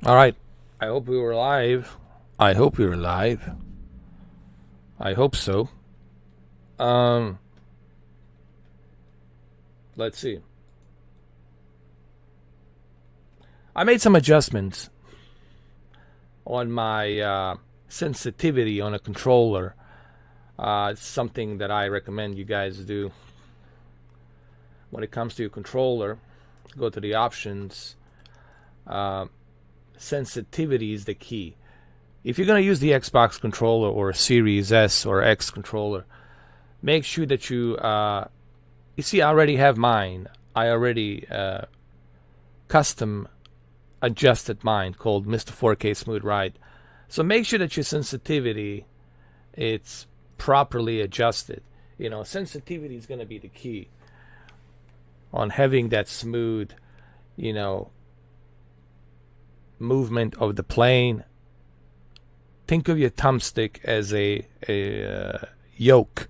All right. I hope we were live. I hope we were live. I hope so. Um, let's see. I made some adjustments on my sensitivity on a controller. It's something that I recommend you guys do. When it comes to your controller, go to the options. Sensitivity is the key. If you're going to use the Xbox controller or a Series S or X controller, make sure that you see, I already have mine. I already custom adjusted mine called Mr. 4K Smooth Ride. So make sure that your sensitivity it's properly adjusted. Sensitivity is going to be the key on having that smooth, movement of the plane. Think of your thumbstick as a yoke.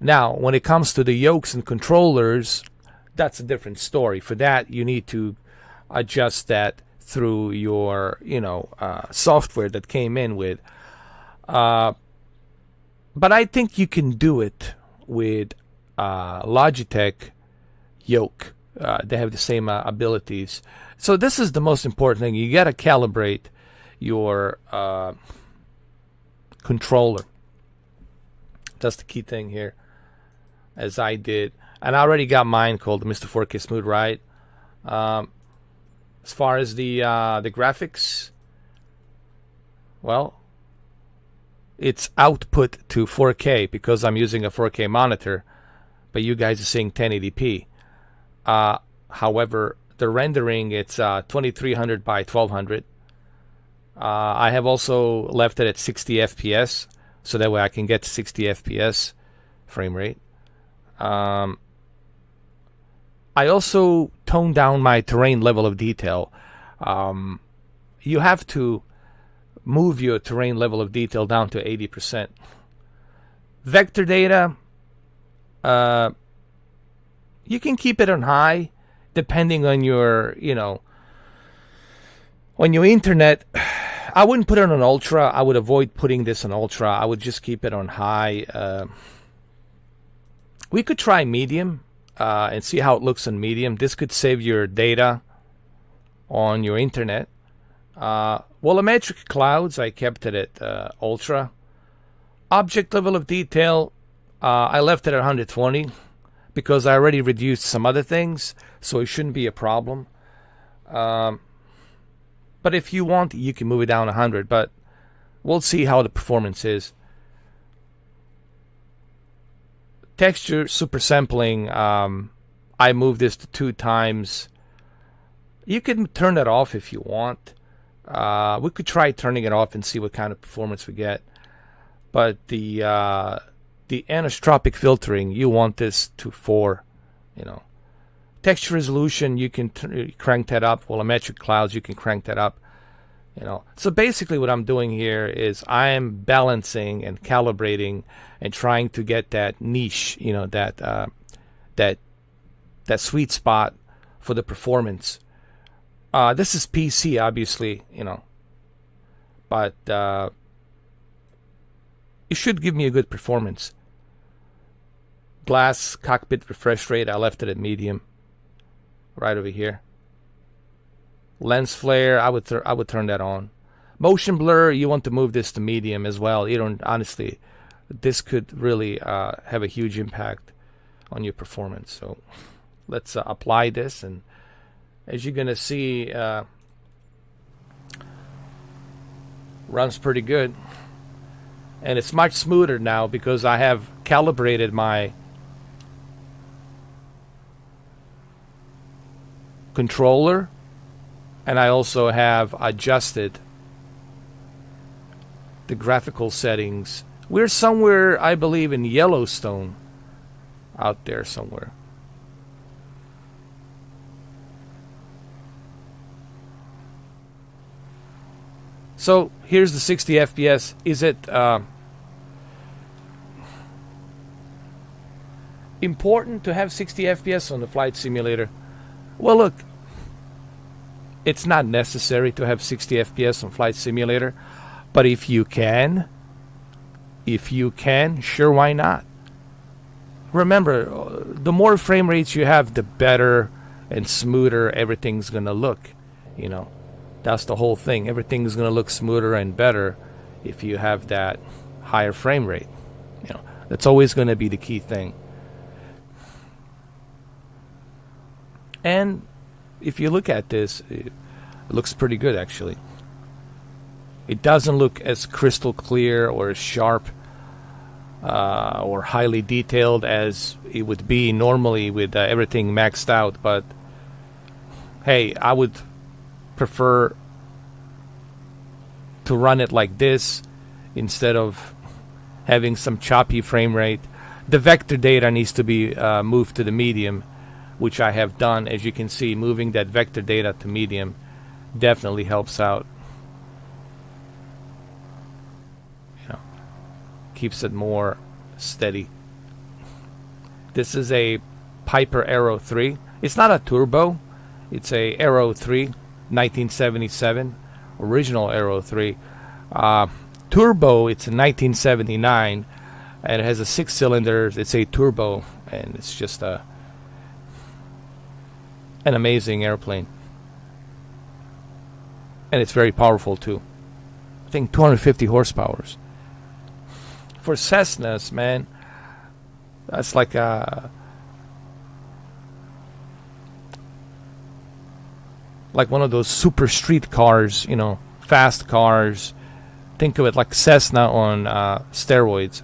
Now, when it comes to the yokes and controllers, that's a different story. For that, you need to adjust that through your, software that came in with. But I think you can do it with Logitech yoke. They have the same abilities. So this is the most important thing. You got to calibrate your controller. That's the key thing here, as I did. And I already got mine called the Mr. 4K Smooth Ride. As far as the graphics, well, it's output to 4K because I'm using a 4K monitor, but you guys are seeing 1080p. However, the rendering, it's 2300 by 1200. I have also left it at 60 FPS, so that way I can get to 60 FPS frame rate. I also toned down my terrain level of detail. You have to move your terrain level of detail down to 80%. Vector data, you can keep it on high depending on your, on your internet. I wouldn't put it on ultra. I would avoid putting this on ultra. I would just keep it on high. We could try medium and see how it looks on medium. This could save your data on your internet. Volumetric Clouds, I kept it at ultra. Object level of detail, I left it at 120 because I already reduced some other things, so it shouldn't be a problem. But if you want, you can move it down 100, but we'll see how the performance is. Texture super sampling, I moved this to 2 times. You can turn that off if you want. We could try turning it off and see what kind of performance we get. But the anisotropic filtering, you want this to 4. Texture resolution, you can crank that up. Volumetric Clouds, you can crank that up. So basically what I'm doing here is I'm balancing and calibrating and trying to get that niche, that sweet spot for the performance. This is PC, obviously, but it should give me a good performance. Glass cockpit refresh rate, I left it at medium, right over here. Lens flare, I would turn that on. Motion blur, you want to move this to medium as well. Honestly, this could really have a huge impact on your performance. So let's apply this, and as you're gonna see, runs pretty good, and it's much smoother now because I have calibrated my controller, and I also have adjusted the graphical settings. We're somewhere, I believe, in Yellowstone, out there somewhere. So here's the 60 FPS. Is it important to have 60 FPS on the flight simulator? Well, look, It's not necessary to have 60 FPS on Flight Simulator, but if you can, sure, why not? Remember, the more frame rates you have, the better and smoother everything's gonna look. You know, that's the whole thing. Everything's gonna look smoother and better if you have that higher frame rate. You know, that's always gonna be the key thing. And if you look at this, it looks pretty good actually. It doesn't look as crystal clear or as sharp or highly detailed as it would be normally with everything maxed out, but hey, I would prefer to run it like this instead of having some choppy frame rate. The vector data needs to be moved to the medium, which I have done. As you can see, moving that vector data to medium definitely helps out. You know, keeps it more steady. This is a Piper Aero 3. It's not a turbo. It's a Aero 3, 1977, original Aero 3. Turbo, it's a 1979, and it has a 6-cylinder. It's a turbo, and it's just an amazing airplane. And it's very powerful too. I think 250 horsepower. For Cessnas, man, that's like one of those super street cars, you know, fast cars. Think of it like Cessna on steroids.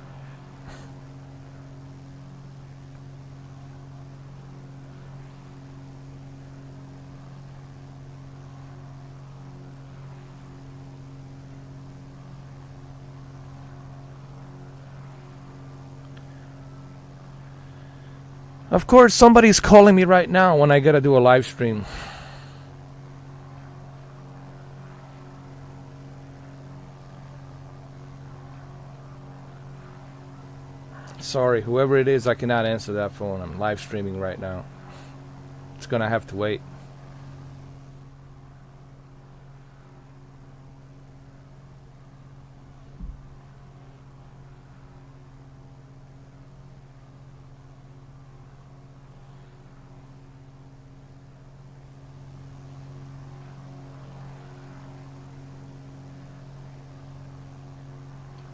Of course, somebody's calling me right now when I gotta do a live stream. Sorry, whoever it is, I cannot answer that phone. I'm live streaming right now. It's gonna have to wait.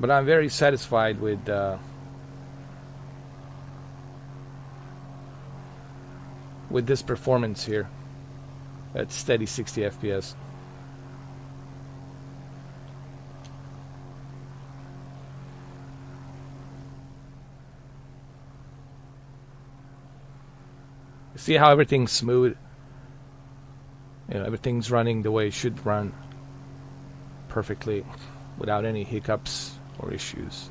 But I'm very satisfied with this performance here at steady 60 FPS. See how everything's smooth? You know, everything's running the way it should run perfectly without any hiccups or issues.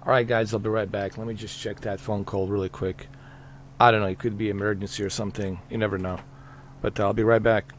Alright guys, I'll be right back. Let me just check that phone call really quick. I don't know, it could be emergency or something. You never know. But I'll be right back.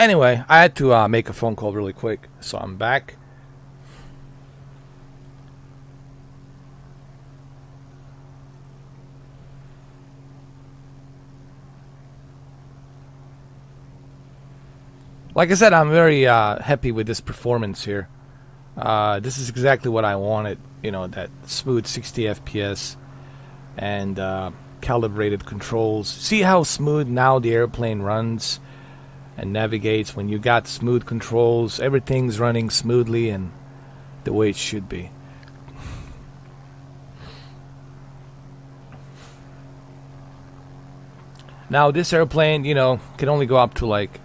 Anyway, I had to make a phone call really quick, so I'm back. Like I said, I'm very happy with this performance here. This is exactly what I wanted, you know, that smooth 60 FPS and calibrated controls. See how smooth now the airplane runs and navigates when you got smooth controls. Everything's running smoothly and the way it should be. Now this airplane, you know, can only go up to like,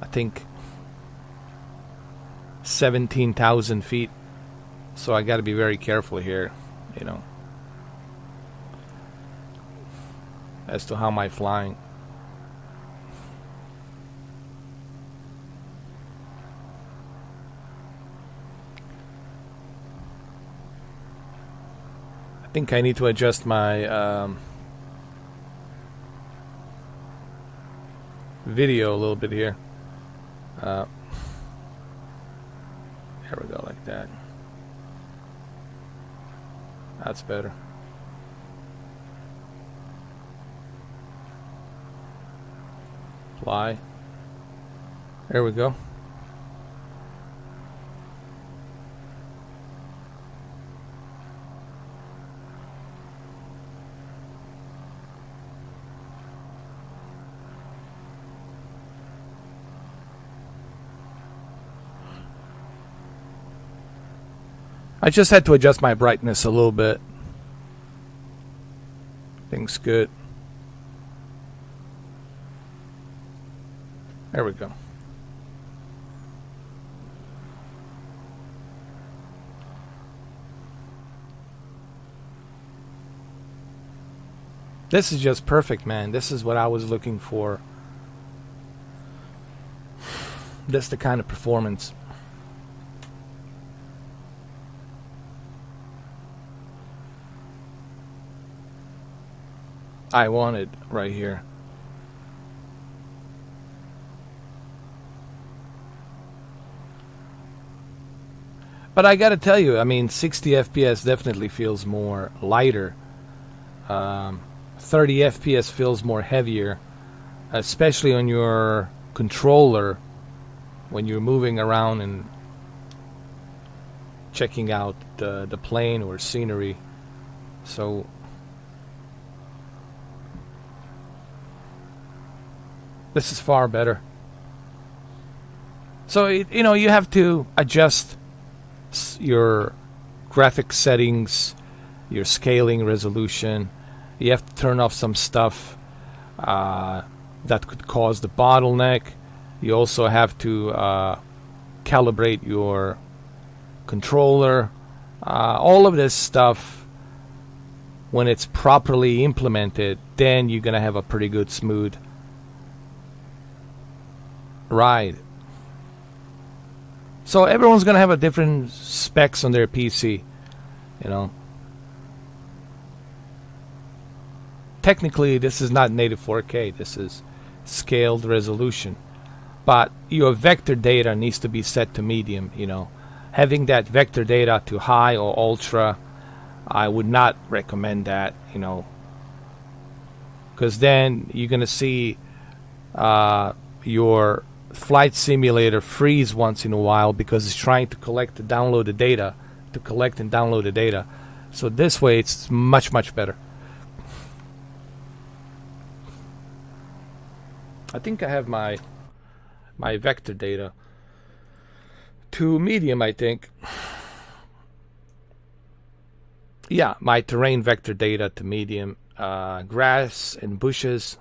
I think 17,000 feet, so I got to be very careful here, you know, as to how am I flying. I think I need to adjust my video a little bit here. There we go, like that. That's better. Fly. There we go. I just had to adjust my brightness a little bit. Things good. There we go. This is just perfect, man. This is what I was looking for. This is the kind of performance I wanted right here. But I gotta tell you, I mean, 60 FPS definitely feels more lighter. 30 FPS feels more heavier, especially on your controller when you're moving around and checking out the plane or scenery. So this is far better. So, you know, you have to adjust your graphic settings, your scaling resolution. You have to turn off some stuff that could cause the bottleneck. You also have to calibrate your controller. All of this stuff, when it's properly implemented, then you're going to have a pretty good smooth ride. So everyone's gonna have a different specs on their PC, you know. Technically, this is not native 4K. This is scaled resolution, but your vector data needs to be set to medium. You know, having that vector data to high or ultra, I would not recommend that. You know, because then you're gonna see your flight simulator freeze once in a while because it's trying to collect and download the data, So this way it's much better. I think I have my vector data to medium, I think. Yeah, my terrain vector data to medium. Grass and bushes.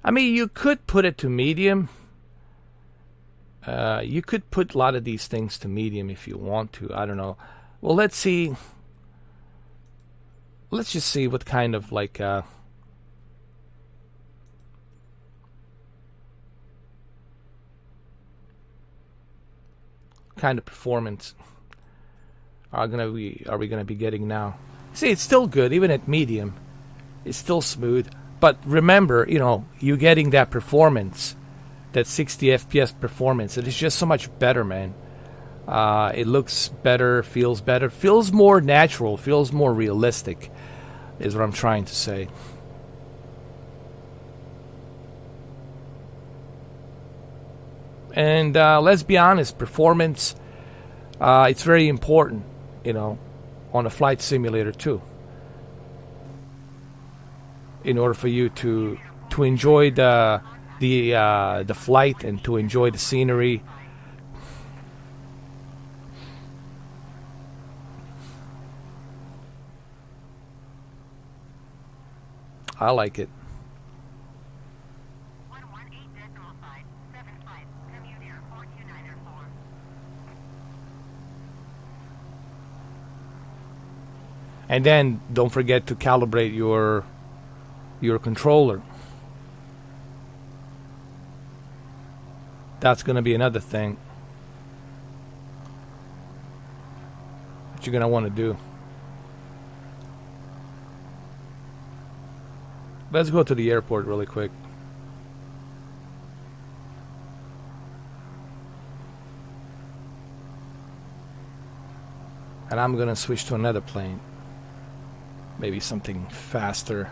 I mean, you could put it to medium. You could put a lot of these things to medium if you want to. I don't know. Well, let's see. Let's just see what kind of like kind of performance are we gonna be getting now. See, it's still good even at medium. It's still smooth. But remember, you know, you're getting that performance that 60 FPS performance. It is just so much better, man. It looks better, feels more natural, feels more realistic, is what I'm trying to say. And let's be honest, performance, it's very important, you know, on a flight simulator too. In order for you to enjoy the flight and to enjoy the scenery. I like it. And then don't forget to calibrate your controller. That's going to be another thing that you're going to want to do. Let's go to the airport really quick. And I'm going to switch to another plane. Maybe something faster.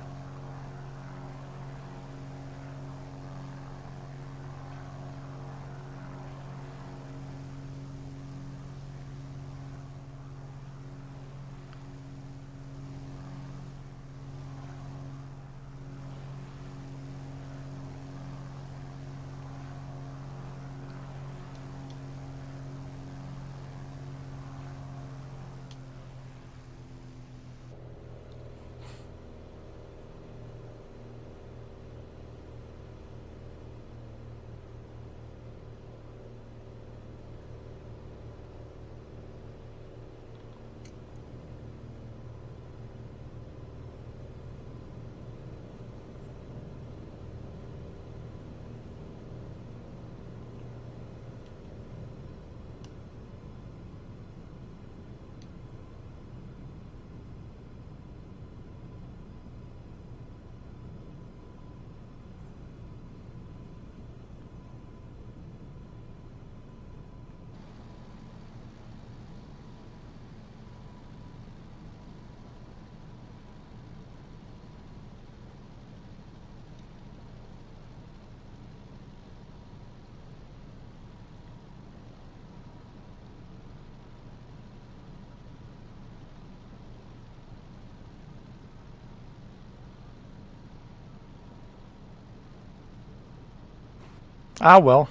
Ah, well.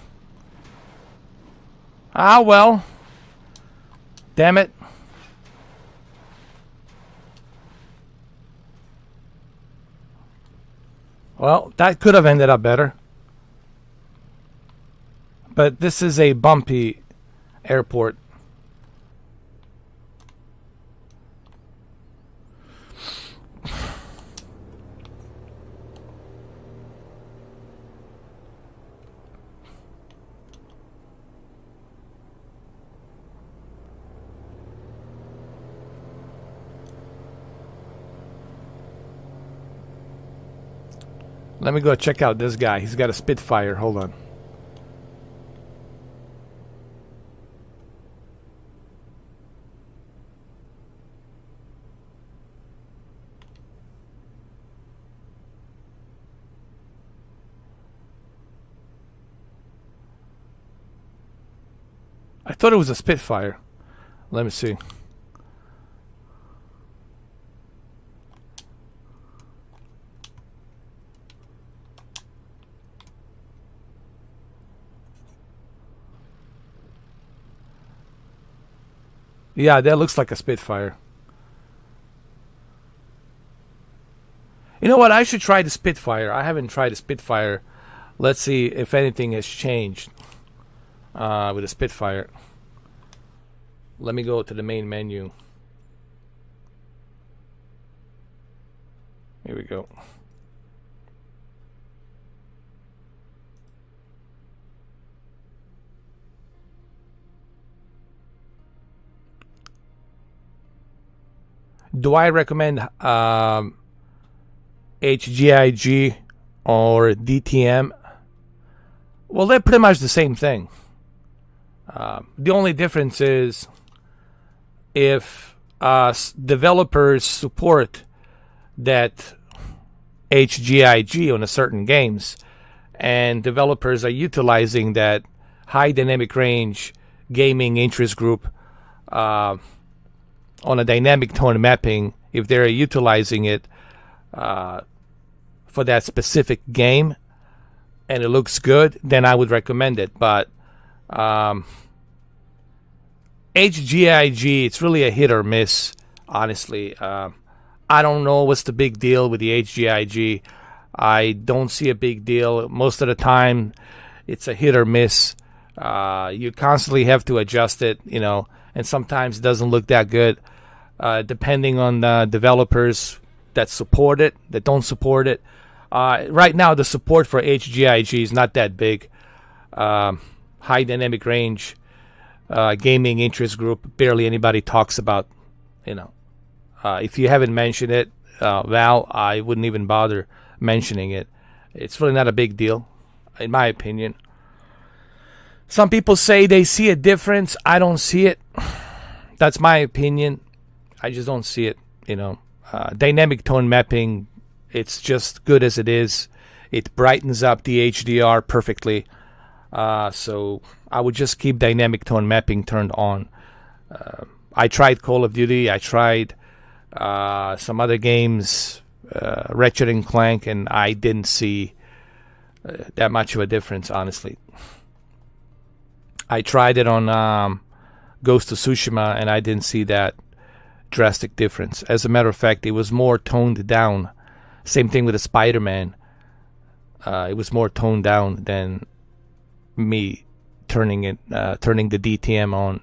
Ah, well. Damn it. Well, that could have ended up better. But this is a bumpy airport. Let me go check out this guy. He's got a Spitfire. Hold on. I thought it was a Spitfire. Let me see. Yeah, that looks like a Spitfire. You know what? I should try the Spitfire. I haven't tried the Spitfire. Let's see if anything has changed with the Spitfire. Let me go to the main menu. Here we go. Do I recommend HGIG or DTM? Well, they're pretty much the same thing. The only difference is if developers support that HGIG on a certain games, and developers are utilizing that high dynamic range gaming interest group on a dynamic tone mapping, if they're utilizing it for that specific game and it looks good, then I would recommend it. But HGIG, it's really a hit or miss, honestly. I don't know what's the big deal with the HGIG. I don't see a big deal. Most of the time, it's a hit or miss. You constantly have to adjust it, and sometimes it doesn't look that good, depending on the developers that support it, that don't support it. Right now, the support for HGIG is not that big. High dynamic range gaming interest group, barely anybody talks about. If you haven't mentioned it, Val, I wouldn't even bother mentioning it. It's really not a big deal, in my opinion. Some people say they see a difference. I don't see it. That's my opinion. I just don't see it. Dynamic tone mapping, it's just good as it is. It brightens up the HDR perfectly. So I would just keep dynamic tone mapping turned on. I tried Call of Duty. I tried some other games, Ratchet and Clank, and I didn't see that much of a difference, honestly. I tried it on Ghost of Tsushima, and I didn't see that drastic difference. As a matter of fact, it was more toned down. Same thing with the Spider-Man. It was more toned down than me turning the DTM on,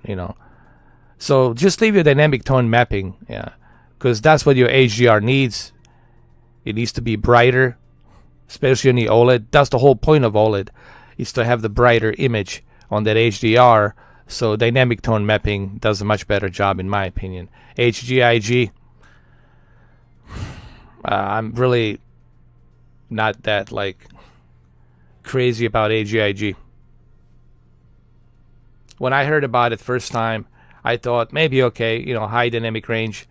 So just leave your dynamic tone mapping, because that's what your HDR needs. It needs to be brighter, especially on the OLED. That's the whole point of OLED, is to have the brighter image on that HDR. So dynamic tone mapping does a much better job, in my opinion. HGIG, I'm really not that crazy about HGIG. When I heard about it first time, I thought maybe okay, high dynamic range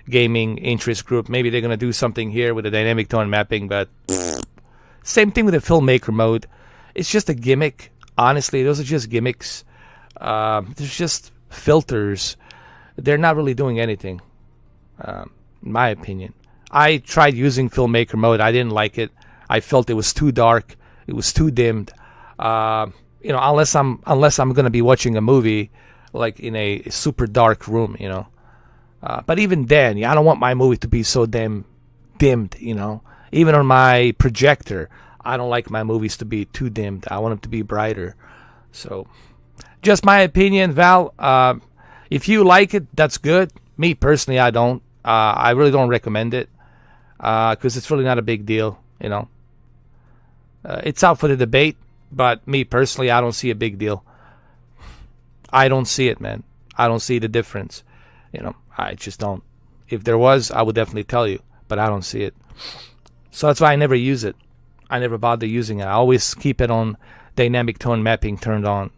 gaming interest group. Maybe they're gonna do something here with the dynamic tone mapping, but same thing with the Filmmaker Mode. It's just a gimmick. Honestly, those are just gimmicks. There's just filters. They're not really doing anything, in my opinion. I tried using Filmmaker Mode. I didn't like it. I felt it was too dark. It was too dimmed. Unless I'm gonna be watching a movie in a super dark room, But even then, I don't want my movie to be so damn dimmed, Even on my projector, I don't like my movies to be too dimmed. I want them to be brighter. So, just my opinion, Val. If you like it, that's good. Me personally, I don't. I really don't recommend it because it's really not a big deal, It's out for the debate, but me personally, I don't see a big deal. I don't see it, man. I don't see the difference. I just don't. If there was, I would definitely tell you, but I don't see it. So that's why I never use it. I never bother using it. I always keep it on dynamic tone mapping turned on.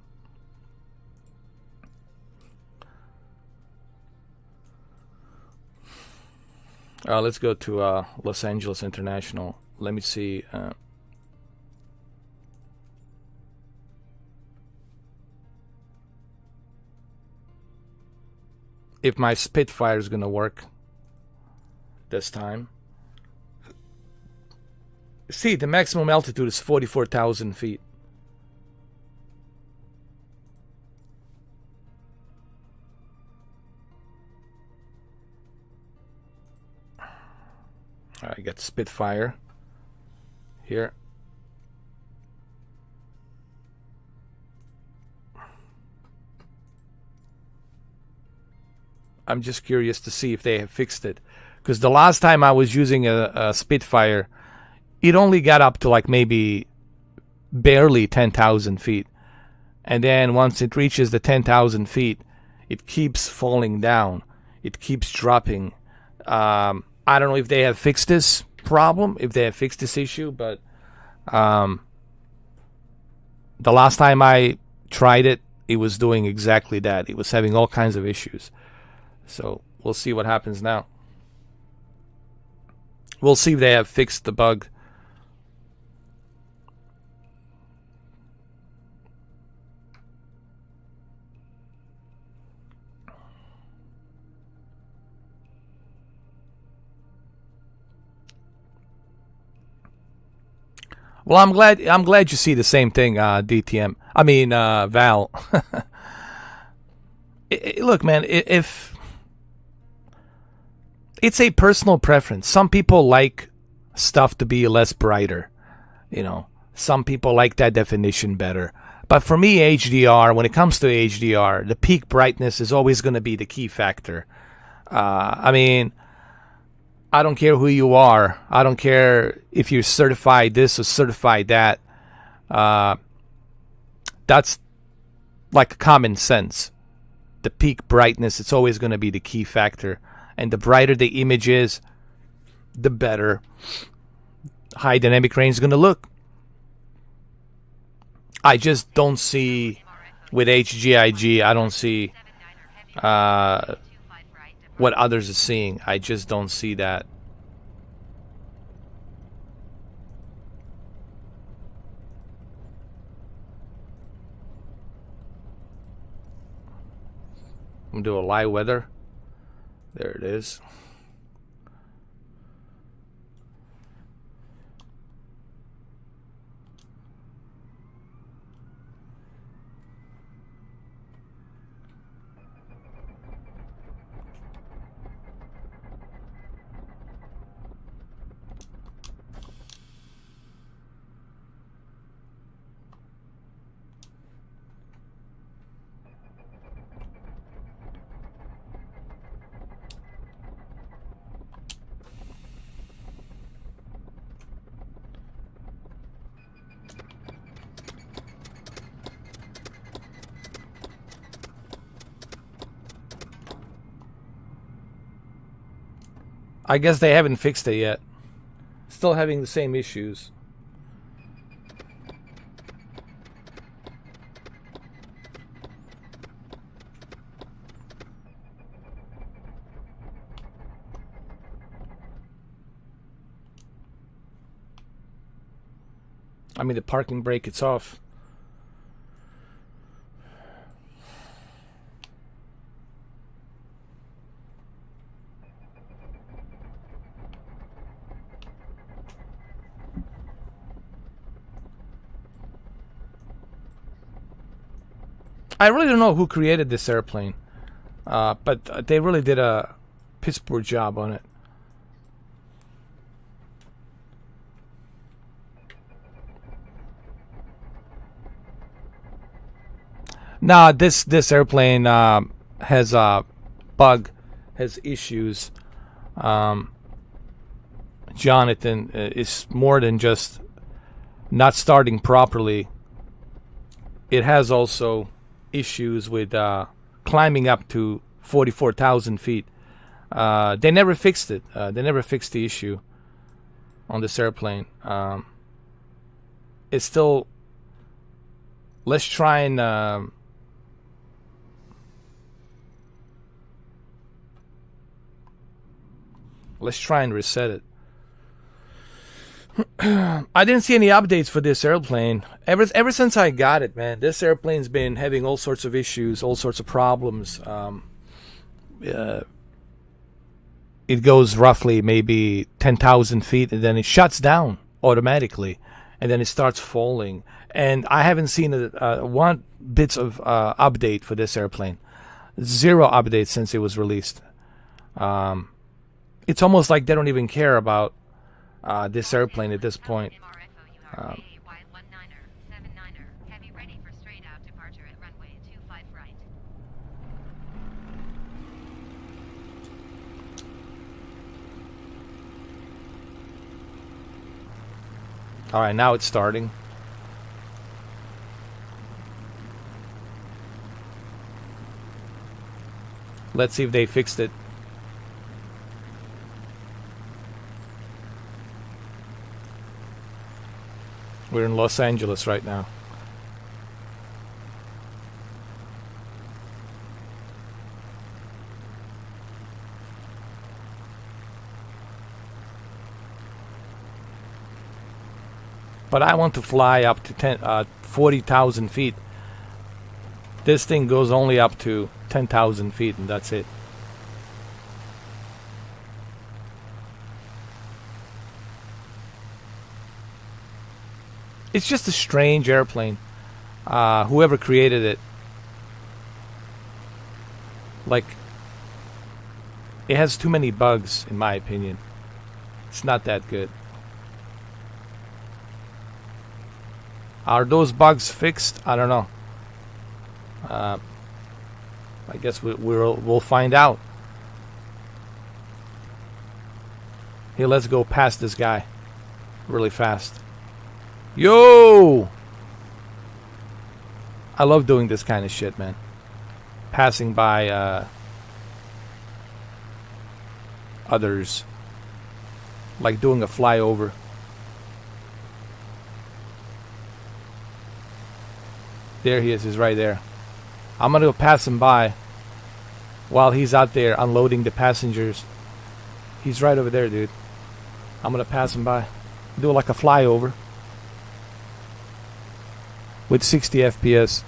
Let's go to Los Angeles International. Let me see. If my Spitfire is going to work this time. See, the maximum altitude is 44,000 feet. All right, I got Spitfire here. I'm just curious to see if they have fixed it. Because the last time I was using a Spitfire, it only got up to maybe barely 10,000 feet. And then once it reaches the 10,000 feet, it keeps falling down. It keeps dropping. I don't know if they have fixed this problem, if they have fixed this issue, but The last time I tried it, it was doing exactly that. It was having all kinds of issues. So we'll see what happens now. We'll see if they have fixed the bug. Well, I'm glad you see the same thing, DTM. I mean, Val. Look, man, if it's a personal preference. Some people like stuff to be less brighter. You know, some people like that definition better. But for me, HDR, when it comes to HDR, the peak brightness is always going to be the key factor. I mean, I don't care who you are. I don't care if you're certified this or certified that. That's like common sense. The peak brightness, it's always going to be the key factor. And the brighter the image is, the better high dynamic range is going to look. I just don't see, with HGIG, I don't see what others are seeing. I just don't see that. I'm going to do a live weather. There it is. I guess they haven't fixed it yet. Still having the same issues. I mean, the parking brake, it's off. I really don't know who created this airplane, but they really did a piss poor job on it. Now, this airplane has a bug, has issues. Jonathan, is more than just not starting properly. It has also issues with climbing up to 44,000 feet. They never fixed it. They never fixed the issue on this airplane. It's still... Let's try and... let's try and reset it. I didn't see any updates for this airplane. Ever since I got it, man, this airplane's been having all sorts of issues, all sorts of problems. It goes roughly maybe 10,000 feet, and then it shuts down automatically, and then it starts falling. And I haven't seen one bit of update for this airplane. Zero updates since it was released. It's almost like they don't even care about this airplane at this point. All right, now it's starting. Let's see if they fixed it. We're in Los Angeles right now. But I want to fly up to 40,000 feet. This thing goes only up to 10,000 feet, and that's it. It's just a strange airplane. Whoever created it, like, it has too many bugs, in my opinion. It's not that good. Are those bugs fixed? I don't know. I guess we'll find out. Here, let's go past this guy really fast. Yo! I love doing this kind of shit, man. Passing by others. Like doing a flyover. There he is. He's right there. I'm gonna go pass him by while he's out there unloading the passengers. He's right over there, dude. I'm gonna pass him by. Do like a flyover with 60 FPS.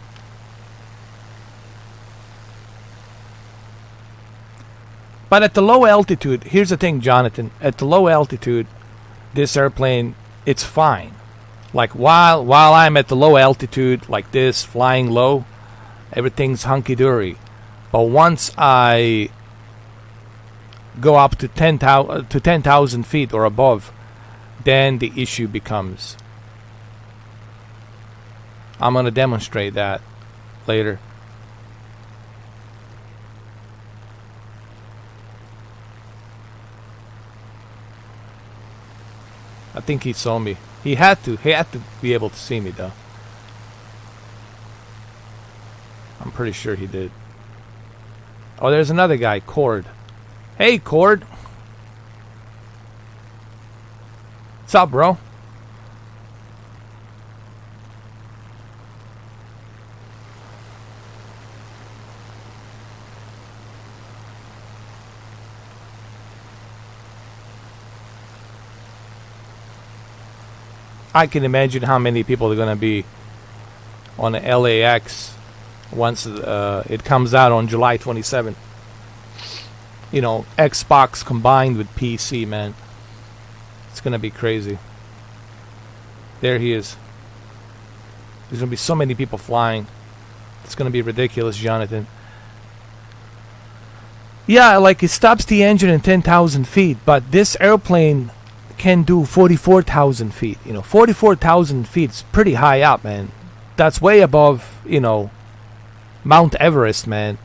But at the low altitude, here's the thing, Jonathan. At the low altitude, this airplane, it's fine. Like while I'm at the low altitude, like this, flying low, everything's hunky-dory. But once I go up to 10,000 feet or above, then the issue becomes. I'm going to demonstrate that later. I think he saw me. He had to be able to see me, though. I'm pretty sure he did. Oh, there's another guy, Cord. Hey, Cord. What's up, bro? I can imagine how many people are going to be on the LAX once it comes out on July 27th. You know, Xbox combined with PC, man. It's going to be crazy. There he is. There's going to be so many people flying. It's going to be ridiculous, Jonathan. Yeah, like it stops the engine at 10,000 feet, but this airplane can do 44,000 feet. You know, 44,000 feet is pretty high up, man. That's way above, you know, Mount Everest, man.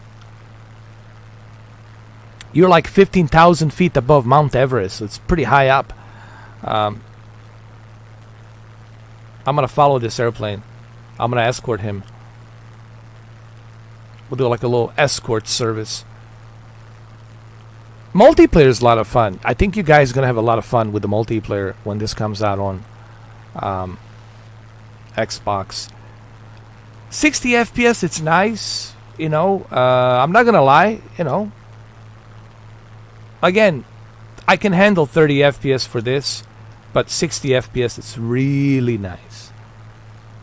You're like 15,000 feet above Mount Everest. It's pretty high up. I'm gonna follow this airplane. I'm gonna escort him. We'll do like a little escort service. Multiplayer is a lot of fun. I think you guys are going to have a lot of fun with the multiplayer when this comes out on Xbox. 60 FPS, it's nice. You know, I'm not going to lie. You know, again, I can handle 30 FPS for this, but 60 FPS, it's really nice.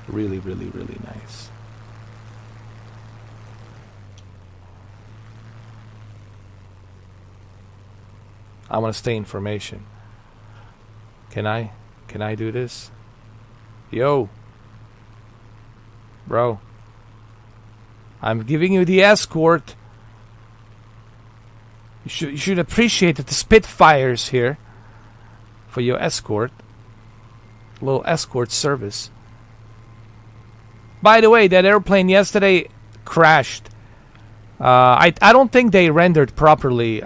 Really, really, really nice. I want to stay information. Can I do this? Yo. Bro. I'm giving you the escort. You should appreciate that the Spitfire's here for your escort. A little escort service. By the way, that airplane yesterday crashed. I don't think they rendered properly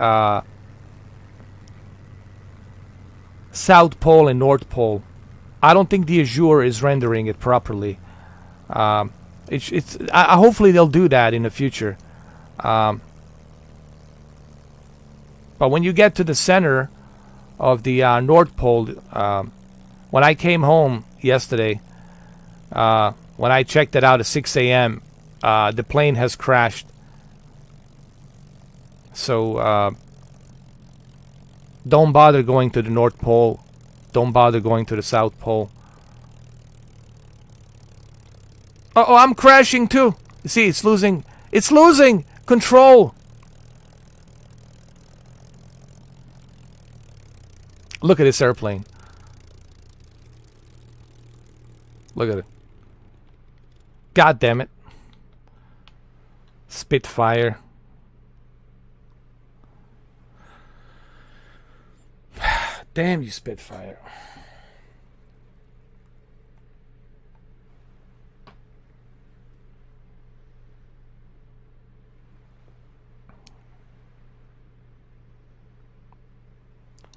South Pole and North Pole. I don't think the Azure is rendering it properly. Hopefully they'll do that in the future. But when you get to the center of the North Pole, when I came home yesterday, when I checked it out at 6 a.m., the plane has crashed. So don't bother going to the North Pole. Don't bother going to the South Pole. Oh, I'm crashing too. You see, it's losing control. Look at this airplane. Look at it. God damn it. Spitfire. Damn you, Spitfire.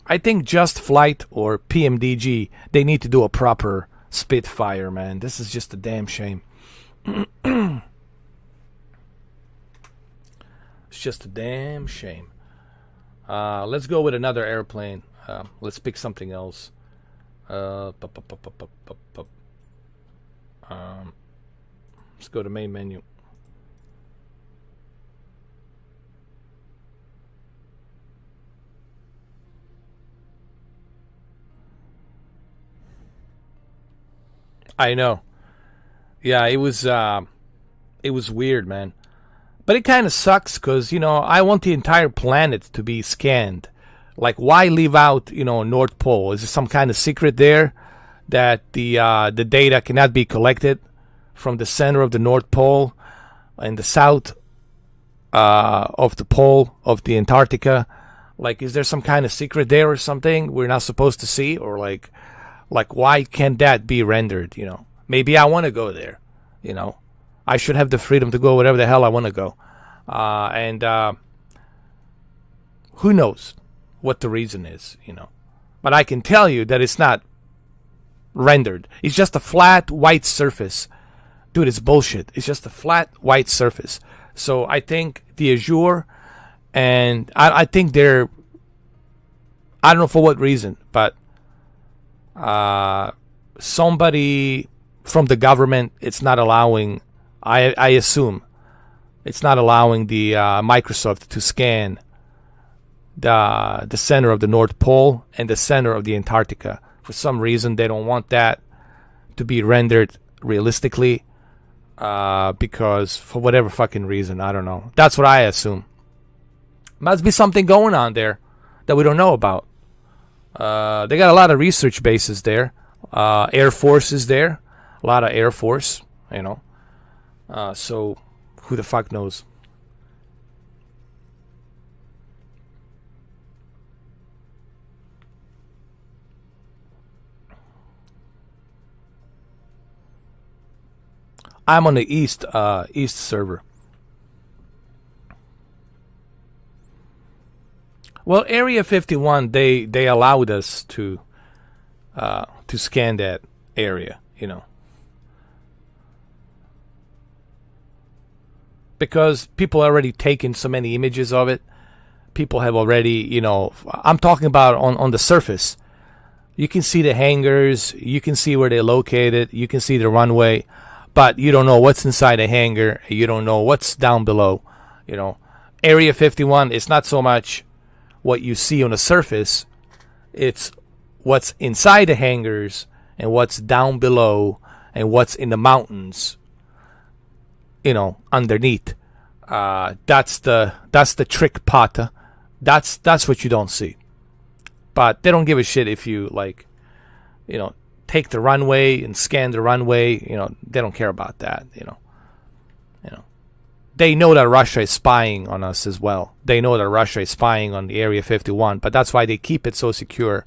I think Just Flight or PMDG, they need to do a proper Spitfire, man. This is just a damn shame. It's just a damn shame. Let's go with another airplane. Let's pick something else. Let's go to main menu. I know. Yeah, it was weird, man. But it kind of sucks because, I want the entire planet to be scanned. Like, why leave out, North Pole? Is there some kind of secret there that the data cannot be collected from the center of the North Pole and the south of the pole of the Antarctica? Like, is there some kind of secret there or something we're not supposed to see? Or like why can't that be rendered? Maybe I want to go there. I should have the freedom to go wherever the hell I want to go. And who knows what the reason is, But I can tell you that it's not rendered. It's just a flat white surface. Dude, it's bullshit. It's just a flat white surface. So I think the Azure, and I think they're, I don't know for what reason, but somebody from the government, it's not allowing, I assume, it's not allowing the Microsoft to scan the center of the North Pole and the center of the Antarctica. For some reason, they don't want that to be rendered realistically because for whatever fucking reason, I don't know. That's what I assume. Must be something going on there that we don't know about. They got a lot of research bases there. Air Force is there. A lot of Air Force, so who the fuck knows? I'm on the east server. Well, Area 51, they allowed us to scan that area, because people already taken so many images of it. People have already, I'm talking about on the surface. You can see the hangars, you can see where they're located, you can see the runway, but you don't know what's inside the hangar, you don't know what's down below. Area 51 is not so much what you see on the surface, it's what's inside the hangars and what's down below and what's in the mountains, underneath. That's the trick part. That's what you don't see. But they don't give a shit if you take the runway and scan the runway. They don't care about that. They know that Russia is spying on us as well. They know that Russia is spying on the Area 51, but that's why they keep it so secure.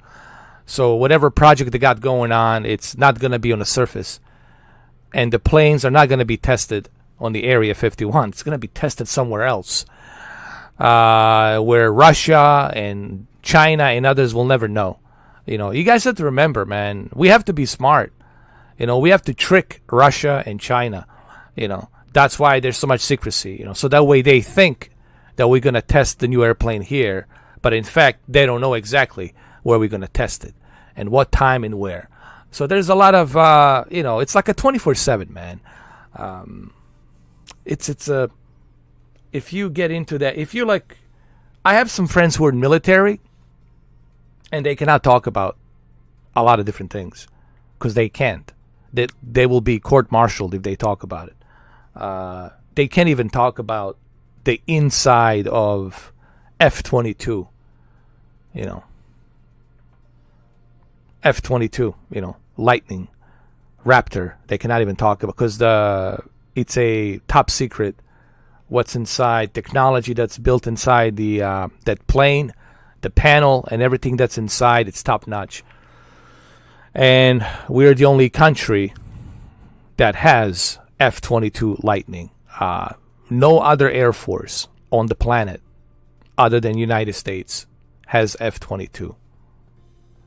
So whatever project they got going on, it's not going to be on the surface. And the planes are not going to be tested on the Area 51. It's going to be tested somewhere else. Where Russia and China and others will never know. You guys have to remember, man, we have to be smart. We have to trick Russia and China. That's why there's so much secrecy. So that way they think that we're going to test the new airplane here. But in fact, they don't know exactly where we're going to test it and what time and where. So there's a lot of, it's like a 24/7, man. If you get into that, if you I have some friends who are in military and they cannot talk about a lot of different things because they can't. they will be court-martialed if they talk about it. They can't even talk about the inside of F-22. You know, F-22. You know, Lightning, Raptor. They cannot even talk about because it's a top secret. What's inside, technology that's built inside the that plane, the panel, and everything that's inside, it's top notch. And we're the only country that has F-22 Lightning. No other air force on the planet, other than United States, has F-22.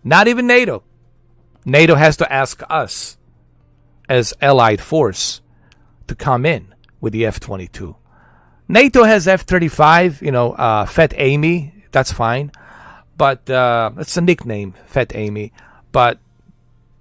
Not even NATO. NATO has to ask us, as allied force, to come in with the F-22. NATO has F-35, you know, Fat Amy, that's fine. But it's a nickname, Fat Amy. But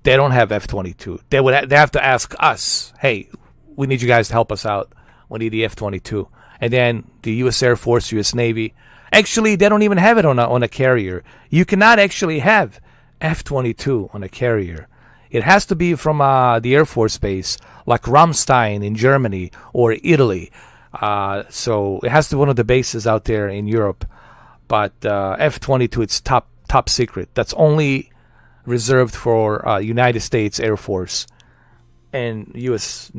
they don't have F-22. They have to ask us, hey, we need you guys to help us out. We need the F-22. And then the U.S. Air Force, U.S. Navy. Actually, they don't even have it on a carrier. You cannot actually have F-22 on a carrier. It has to be from the Air Force base, like Ramstein in Germany or Italy. So it has to be one of the bases out there in Europe. But F-22, it's top secret. That's only reserved for United States Air Force and U.S.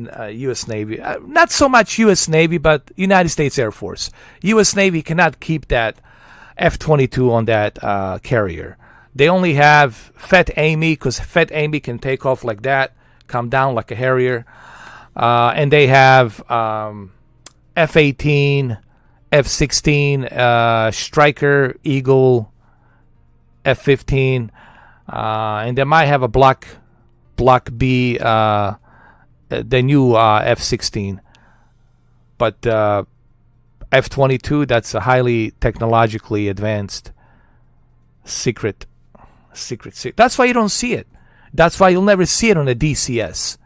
Navy. Not so much U.S. Navy, but United States Air Force. U.S. Navy cannot keep that F-22 on that carrier. They only have Fat Amy, because Fat Amy can take off like that, come down like a Harrier. And they have F-18, F-16, Striker, Eagle, F-15, and they might have a Block B, the new F-16. But F-22, that's a highly technologically advanced secret. That's why you don't see it. That's why you'll never see it on a DCS.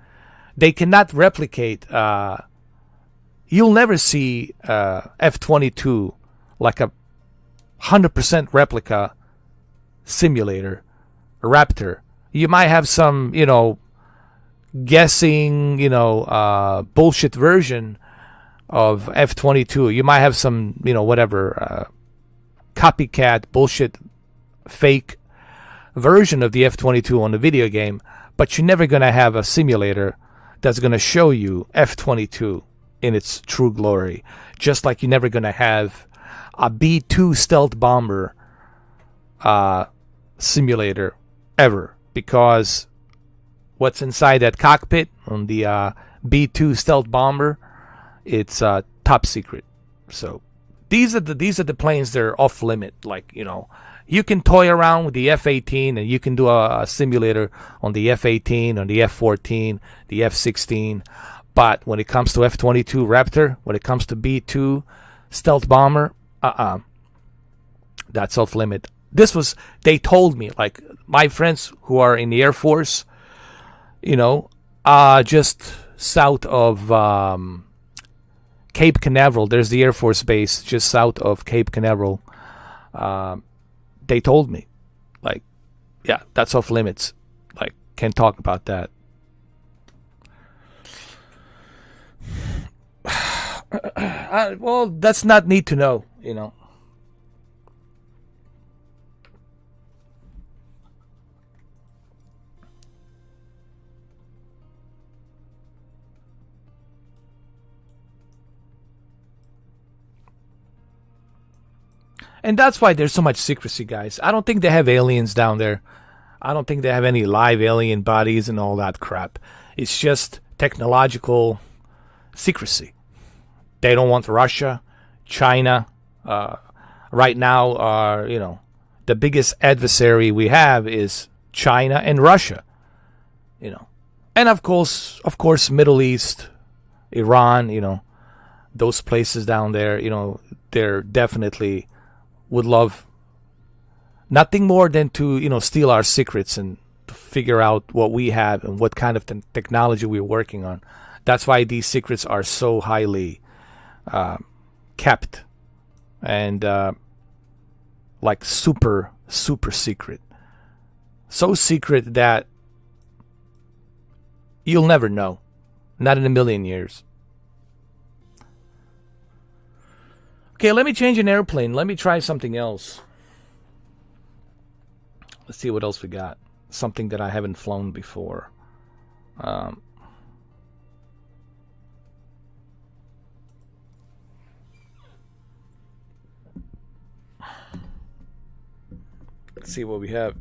They cannot replicate. You'll never see F-22 like a 100% replica simulator, Raptor. You might have some, guessing, bullshit version of F-22. You might have some, whatever, copycat, bullshit, fake version of the F-22 on the video game, but you're never going to have a simulator that's going to show you F-22 in its true glory. Just like you're never going to have a B-2 stealth bomber simulator ever, because what's inside that cockpit on the B-2 stealth bomber, it's top secret. So these are the planes that are off limit. Like, you can toy around with the F-18 and you can do a simulator on the F-18, on the F-14, the F-16. But when it comes to F-22 Raptor, when it comes to B-2 stealth bomber, that's off limit. They told me, like, my friends who are in the Air Force, just south of Cape Canaveral, there's the Air Force base just south of Cape Canaveral. They told me, like, yeah, that's off limits. Like, can't talk about that. Well, that's not need to know, And that's why there's so much secrecy, guys. I don't think they have aliens down there. I don't think they have any live alien bodies and all that crap. It's just technological secrecy. They don't want Russia, China. Right now, the biggest adversary we have is China and Russia. And of course, Middle East, Iran. Those places down there. They're definitely would love nothing more than to steal our secrets and to figure out what we have and what kind of technology we're working on. That's why these secrets are so highly kept and like super secret. So secret that You'll never know. Not in a million years. Okay, let me change an airplane. Let me try something else. Let's see what else we got. Something that I haven't flown before. Let's see what we have.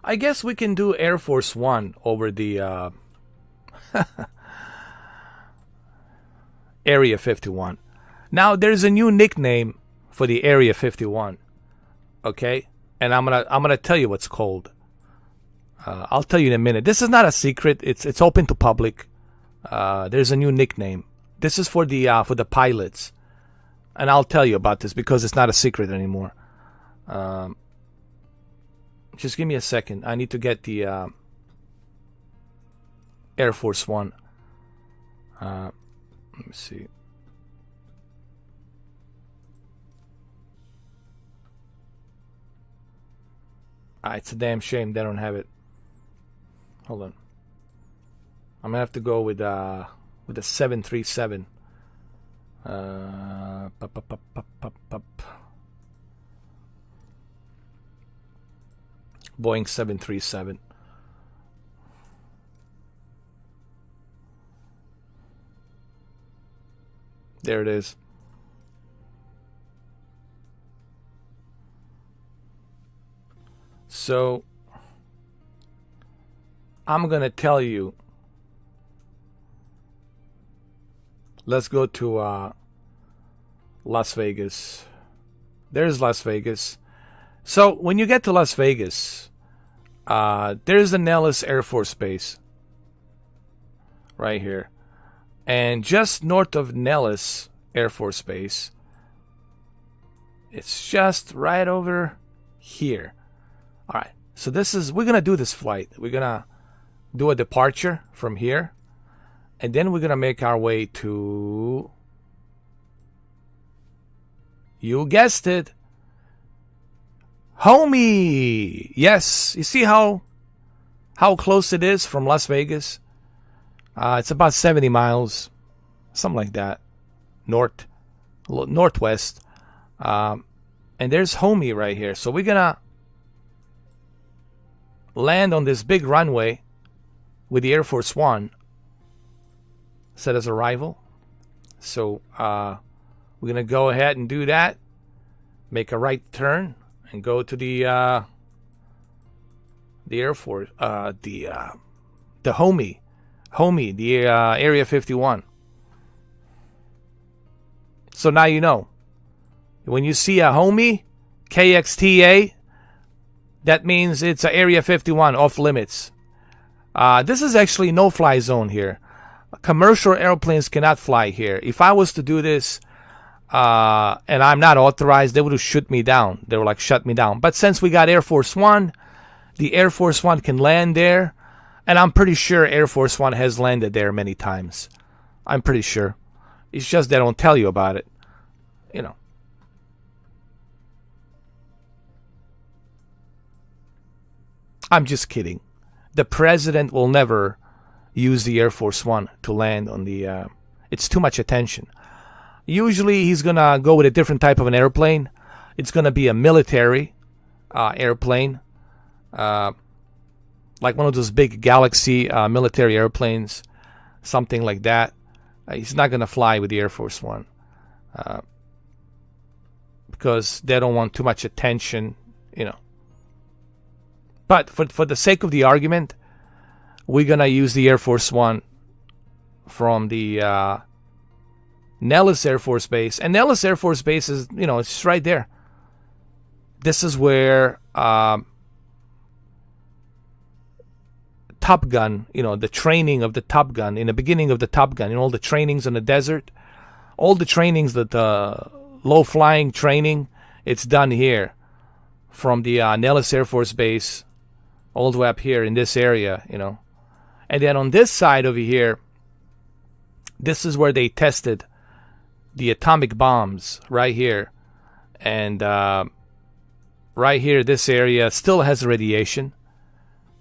I guess we can do Air Force One over the Area 51. Now there's a new nickname for the Area 51. Okay, and I'm gonna tell you what's called. I'll tell you in a minute. This is not a secret. It's open to public. There's a new nickname. This is for the pilots, and I'll tell you about this because it's not a secret anymore. Just give me a second. I need to get the Air Force One. Let me see. It's a damn shame they don't have it. Hold on. I'm gonna have to go with a 737. Boeing 737. There it is. So I'm going to tell you, let's go to Las Vegas. There's Las Vegas. So when you get to Las Vegas, there's the Nellis Air Force Base right here. And just north of Nellis Air Force Base, it's just right over here. All right, so we're going to do this flight. We're going to do a departure from here. And then we're going to make our way to, you guessed it, Homey. Yes, you see how close it is from Las Vegas? It's about 70 miles, something like that, northwest. And there's Homey right here. So we're going to land on this big runway with the Air Force One set as arrival. So we're going to go ahead and do that. Make a right turn and go to the Air Force, the Homey, the Area 51. So now you know. When you see a Homey, KXTA, that means it's an Area 51 off limits. This is actually no-fly zone here. Commercial airplanes cannot fly here. If I was to do this, and I'm not authorized, they would have shut me down. They were like, shut me down. But since we got Air Force One, the Air Force One can land there. And I'm pretty sure Air Force One has landed there many times. I'm pretty sure. It's just they don't tell you about it. You know. I'm just kidding. The president will never use the Air Force One to land on the... it's too much attention. Usually he's going to go with a different type of an airplane. It's going to be a military airplane. Like one of those big Galaxy military airplanes. Something like that. He's not going to fly with the Air Force One. Because they don't want too much attention, you know. But for the sake of the argument, we're going to use the Air Force One from the Nellis Air Force Base. And Nellis Air Force Base is, you know, it's just right there. This is where Top Gun, you know, the training of the Top Gun, in the beginning of the Top Gun, all the trainings in the desert, all the trainings, that low-flying training, it's done here from the Nellis Air Force Base all the way up here in this area, you know. And then on this side over here, this is where they tested the atomic bombs right here. And right here, this area still has radiation.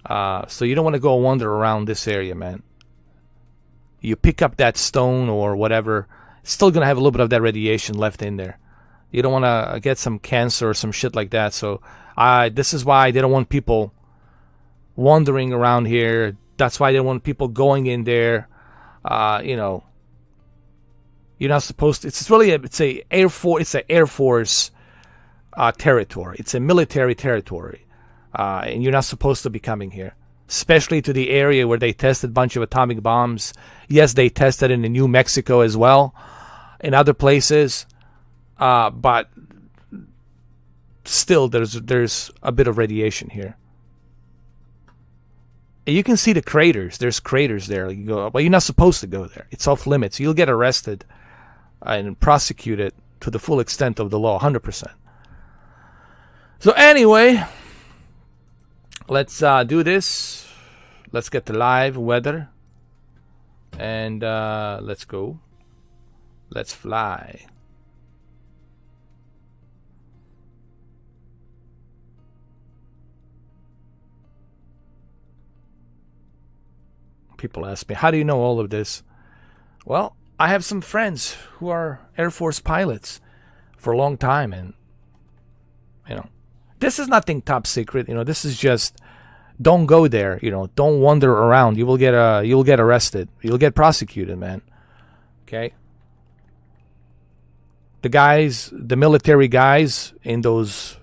So you don't want to go wander around this area, man. You pick up that stone or whatever, it's still going to have a little bit of that radiation left in there. You don't want to get some cancer or some shit like that. So this is why they don't want people wandering around here. That's why they don't want people going in there. You know, you're not supposed to. It's really it's an Air Force territory. It's a military territory, and you're not supposed to be coming here, especially to the area where they tested a bunch of atomic bombs. Yes, they tested in New Mexico as well, in other places, but still, there's a bit of radiation here. And you can see the craters. There's craters there. You go, well, you're not supposed to go there. It's off limits. You'll get arrested and prosecuted to the full extent of the law, 100%. So anyway, let's do this. Let's get the live weather. And let's go. Let's fly. People ask me, how do you know all of this? Well, I have some friends who are Air Force pilots for a long time, and you know, this is nothing top secret. You know, this is just, don't go there. You know, don't wander around. You will get arrested. You'll get prosecuted, man. Okay. The military guys in those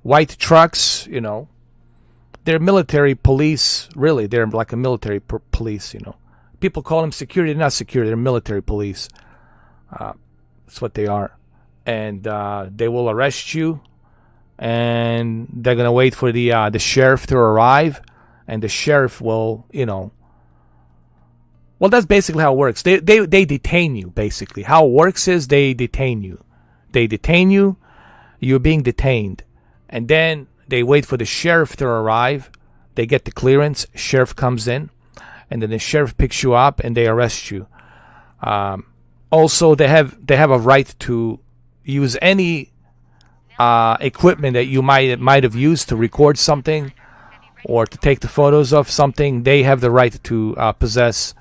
white trucks, you know, they're military police. Really, they're like a military police. You know, people call them security. They're not security. They're military police. That's what they are, and they will arrest you. And they're gonna wait for the sheriff to arrive, and the sheriff will, you know. Well, that's basically how it works. They detain you. Basically, how it works is they detain you. They detain you. You're being detained, and then they wait for the sheriff to arrive. They get the clearance. Sheriff comes in, and then the sheriff picks you up and they arrest you. Also, they have a right to use any equipment that you might have used to record something or to take the photos of something. They have the right to possess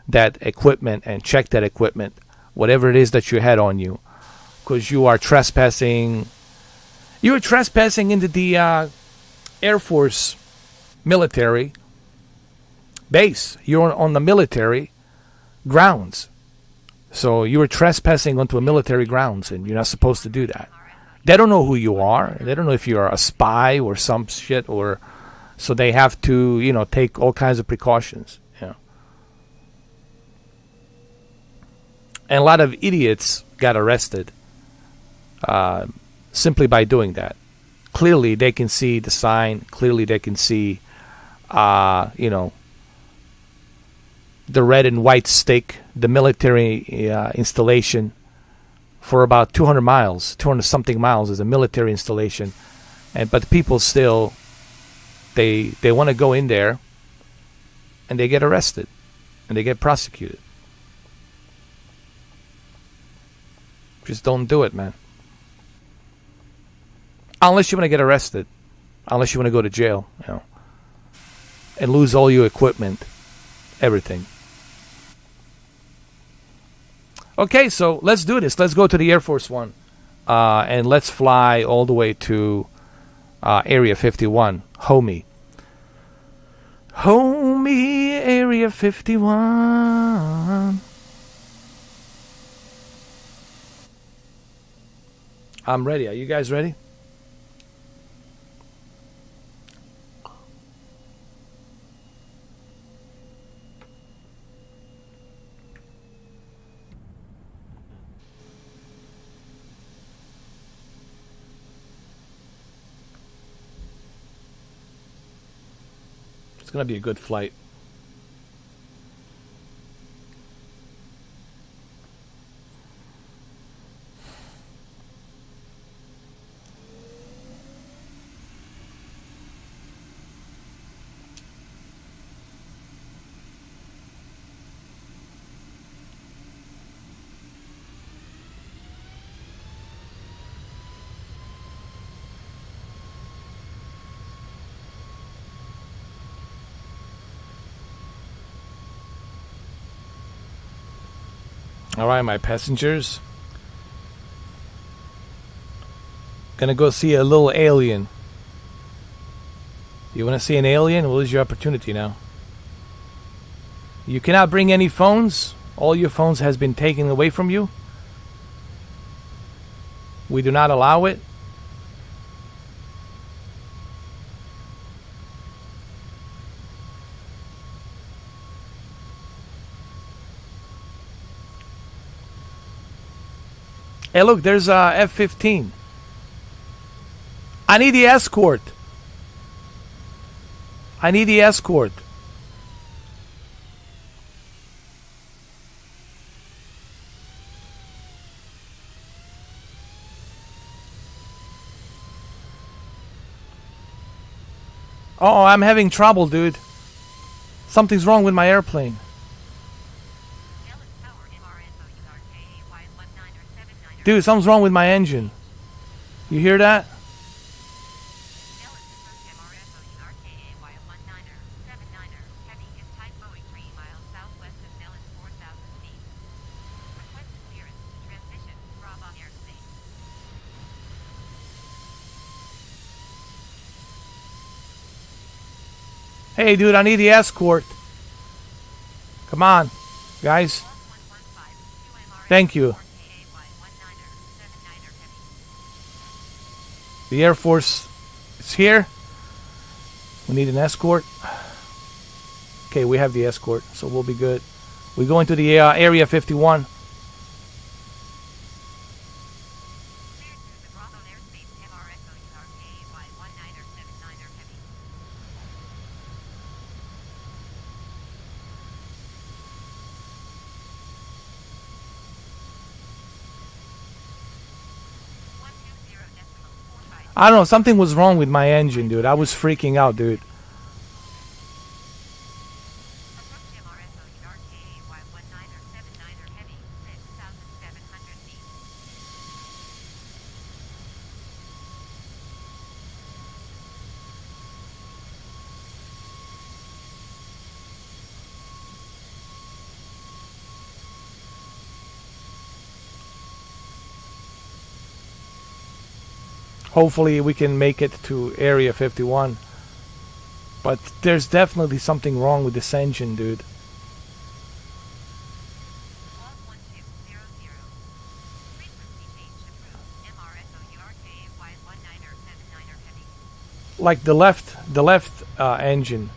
that equipment and check that equipment, whatever it is that you had on you, because you are trespassing. You are trespassing into the Air Force military base. You're on the military grounds, so you are trespassing onto a military grounds, and you're not supposed to do that. They don't know who you are. They don't know if you're a spy or some shit, or so they have to, you know, take all kinds of precautions. You know. And a lot of idiots got arrested simply by doing that. Clearly, they can see the sign. Clearly, they can see, you know, the red and white stick, the military installation. For about 200 miles, 200 something miles is a military installation, but people still, they want to go in there, and they get arrested, and they get prosecuted. Just don't do it, man. Unless you want to get arrested, unless you want to go to jail, you know, and lose all your equipment, everything. Okay, so let's do this. Let's go to the Air Force One, and let's fly all the way to Area 51. Homie, Area 51. I'm ready. Are you guys ready? It's going to be a good flight. All right, my passengers. Gonna go see a little alien. You want to see an alien? Well, is your opportunity now. You cannot bring any phones. All your phones has been taken away from you. We do not allow it. Hey, look, there's a F-15. I need the escort. I need the escort. Oh, I'm having trouble, dude. Something's wrong with my airplane. Dude, something's wrong with my engine. You hear that? Hey, dude, I need the escort. Come on, guys. Thank you. The Air Force is here. We need an escort. Okay, we have the escort, so we'll be good. We go into the Area 51. I don't know, something was wrong with my engine, dude. I was freaking out, dude. Hopefully we can make it to Area 51. But there's definitely something wrong with this engine, dude. Like the left engine.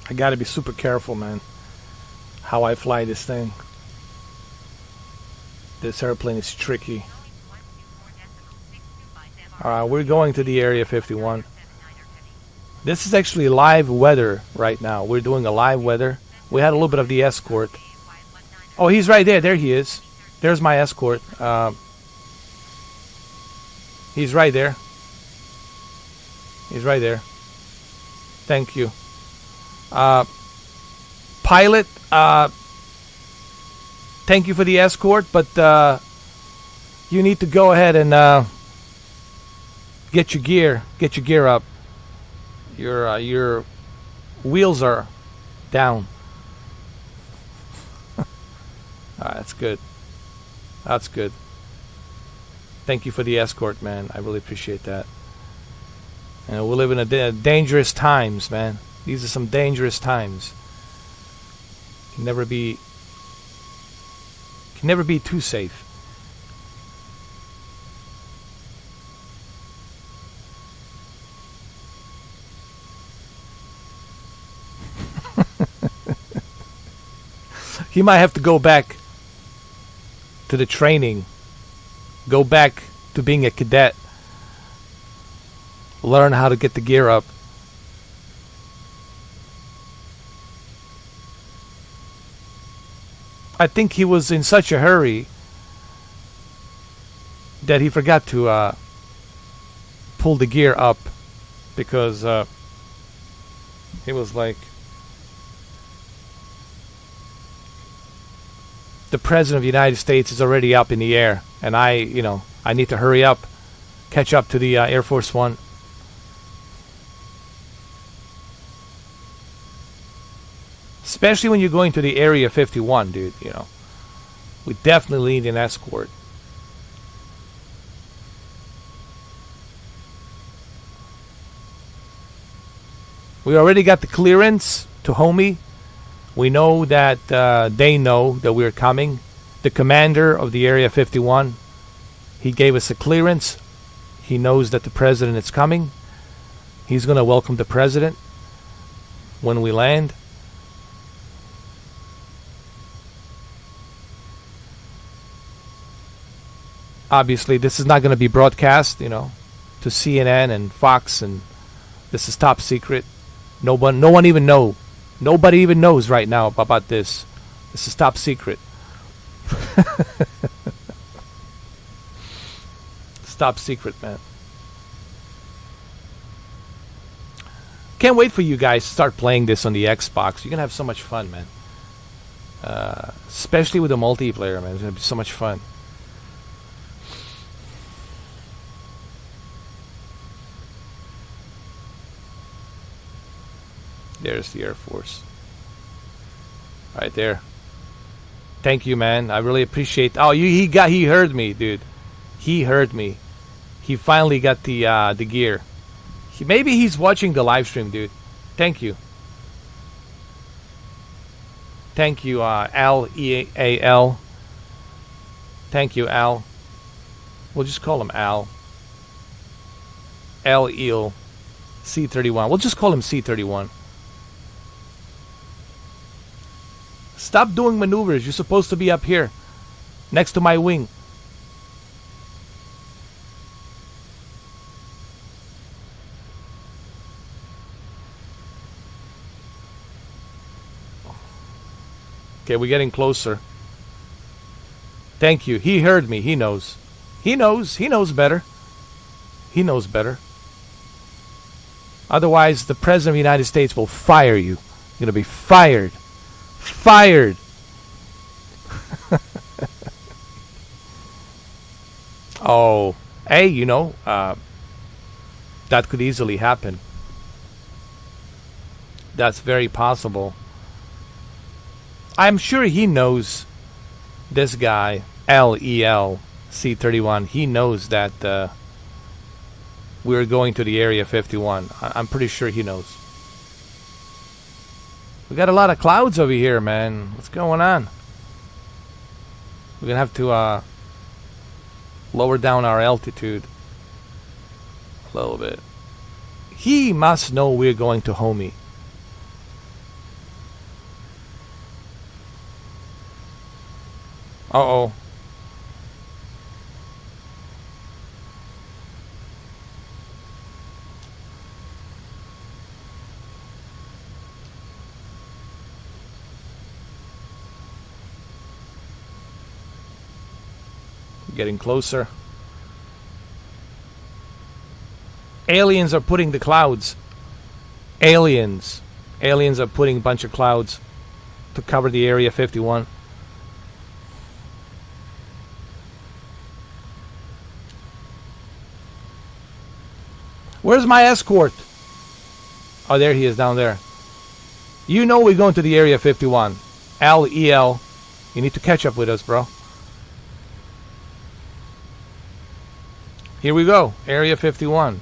I gotta be super careful, man, how I fly this thing. This airplane is tricky. Alright, we're going to the Area 51. This is actually live weather right now. We're doing a live weather. We had a little bit of the escort. Oh, he's right there. There he is. There's my escort. He's right there. He's right there. Thank you. Pilot, thank you for the escort, but you need to go ahead and get your gear up. Your wheels are down. That's good. That's good. Thank you for the escort, man. I really appreciate that. And we live in a dangerous times, man. These are some dangerous times. Can never be too safe. He might have to go back to the training. Go back to being a cadet. Learn how to get the gear up. I think he was in such a hurry that he forgot to pull the gear up, because he was like, the President of the United States is already up in the air, and I need to hurry up, catch up to the Air Force One. Especially when you're going to the Area 51, dude, we definitely need an escort. We already got the clearance to Homie. We know that they know that we're coming. The commander of the Area 51, he gave us a clearance. He knows that the president is coming. He's going to welcome the president when we land. Obviously, this is not going to be broadcast, to CNN and Fox, and this is top secret. No one even know. Nobody even knows right now about this. This is top secret. It's top secret, man. Can't wait for you guys to start playing this on the Xbox. You're gonna have so much fun, man. Especially with the multiplayer, man. It's gonna be so much fun. There's the Air Force. Right there. Thank you, man. I really appreciate. Oh, he heard me, dude. He heard me. He finally got the gear. Maybe he's watching the live stream, dude. Thank you. Thank you, L-E-A-L. Thank you, Al. We'll just call him Al. L-E-L. C31. We'll just call him C31. Stop doing maneuvers. You're supposed to be up here, next to my wing. Okay, we're getting closer. Thank you. He heard me. He knows. He knows. He knows better. He knows better. Otherwise, the President of the United States will fire you. You're going to be fired. Fired. Oh, hey, that could easily happen. That's very possible. I'm sure he knows, this guy, L-E-L C31, he knows that we're going to the Area 51. I'm pretty sure he knows. We got a lot of clouds over here, man. What's going on? We're gonna have to lower down our altitude a little bit. He must know we're going to Homie. Uh-oh. Getting closer. Aliens are putting the clouds. Aliens are putting a bunch of clouds to cover the Area 51. Where's my escort? Oh, there he is down there. You know we're going to the Area 51. L-E-L. You need to catch up with us, bro. Here we go. Area 51.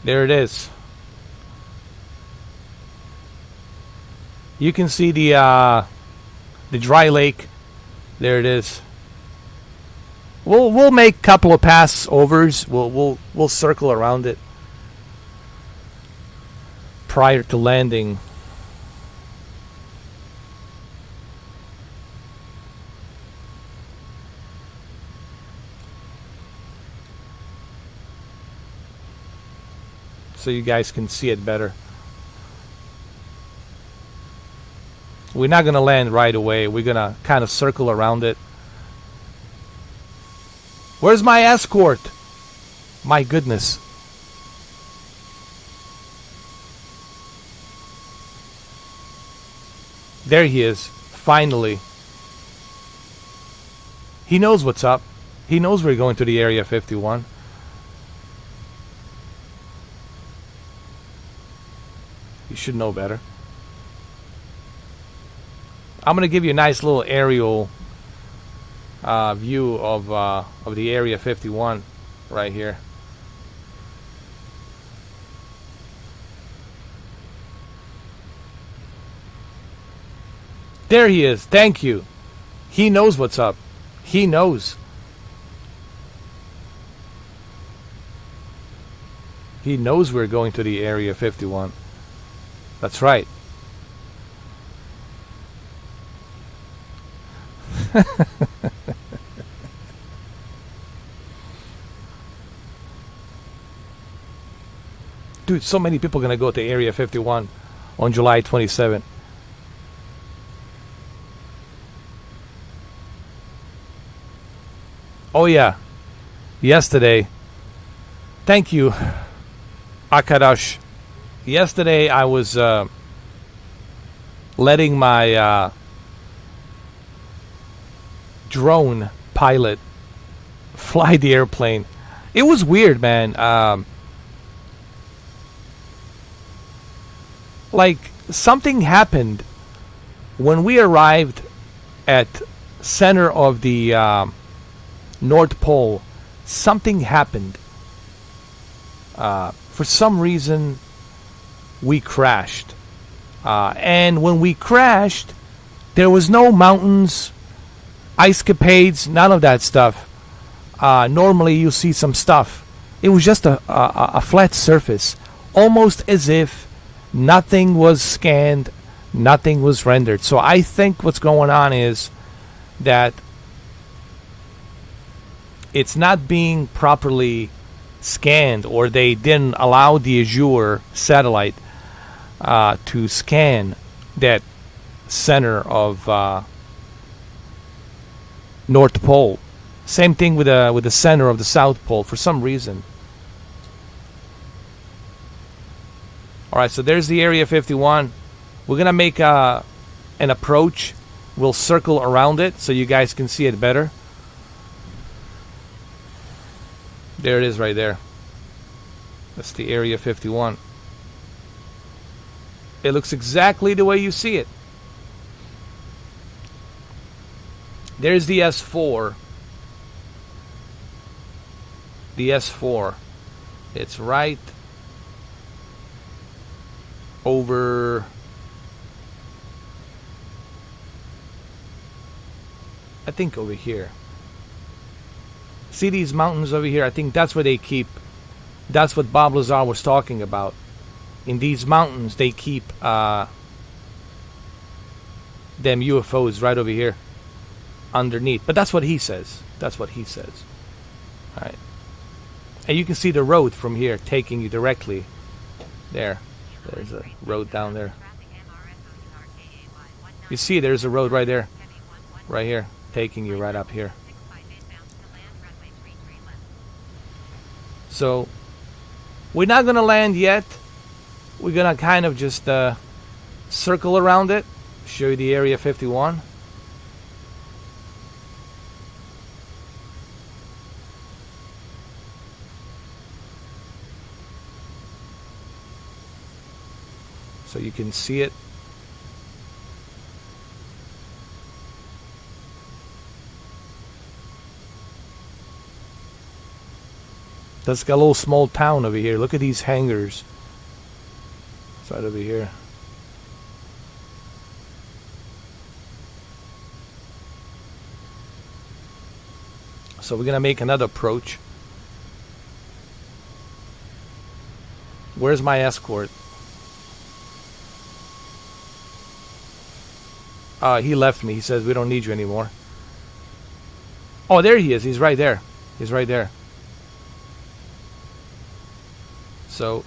There it is. You can see the dry lake. There it is. We'll make a couple of pass overs. We'll circle around it prior to landing. So you guys can see it better. We're not gonna land right away. We're gonna kind of circle around it. Where's my escort? My goodness. There he is, finally. He knows what's up. He knows we're going to the Area 51. You should know better. I'm gonna give you a nice little aerial view of the Area 51 right here. There he is. Thank you. He knows what's up. He knows. He knows we're going to the Area 51. That's right. Dude, so many people are going to go to Area 51 on July 27th. Oh yeah, yesterday, thank you, Akadash. Yesterday I was letting my drone pilot fly the airplane. It was weird, man. Like something happened when we arrived at center of the North Pole. Something happened. For some reason, we crashed. And when we crashed, there was no mountains, ice capades, none of that stuff. Normally, you see some stuff. It was just a flat surface, almost as if nothing was scanned, nothing was rendered. So I think what's going on is that it's not being properly scanned, or they didn't allow the Azure satellite to scan that center of North Pole. Same thing with the center of the South Pole for some reason. Alright, so there's the Area 51. We're gonna make an approach. We'll circle around it so you guys can see it better. There it is right there. That's the Area 51. It looks exactly the way you see it. There's the S4. The S4. It's right over, I think over here. See these mountains over here? I think that's where they keep, that's what Bob Lazar was talking about. In these mountains they keep them UFOs right over here underneath. But that's what he says. That's what he says. Alright. And you can see the road from here taking you directly there. There's a road down there. You see there's a road right there. Right here. Taking you right up here. So we're not going to land yet. We're going to kind of just circle around it. Show you the Area 51. So you can see it. That's got a little small town over here. Look at these hangars. It's right over here. So we're gonna make another approach. Where's my escort? He left me. He says we don't need you anymore. Oh, there he is. He's right there. He's right there. So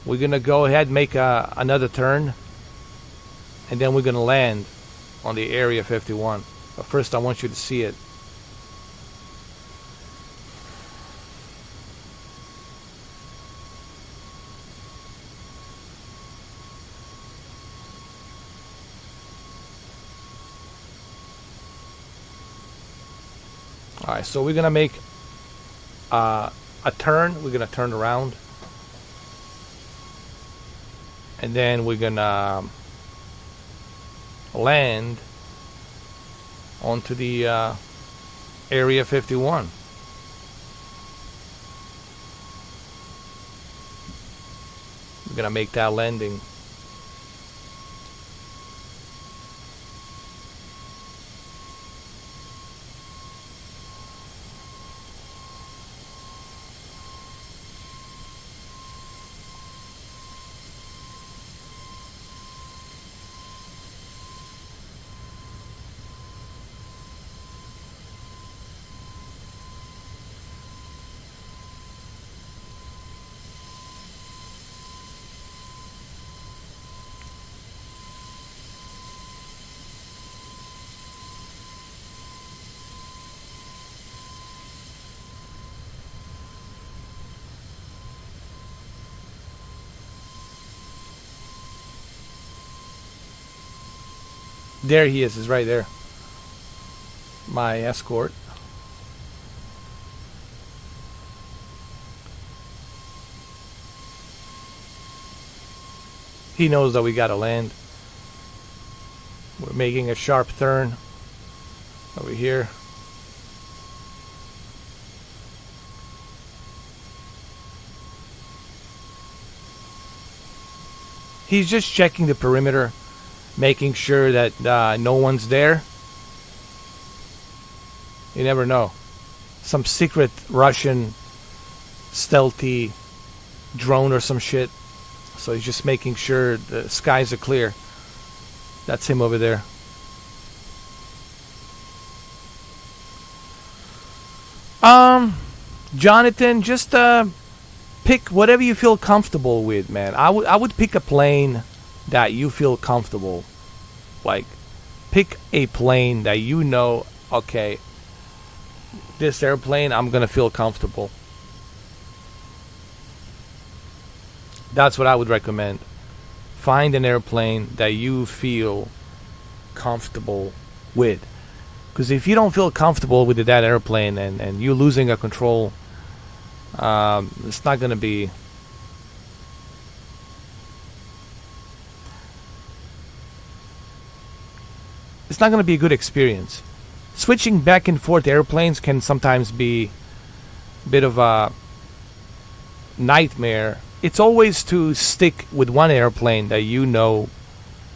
we're gonna go ahead and make another turn, and then we're gonna land on the Area 51. But first I want you to see it. Alright, so we're gonna make a turn. We're gonna turn around, and then we're gonna land onto the Area 51. We're gonna make that landing. There he is. He's right there. My escort. He knows that we gotta land. We're making a sharp turn over here. He's just checking the perimeter, making sure that no one's there. You never know. Some secret Russian stealthy drone or some shit. So he's just making sure the skies are clear. That's him over there. Jonathan, just pick whatever you feel comfortable with, man. I would pick a plane that you feel comfortable. Like, pick a plane that you know, okay, this airplane, I'm gonna feel comfortable. That's what I would recommend. Find an airplane that you feel comfortable with. Because if you don't feel comfortable with that airplane and you're losing a control, it's not gonna be... It's not going to be a good experience. Switching back and forth airplanes can sometimes be a bit of a nightmare. It's always to stick with one airplane that you know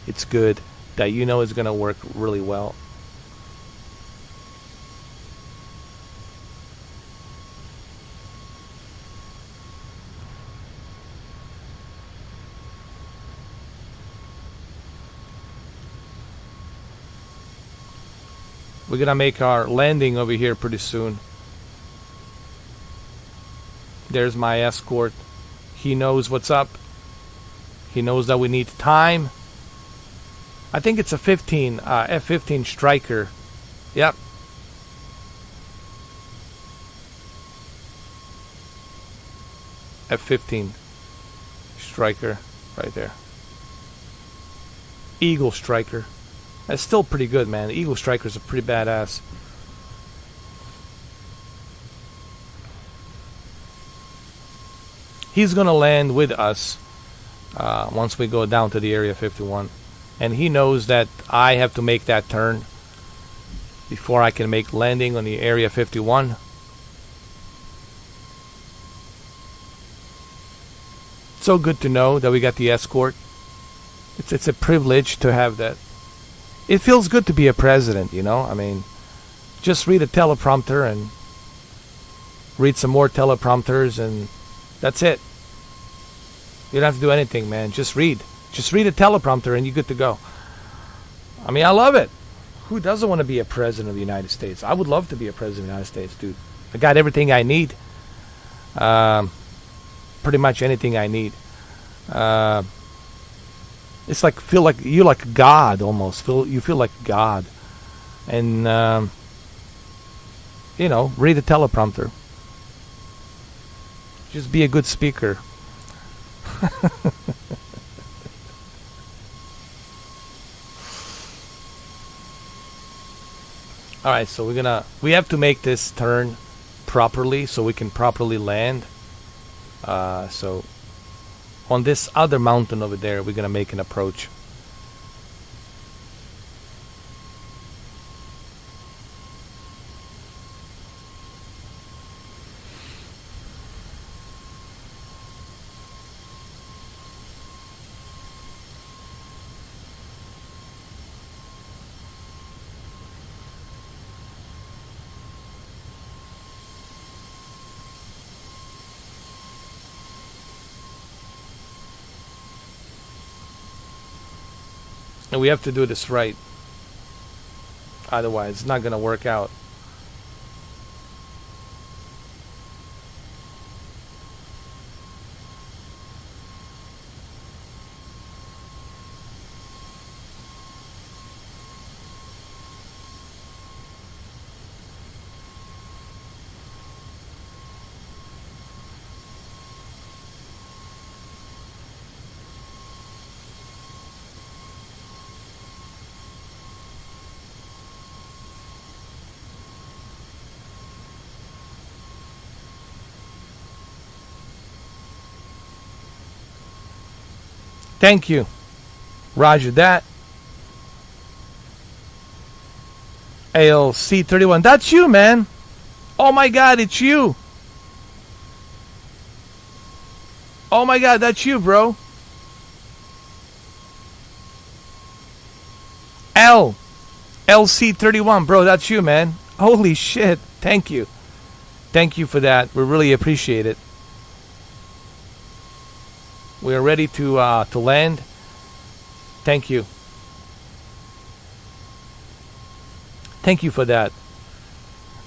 it's good, that you know is going to work really well. We're gonna make our landing over here pretty soon. There's my escort. He knows what's up. He knows that we need time. I think it's a F-15 Striker. Yep. F-15 Striker right there. Eagle Striker. That's still pretty good, man. The Eagle Strikers are pretty badass. He's gonna land with us once we go down to the Area 51. And he knows that I have to make that turn before I can make landing on the Area 51. So good to know that we got the escort. It's a privilege to have that. it feels good to be a president, you know? I mean, just read a teleprompter and read some more teleprompters, and that's it. You don't have to do anything, man. Just read. Just read a teleprompter and you're good to go. I mean, I love it. Who doesn't want to be a president of the United States? I would love to be a president of the United States, dude. I got everything I need. Pretty much anything I need. It's like feel like you're like God almost. You feel like God, and you know, read a teleprompter. Just be a good speaker. All right, so we have to make this turn properly so we can properly land. So on this other mountain over there, we're gonna make an approach. And we have to do this right. Otherwise, it's not going to work out. Thank you. Roger that. ALC31. That's you, man. Oh my God, it's you. Oh my God, that's you, bro. LC31, bro, that's you, man. Holy shit. Thank you. Thank you for that. We really appreciate it. We are ready to land. Thank you. Thank you for that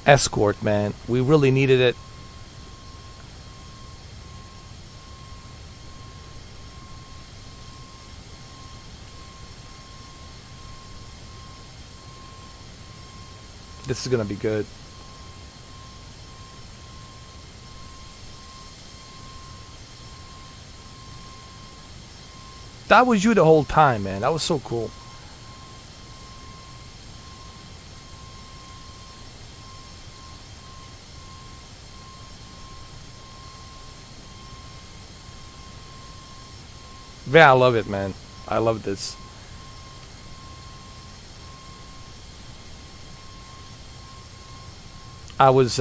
escort, man. We really needed it. This is gonna be good. That was you the whole time, man. That was so cool. Yeah, I love it, man. I love this. I was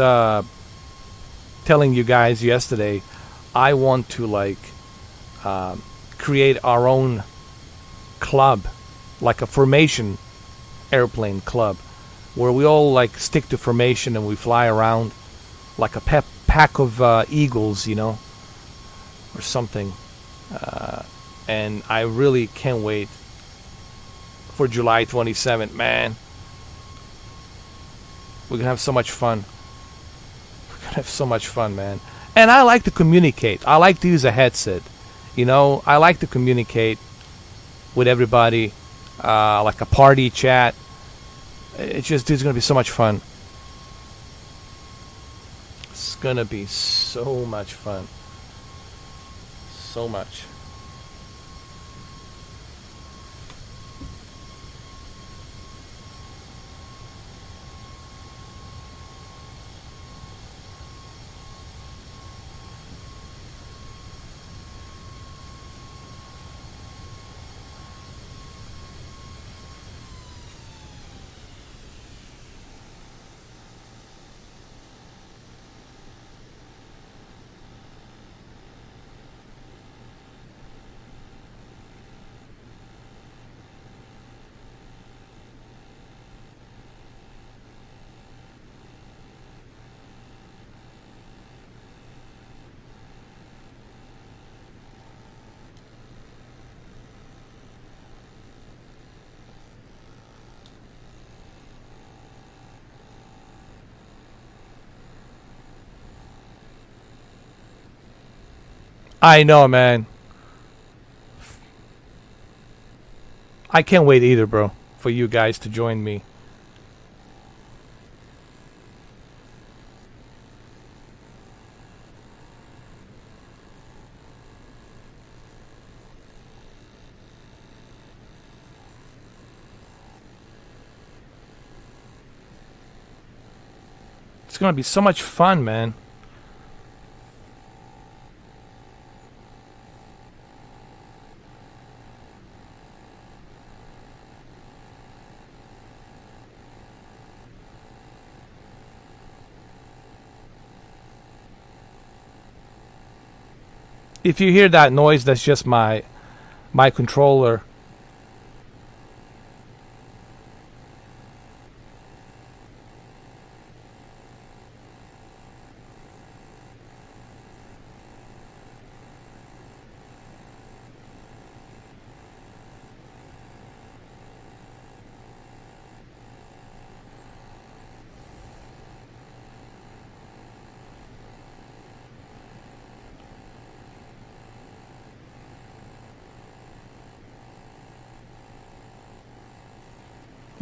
telling you guys yesterday, I want to like create our own club, like a formation airplane club, where we all like stick to formation and we fly around like a pack of eagles, you know, or something. And I really can't wait for July 27th, man. We're gonna have so much fun. We're gonna have so much fun, man. And I like to communicate. I like to use a headset. You know, I like to communicate with everybody, like a party chat. It's gonna be so much fun. It's gonna be so much fun. So much. I know, man. I can't wait either, bro, for you guys to join me. It's gonna be so much fun, man. If you hear that noise, that's just my controller.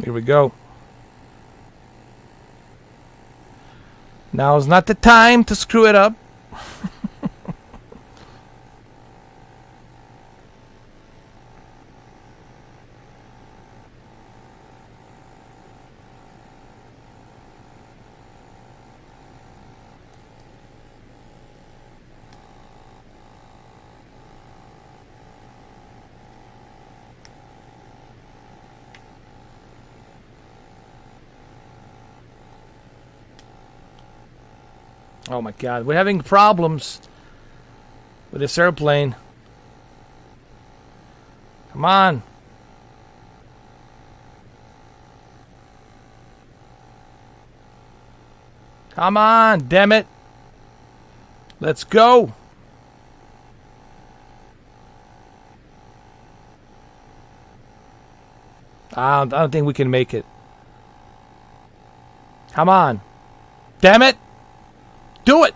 Here we go. Now's not the time to screw it up. Oh my god, we're having problems with this airplane. Come on. Come on, damn it. Let's go. I don't think we can make it. Come on. Damn it. Do it.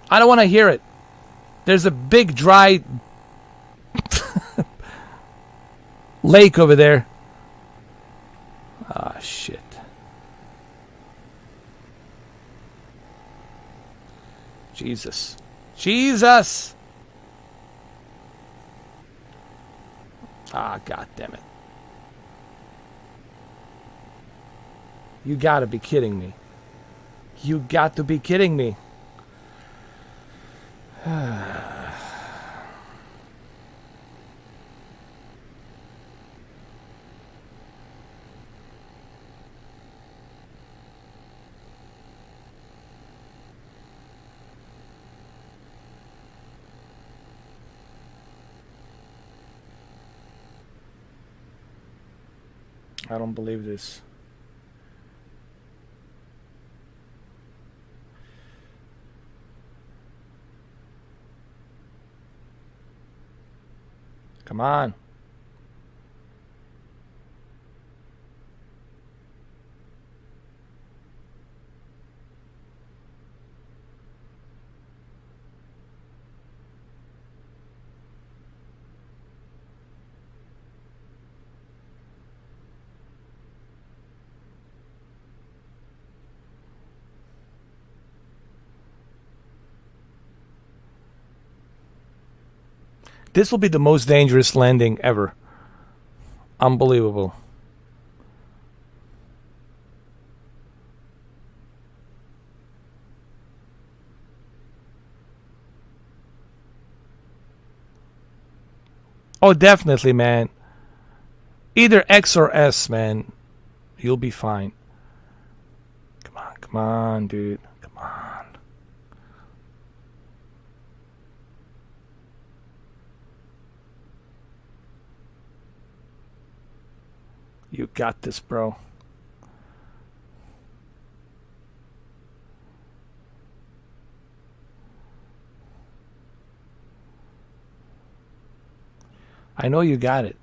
I don't want to hear it. There's a big dry lake over there. Ah, shit. Jesus. Jesus! Ah, god damn it. You gotta be kidding me. You got to be kidding me. I don't believe this. Come on. This will be the most dangerous landing ever. Unbelievable. Oh, definitely, man. Either X or S, man. You'll be fine. Come on, dude. Come on. You got this, bro. I know you got it.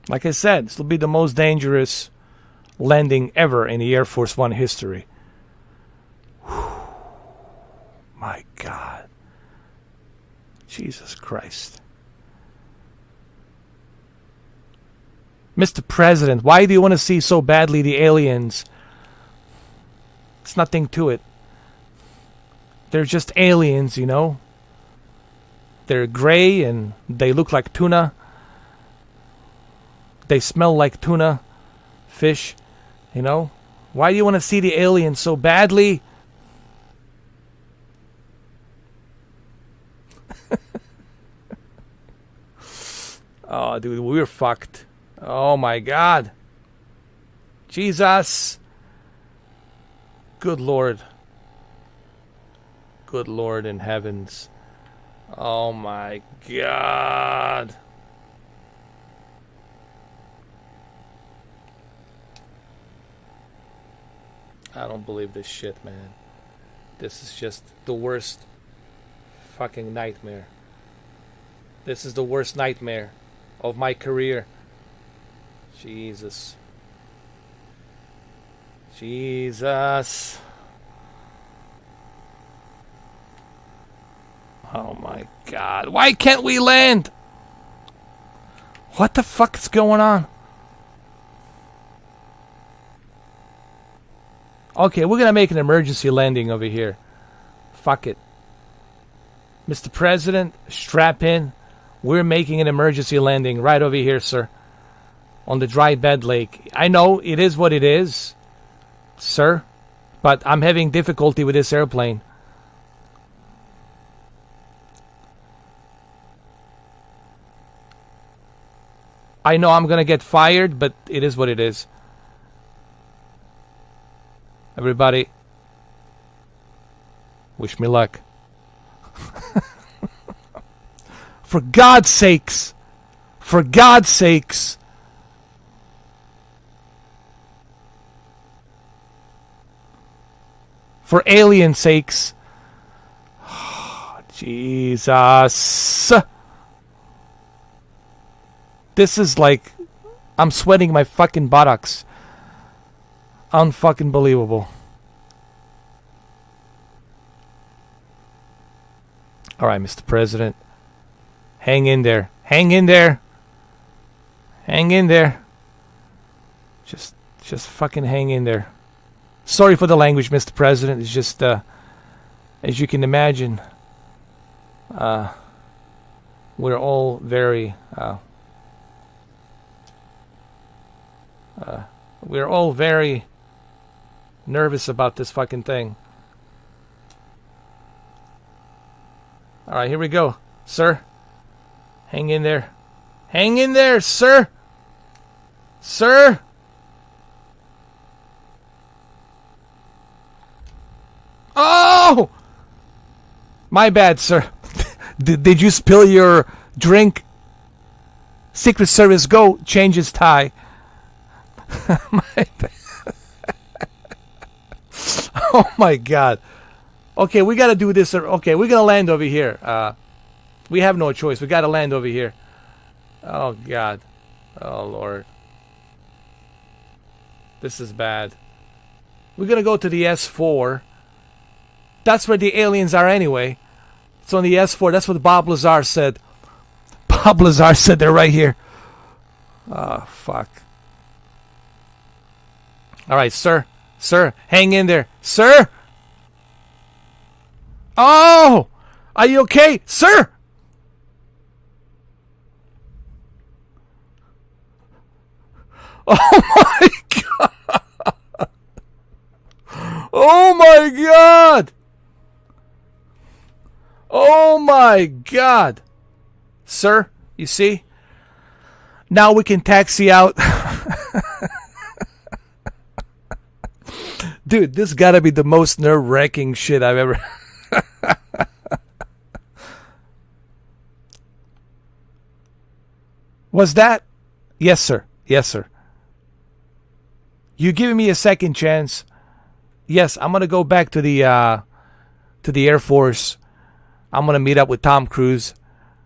Like I said, this will be the most dangerous landing ever in the Air Force One history. Whew. My God. Jesus Christ. Mr. President, why do you want to see so badly the aliens? It's nothing to it. They're just aliens, you know. They're gray and they look like tuna. They smell like tuna fish, you know. Why do you want to see the aliens so badly? Oh, dude, we're fucked. Oh my God. Jesus. Good Lord. Good Lord in heavens. Oh my God. I don't believe this shit, man. This is just the worst fucking nightmare. This is the worst nightmare of my career. Jesus. Jesus. Oh my God. Why can't we land? What the fuck is going on? Okay, we're gonna make an emergency landing over here. Fuck it. Mr. President, strap in. We're making an emergency landing right over here, sir. On the dry bed lake. I know it is what it is, sir, but I'm having difficulty with this airplane. I know I'm gonna get fired, but it is what it is. Everybody, wish me luck. For God's sakes. For God's sakes. For alien sakes. Oh, Jesus. This is like, I'm sweating my fucking buttocks. Unfucking believable. Alright, Mr. President. Hang in there. Hang in there. Hang in there. Just fucking hang in there. Sorry for the language, Mr. President. It's just, as you can imagine, we're all very, we're all very nervous about this fucking thing. Alright, here we go, sir. Hang in there. Hang in there, sir. Sir. Oh! My bad, sir. Did you spill your drink? Secret Service, go change his tie. My bad. Oh my God. Okay, we gotta do this. Okay, we're gonna land over here. We have no choice. We gotta land over here. Oh God. Oh Lord. This is bad. We're gonna go to the S4. That's where the aliens are anyway. It's on the S4. That's what Bob Lazar said. Bob Lazar said they're right here. Oh, fuck. Alright, sir. Sir, hang in there. Sir! Oh! Are you okay? Sir! Oh my God! Oh my God! Oh my God! Sir, you see? Now we can taxi out. Dude, this gotta be the most nerve-wracking shit I've ever... Was that? Yes, sir. Yes, sir. You giving me a second chance? Yes, I'm gonna go back to the Air Force. I'm gonna meet up with Tom Cruise,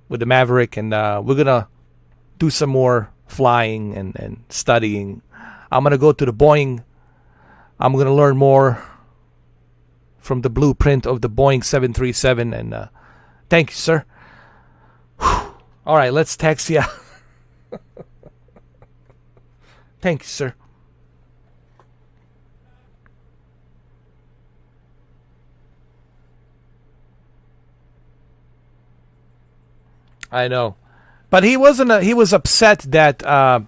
with the Maverick, and we're gonna do some more flying and studying. I'm going to go to the Boeing. I'm going to learn more from the blueprint of the Boeing 737. And thank you, sir. Whew. All right, let's taxi out. Thank you, sir. I know. But he wasn't. He was upset that.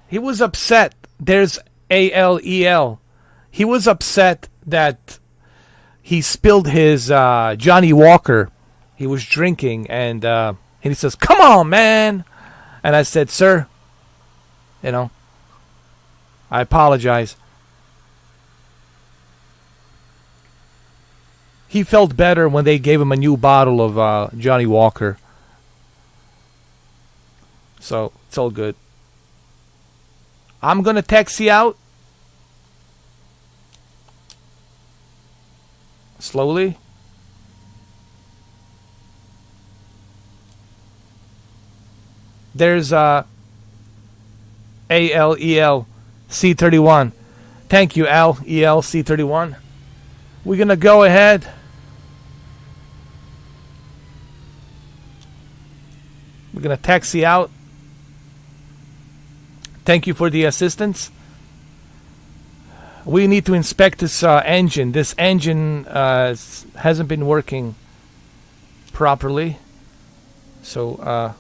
He was upset. There's ALEL. He was upset that he spilled his Johnny Walker. He was drinking, and he says, "Come on, man!" And I said, "Sir, you know, I apologize." He felt better when they gave him a new bottle of Johnny Walker. So it's all good. I'm gonna taxi out slowly. There's ALEL C31. Thank you, ALEL C31. We're gonna go ahead. We're gonna taxi out. Thank you for the assistance. We need to inspect this engine. This engine hasn't been working properly. So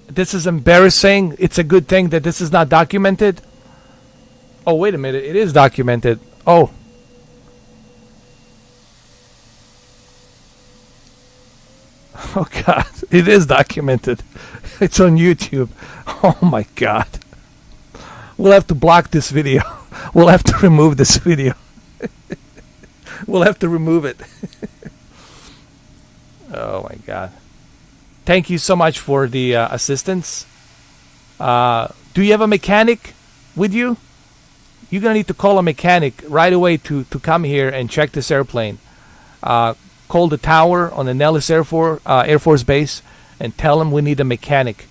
this is embarrassing. It's a good thing that this is not documented. Oh, wait a minute. It is documented. Oh. Oh, God. It is documented. It's on YouTube. Oh, my God. We'll have to block this video. We'll have to remove this video. We'll have to remove it. Oh, my God. Thank you so much for the assistance. Do you have a mechanic with you? You're going to need to call a mechanic right away to come here and check this airplane. Call the tower on the Nellis Air Force Base and tell them we need a mechanic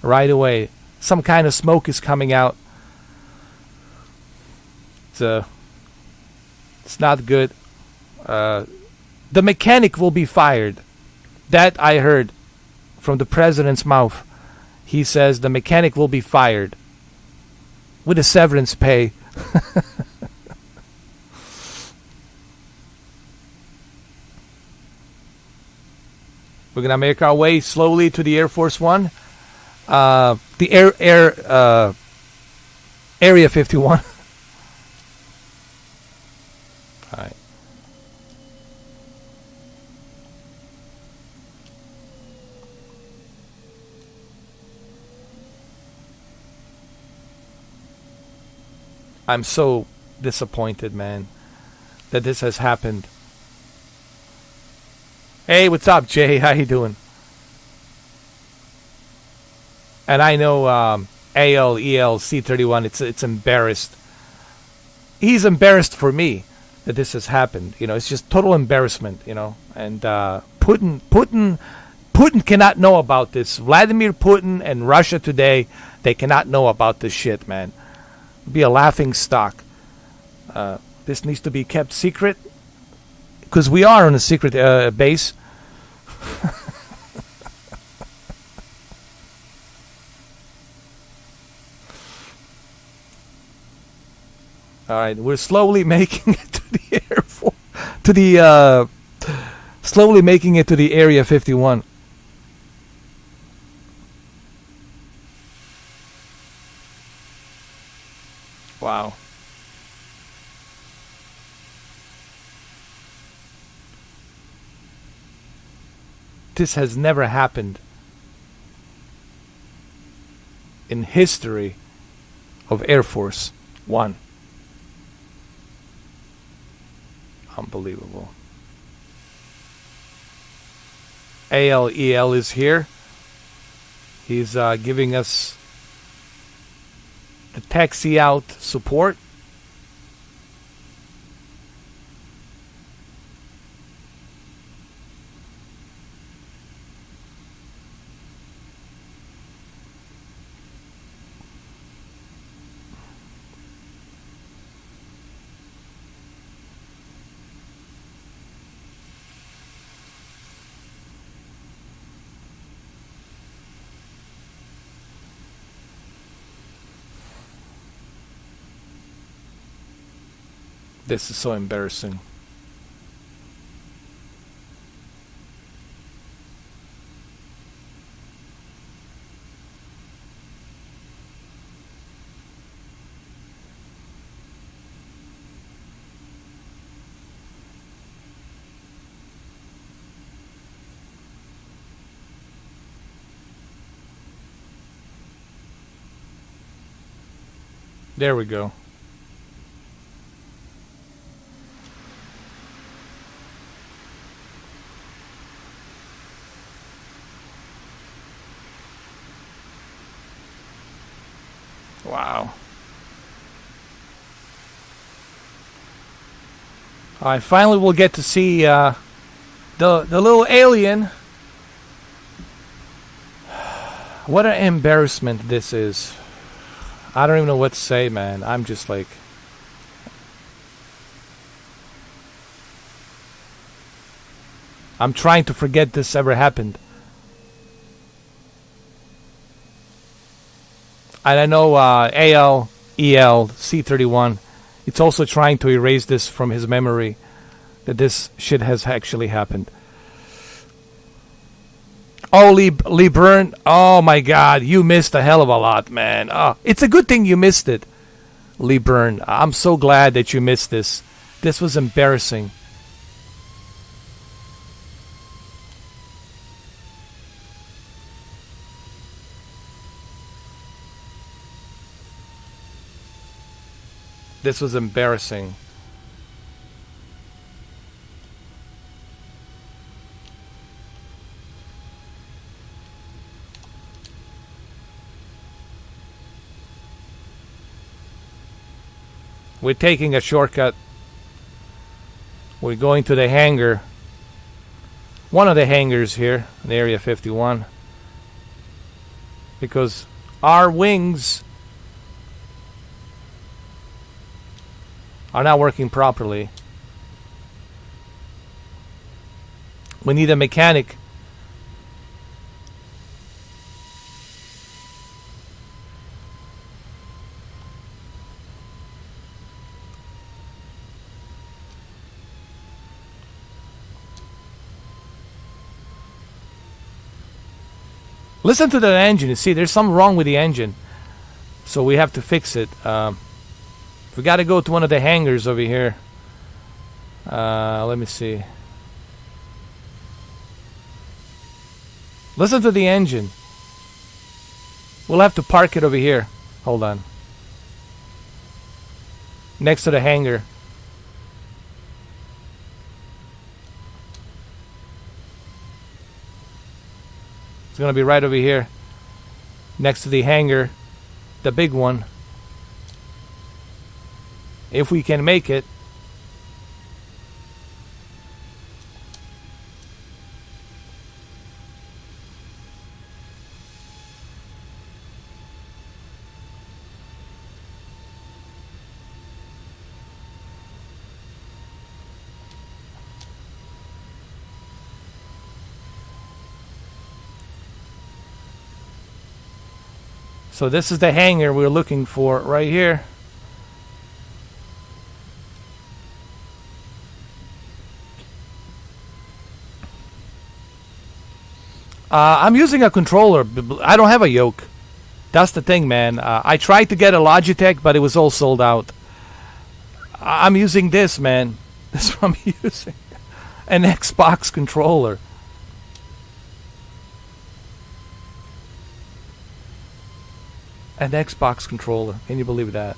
right away. Some kind of smoke is coming out. It's not good. The mechanic will be fired. That I heard from the president's mouth. He says the mechanic will be fired with a severance pay. We're gonna make our way slowly to the Air Force One, the Area 51. All right. I'm so disappointed, man, that this has happened. Hey, what's up, Jay? How you doing? And I know ALEL C31. It's embarrassed. He's embarrassed for me that this has happened. You know, it's just total embarrassment. You know, and Putin cannot know about this. Vladimir Putin and Russia today, they cannot know about this shit, man. It'd be a laughing stock. This needs to be kept secret because we are on a secret base. All right, we're slowly making it to the slowly making it to the Area 51. Wow. This has never happened in history of Air Force One. Unbelievable. ALEL is here. He's giving us the taxi out support. This is so embarrassing. There we go. Wow. I finally will get to see the little alien. What an embarrassment this is. I don't even know what to say, man. I'm just like... I'm trying to forget this ever happened. And I know C31, it's also trying to erase this from his memory, that this shit has actually happened. Oh, Lee Byrne, oh my god, you missed a hell of a lot, man. Oh, it's a good thing you missed it, Lee Byrne. I'm so glad that you missed this. This was embarrassing. This was embarrassing. We're taking a shortcut. We're going to the hangar. One of the hangars here in Area 51. Because our wings are not working properly. We need a mechanic. Listen to the engine. You see, there's something wrong with the engine. So we have to fix it. We got to go to one of the hangars over here. Let me see. Listen to the engine. We'll have to park it over here. Hold on. Next to the hangar. It's going to be right over here. Next to the hangar. The big one. If we can make it. So this is the hangar we're looking for right here. I'm using a controller. I don't have a yoke. That's the thing, man. I tried to get a Logitech, but it was all sold out. I'm using this, man. This is what I'm using. An Xbox controller. An Xbox controller. Can you believe that?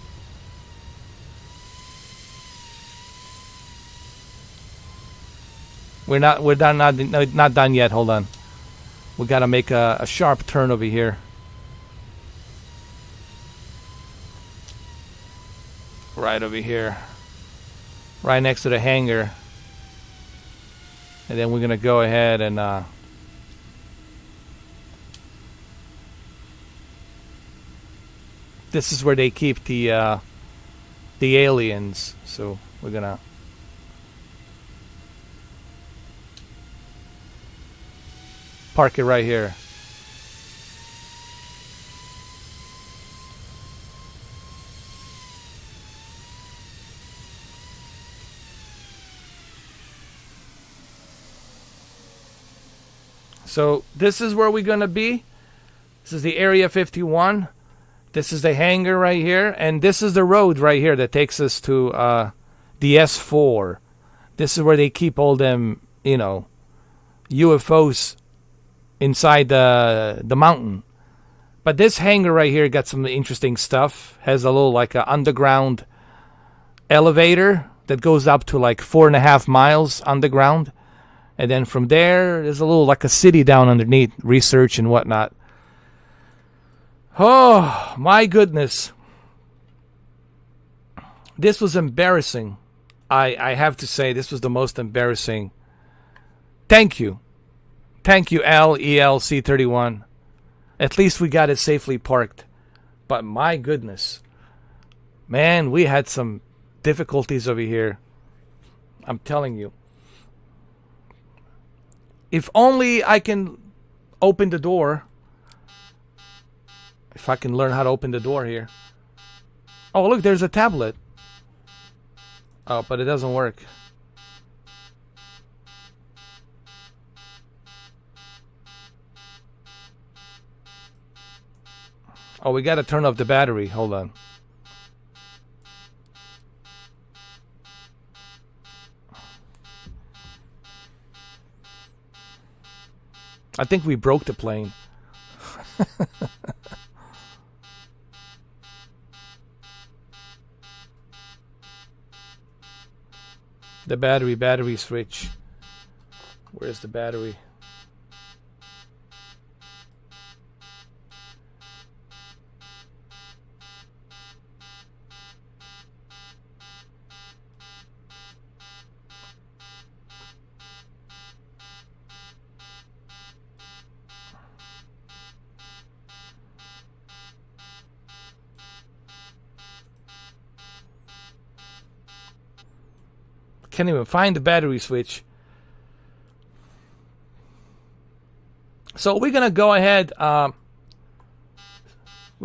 We're not done yet. Hold on. We gotta make a sharp turn over here. Right over here. Right next to the hangar. And then we're gonna go ahead and this is where they keep the aliens. So we're gonna park it right here. So this is where we're going to be. This is the Area 51. This is the hangar right here. And this is the road right here that takes us to the S4. This is where they keep all them, you know, UFOs inside the mountain. But this hangar right here got some interesting stuff. Has a little like a underground elevator that goes up to like 4.5 miles underground. And then from there, there's a little like a city down underneath, research and whatnot. Oh, my goodness. This was embarrassing. I have to say, this was the most embarrassing. Thank you. Thank you, LELC31. At least we got it safely parked. But my goodness. Man, we had some difficulties over here. I'm telling you. If only I can open the door. If I can learn how to open the door here. Oh, look, there's a tablet. Oh, but it doesn't work. Oh, we got to turn off the battery. Hold on. I think we broke the plane. The battery switch. Where's the battery? Can't even find the battery switch. So we're gonna go ahead. We're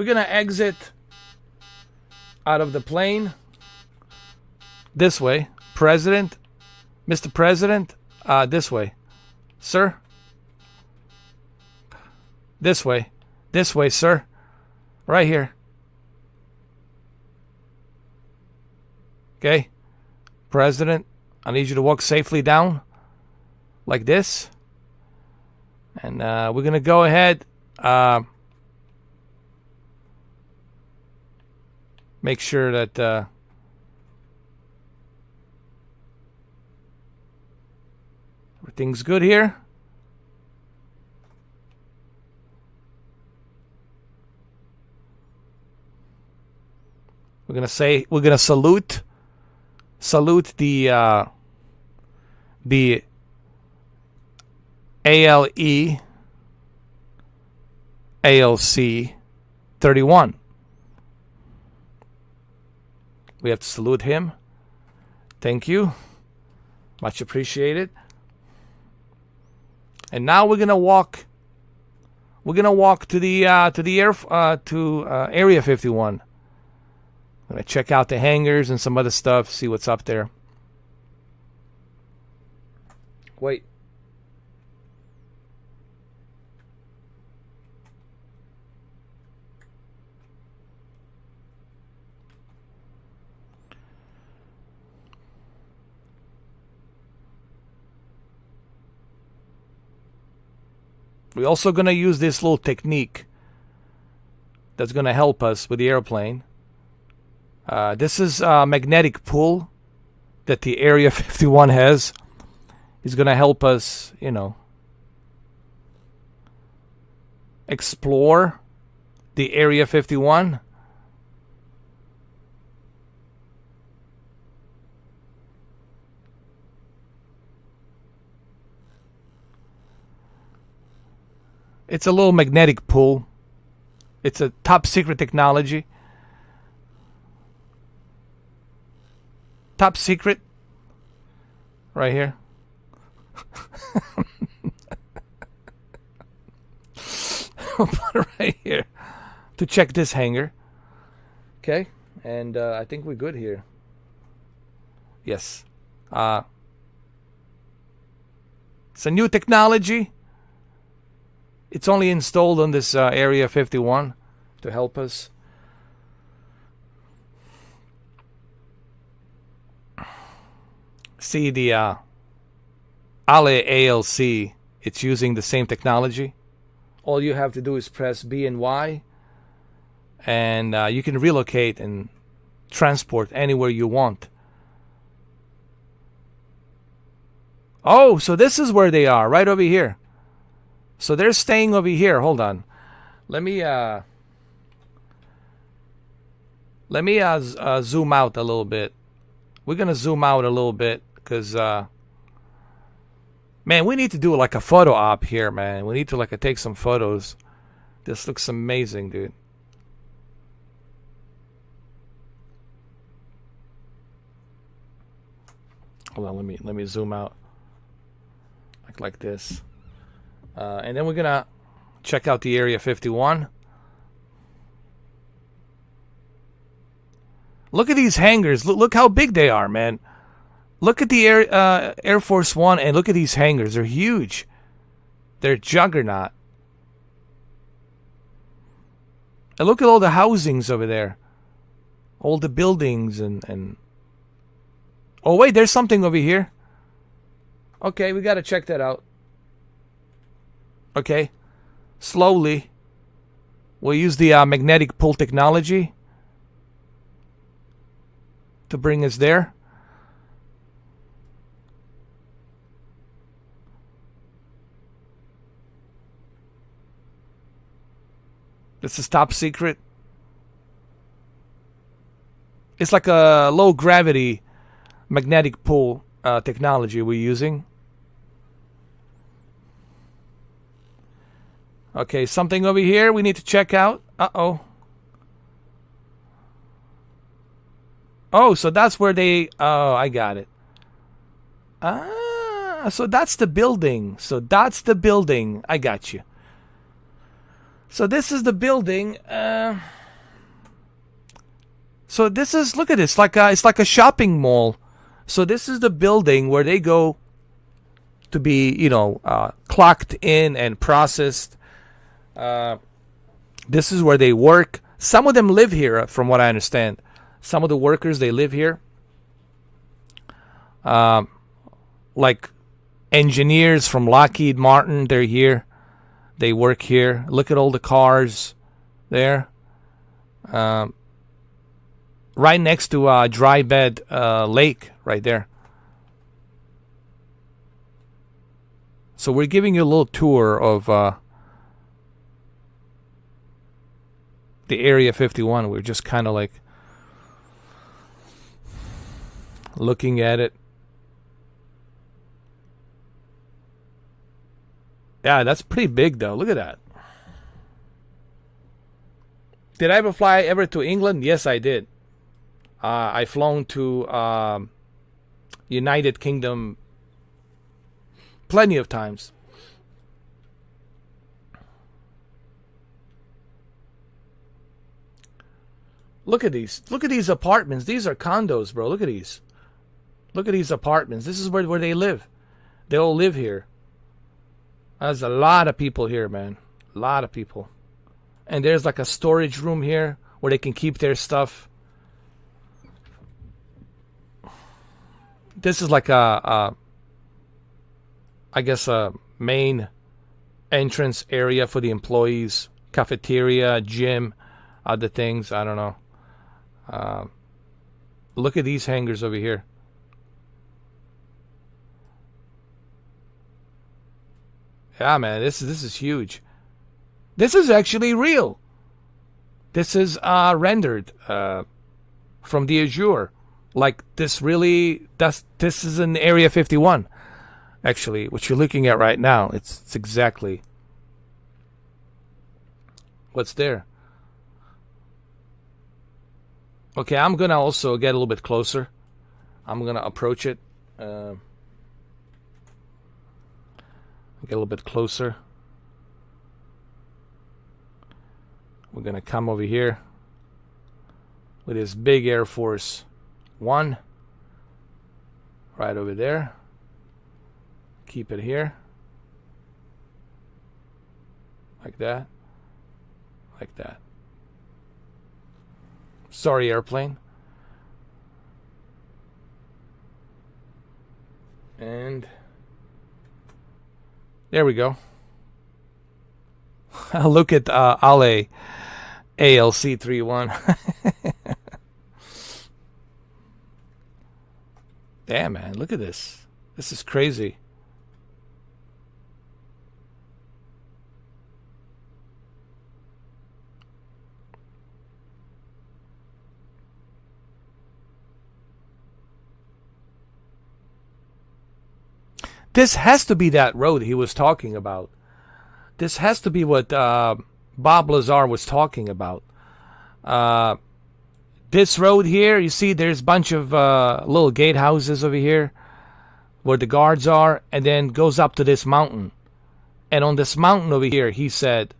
gonna exit out of the plane this way. President, Mr. President, this way, sir. This way, sir. Right here. Okay, President. I need you to walk safely down like this. And we're going to go ahead. Make sure that everything's good here. We're going to salute the ALC 31. We have to salute him. Thank you. Much appreciated. And now we're gonna walk. We're gonna walk to the Area 51. I'm gonna check out the hangars and some other stuff. See what's up there. Wait. We're also going to use this little technique that's going to help us with the airplane. This is a magnetic pull that the Area 51 has. It's going to help us, you know, explore the Area 51. It's a little magnetic pull. It's a top secret technology. Top secret. Right here. I'll put it right here to check this hangar. Okay. And I think we're good here. Yes. It's a new technology. It's only installed on this Area 51 to help us. See the Ale ALC, it's using the same technology. All you have to do is press B and Y, and you can relocate and transport anywhere you want. Oh, so this is where they are, right over here. So they're staying over here. Hold on. Let me zoom out a little bit. We're gonna zoom out a little bit because man, we need to do like a photo op here, man. We need to like take some photos. This looks amazing, dude. Hold on, let me zoom out like this, and then we're gonna check out the Area 51. Look at these hangars. Look how big they are, man. Look at the Air Force One, and look at these hangars. They're huge. They're juggernaut. And look at all the housings over there. All the buildings and... Oh, wait, there's something over here. Okay, we got to check that out. Okay. Slowly. We'll use the magnetic pull technology to bring us there. This is top secret. It's like a low gravity magnetic pull technology we're using. Okay, something over here we need to check out. Uh-oh. Oh, so that's where they... Oh, I got it. Ah, so that's the building. So that's the building. I got you. So this is the building. So this is... Look at this. It's like a shopping mall. So this is the building where they go to be, you know, clocked in and processed. This is where they work. Some of them live here, from what I understand. Some of the workers, they live here. Like engineers from Lockheed Martin, they're here. They work here. Look at all the cars there. Right next to Dry Bed Lake, right there. So we're giving you a little tour of the Area 51. We're just kind of like looking at it. Yeah, that's pretty big though. Look at that. Did I ever fly to England? Yes, I did. I flown to United Kingdom plenty of times. Look at these. Look at these apartments. These are condos, bro. Look at these. Look at these apartments. This is where they live. They all live here. There's a lot of people here, man. A lot of people. And there's like a storage room here where they can keep their stuff. This is like I guess a main entrance area for the employees. Cafeteria, gym, other things. I don't know. Look at these hangars over here. Yeah, man, this is huge. This is actually real. This is rendered from the Azure. Like this really, this is an Area 51. Actually, what you're looking at right now, it's exactly what's there. Okay, I'm gonna also get a little bit closer. I'm gonna approach it. Get a little bit closer. We're gonna come over here with this big Air Force One right over there. Keep it here. Like that. Like that. Sorry, airplane. And there we go. Look at Ale ALC31. Damn, man, look at this. This is crazy. This has to be that road he was talking about. This has to be what Bob Lazar was talking about. This road here, you see there's a bunch of little gatehouses over here where the guards are, and then goes up to this mountain. And on this mountain over here, he said,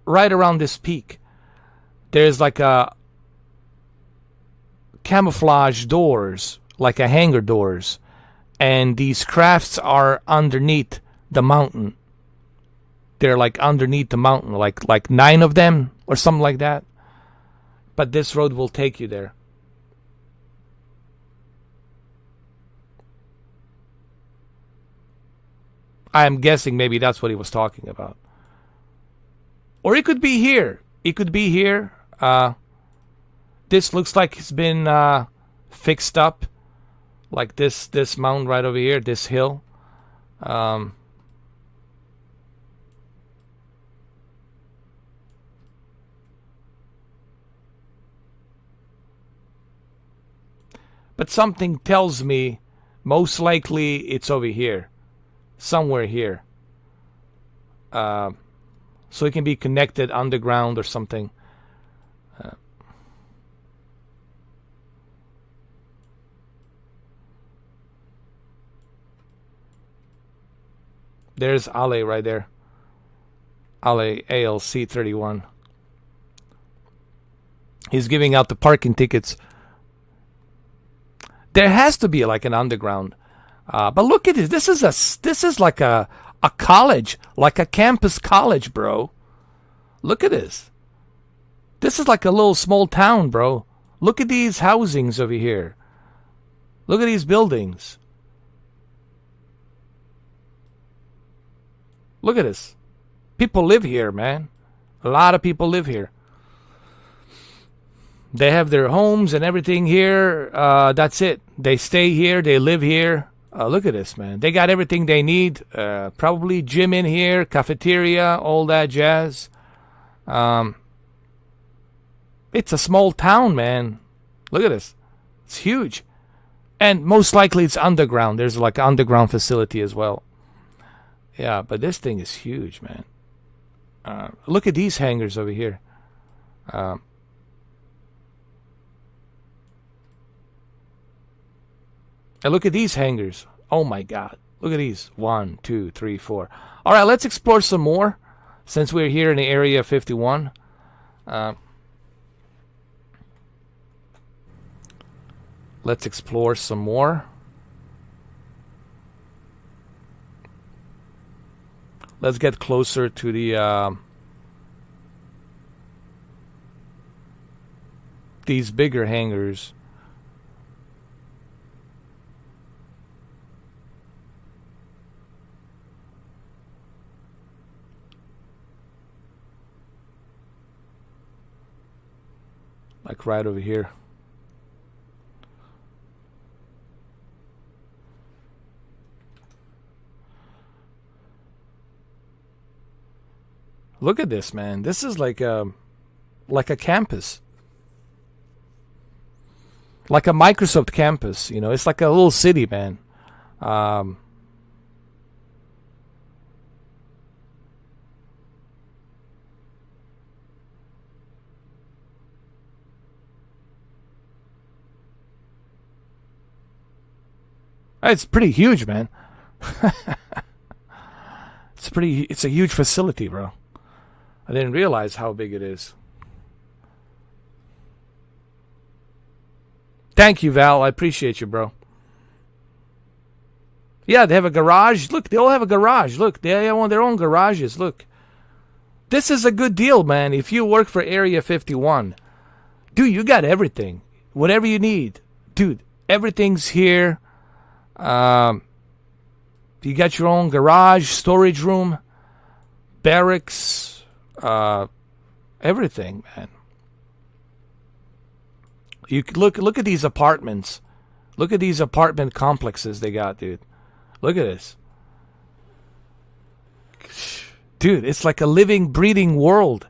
right around this peak, there's like a camouflage doors, like a hangar doors. And these crafts are underneath the mountain. They're like underneath the mountain, like 9 of them or something like that. But this road will take you there. I am guessing maybe that's what he was talking about. Or it could be here. It could be here. This looks like it's been fixed up. Like this mountain right over here, this hill. But something tells me most likely it's over here. Somewhere here. So it can be connected underground or something. There's Ale right there. Ale ALC31. He's giving out the parking tickets. There has to be like an underground. But look at this. This is like a college, like a campus college, bro. Look at this. This is like a little small town, bro. Look at these housings over here. Look at these buildings. Look at this. People live here, man. A lot of people live here. They have their homes and everything here. That's it. They stay here. They live here. Look at this, man. They got everything they need. Probably gym in here, cafeteria, all that jazz. It's a small town, man. Look at this. It's huge. And most likely it's underground. There's like an underground facility as well. Yeah, but this thing is huge, man. Look at these hangars over here. And look at these hangars. Oh my God. Look at these. 1, 2, 3, 4. All right, let's explore some more since we're here in the area 51. Let's explore some more. Let's get closer to the these bigger hangars. Like right over here. Look at this, man. This is like a campus. Like a Microsoft campus, you know. It's like a little city, man. It's pretty huge, man. It's a huge facility, bro. I didn't realize how big it is. Thank you, Val. I appreciate you, bro. Yeah, they have a garage. Look, they all have a garage. Look, they all have their own garages. Look. This is a good deal, man. If you work for Area 51, dude, you got everything. Whatever you need. Dude, everything's here. You got your own garage, storage room, barracks, everything, man. You look at these apartments. Look at these apartment complexes they got, dude. Look at this. Dude, it's like a living, breathing world.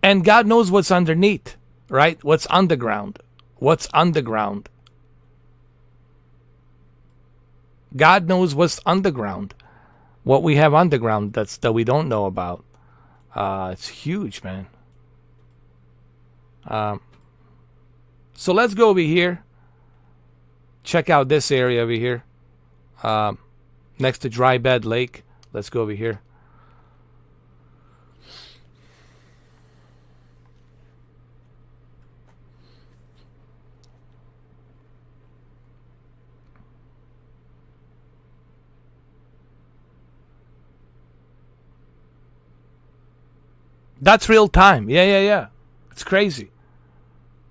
And God knows what's underneath, right? What's underground. What's underground. God knows what's underground. What we have underground that we don't know about. It's huge, man. So let's go over here. Check out this area over here. Next to Dry Bed Lake. Let's go over here. That's real time. Yeah. It's crazy.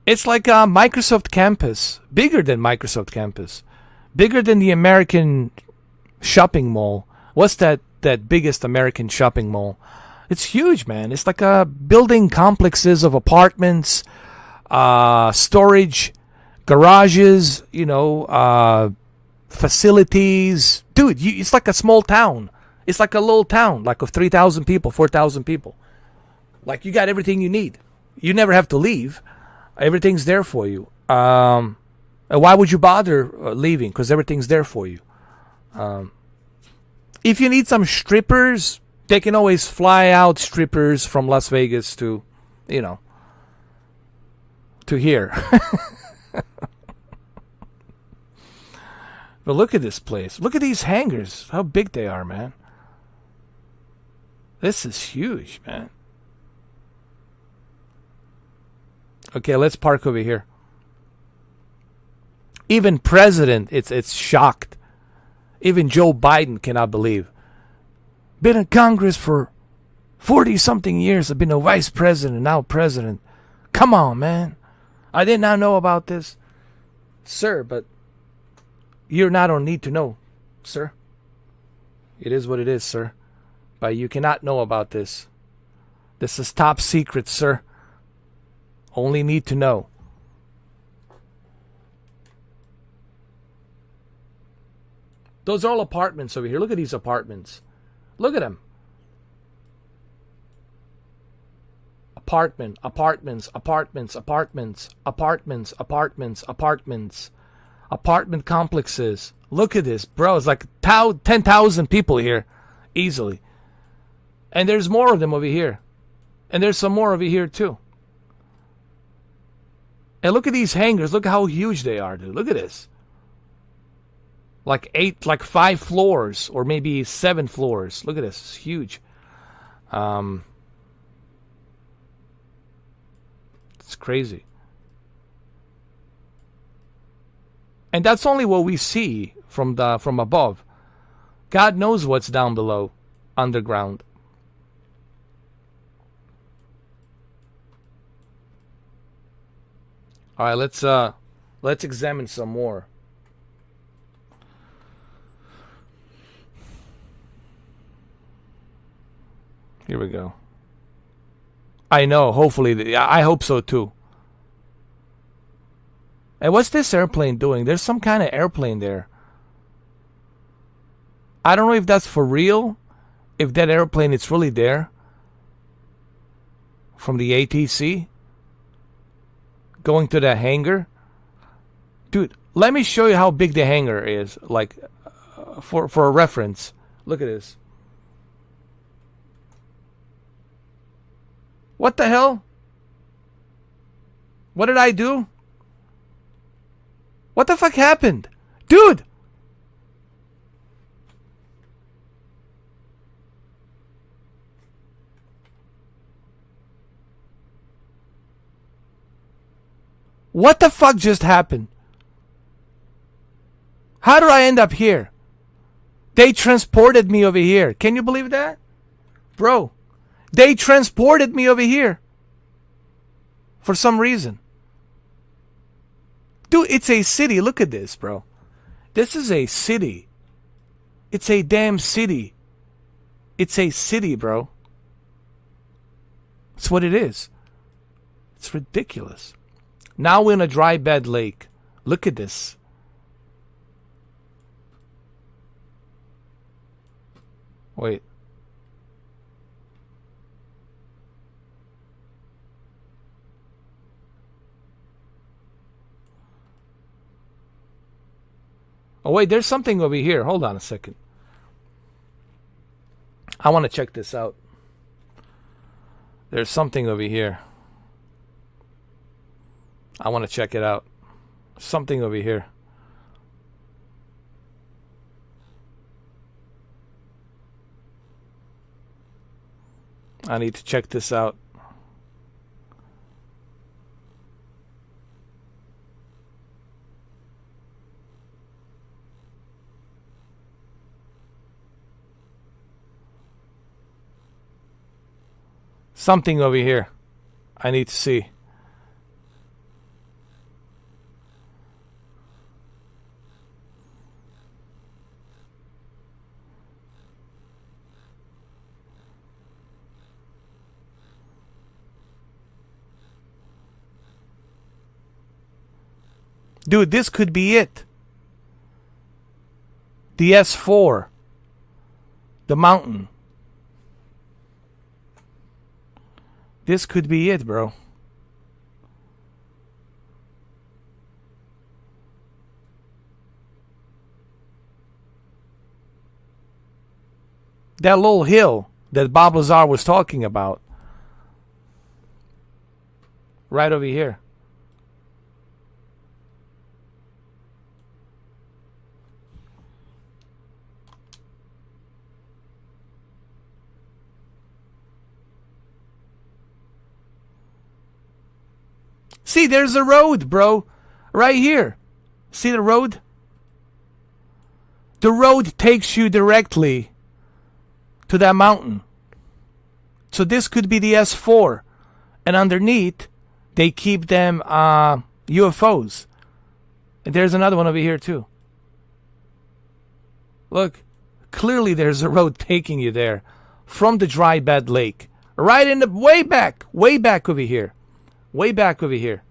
It's like a Microsoft campus. Bigger than Microsoft campus. Bigger than the American shopping mall. What's that biggest American shopping mall? It's huge, man. It's like a building complexes of apartments, storage, garages, facilities. Dude, it's like a small town. It's like a little town, like of 3,000 people, 4,000 people. Like, you got everything you need. You never have to leave. Everything's there for you. Why would you bother leaving? Because everything's there for you. If you need some strippers, they can always fly out strippers from Las Vegas to here. But look at this place. Look at these hangars. How big they are, man. This is huge, man. Okay, let's park over here. Even president, it's shocked. Even Joe Biden cannot believe. Been in Congress for 40-something years. I've been a vice president, now president. Come on, man. I did not know about this. Sir, but you're not on need to know, sir. It is what it is, sir. But you cannot know about this. This is top secret, sir. Only need to know. Those are all apartments over here. Look at these apartments. Look at them. Apartments. Apartment complexes. Look at this, bro. It's like 10,000 people here. Easily. And there's more of them over here. And there's some more over here too. And look at these hangars. Look how huge they are, dude. Look at this. Like 5 floors or maybe 7 floors. Look at this. It's huge. It's crazy. And that's only what we see from above. God knows what's down below, underground. All right, let's examine some more. Here we go. I know, hopefully, I hope so too. And what's this airplane doing? There's some kind of airplane there. I don't know if that's for real, if that airplane is really there. From the ATC. Going to the hangar. Dude, let me show you how big the hangar is. Like, for a reference. Look at this. What the hell? What did I do? What the fuck happened? Dude! What the fuck just happened? How did I end up here? They transported me over here. Can you believe that? Bro, They transported me over here for some reason. Dude, it's a city. Look at this, bro. This is a city. It's a damn city. It's a city, bro. That's what it is. It's ridiculous. Now we're in a dry bed lake. Look at this. Wait. Oh, wait, there's something over here. Hold on a second. I want to check this out. There's something over here. I want to check it out. Something over here. I need to check this out. Something over here. I need to see. Dude, this could be it. The S4. The mountain. This could be it, bro. That little hill that Bob Lazar was talking about. Right over here. See, there's a road, bro. Right here. See the road? The road takes you directly to that mountain. So this could be the S4. And underneath, they keep them UFOs. And there's another one over here, too. Look. Clearly, there's a road taking you there. From the dry bed lake. Right in the... Way back over here. Way back over here.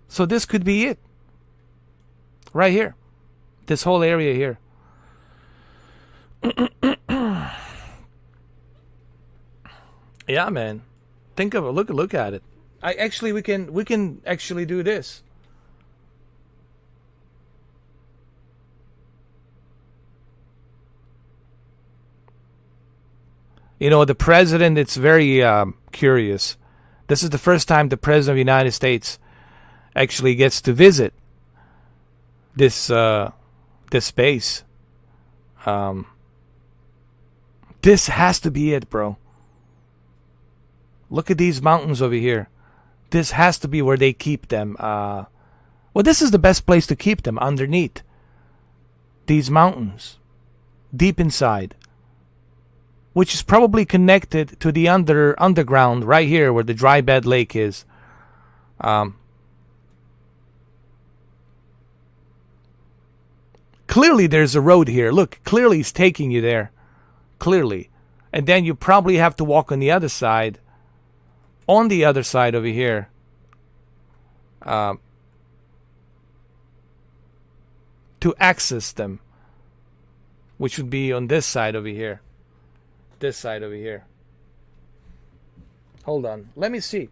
So this could be it. Right here. This whole area here. Yeah, man. Think of it. Look at it. We can actually do this. You know, the president, it's very curious. This is the first time the president of the United States actually gets to visit this space. This has to be it, bro. Look at these mountains over here. This has to be where they keep them. Well, this is the best place to keep them, underneath these mountains, deep inside. Which is probably connected to the underground right here where the dry bed lake is. Clearly there's a road here. Look, clearly it's taking you there. Clearly. And then you probably have to walk on the other side. On the other side over here. To access them. Which would be on this side over here. This side over here. Hold on. Let me see.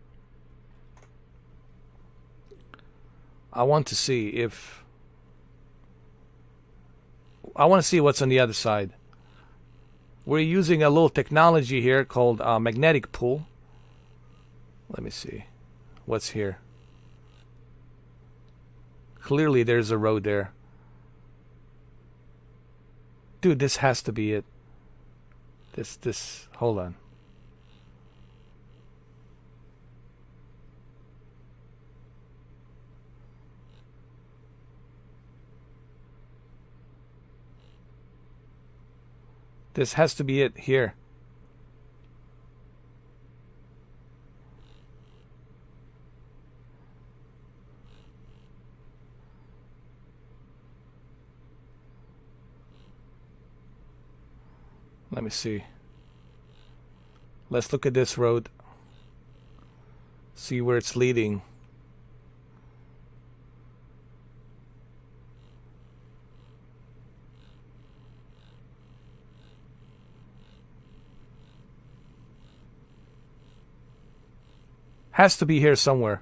I want to see if... I want to see what's on the other side. We're using a little technology here called magnetic pull. Let me see. What's here? Clearly there's a road there. Dude, this has to be it. Hold on. This has to be it here. Let me see. Let's look at this road. See where it's leading. Has to be here somewhere.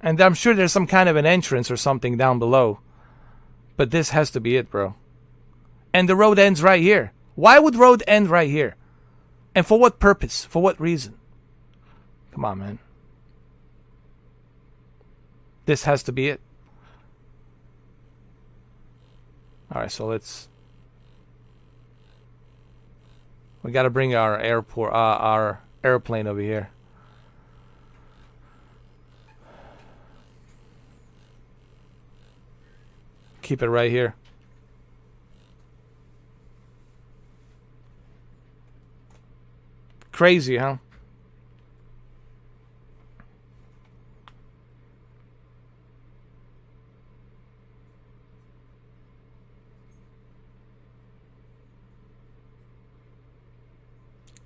And I'm sure there's some kind of an entrance or something down below. But this has to be it, bro. And the road ends right here. Why would road end right here? And for what purpose? For what reason? Come on, man. This has to be it. Alright, so let's... We gotta bring our our airplane over here. Keep it right here. Crazy, huh?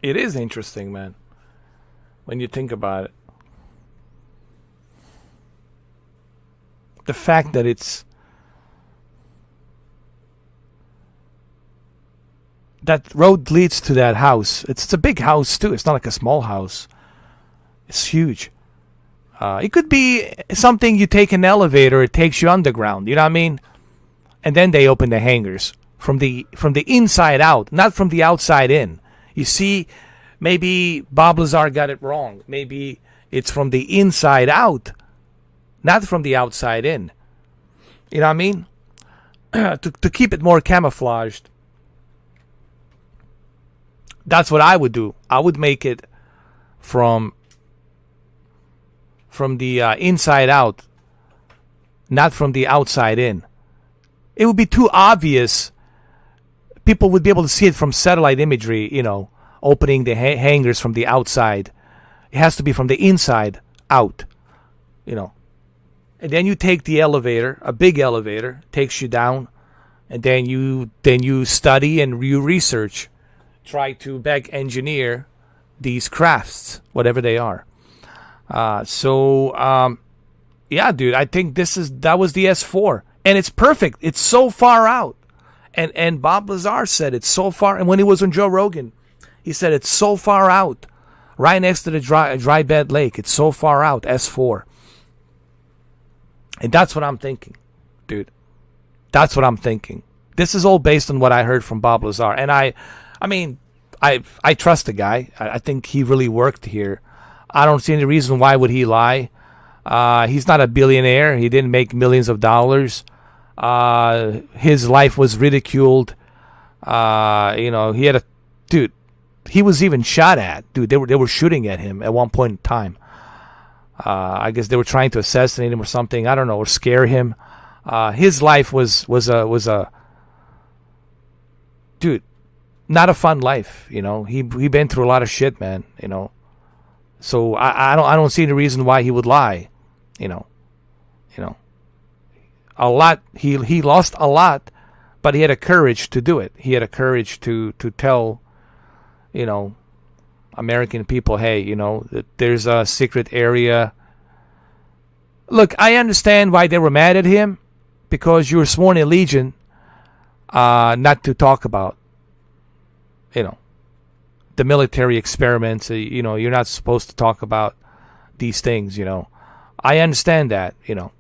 It is interesting, man, when you think about it. The fact that it's... That road leads to that house. It's a big house, too. It's not like a small house. It's huge. It could be something you take an elevator, it takes you underground. You know what I mean? And then they open the hangars from the inside out, not from the outside in. You see, maybe Bob Lazar got it wrong. Maybe it's from the inside out, not from the outside in. You know what I mean? To keep it more camouflaged. That's what I would do. I would make it from the inside out, not from the outside in. It would be too obvious. People would be able to see it from satellite imagery, you know, opening the hangars from the outside. It has to be from the inside out, you know. And then you take the elevator, a big elevator, takes you down, and then you study and you research, try to back engineer these crafts, whatever they are. Yeah, dude, I think that was the S4, and it's perfect. It's so far out, and Bob Lazar said it's so far. And when he was on Joe Rogan, he said it's so far out, right next to the dry bed lake. It's so far out, S4. And that's what I'm thinking, dude. That's what I'm thinking. This is all based on what I heard from Bob Lazar, and I mean, I trust the guy. I think he really worked here. I don't see any reason why would he lie. He's not a billionaire. He didn't make millions of dollars. His life was ridiculed. You know, he was even shot at. Dude, they were shooting at him at one point in time. I guess they were trying to assassinate him or something. I don't know, or scare him. His life was a dude, not a fun life. You know, he been through a lot of shit, man. You know, so I don't see any reason why he would lie. You know, a lot. He lost a lot, but he had a courage to do it. He had a courage to tell, you know, American people, hey, you know, that there's a secret area. Look, I understand why they were mad at him, because you were sworn in Legion not to talk about, you know, the military experiments. You know, you're not supposed to talk about these things, you know. I understand that, you know.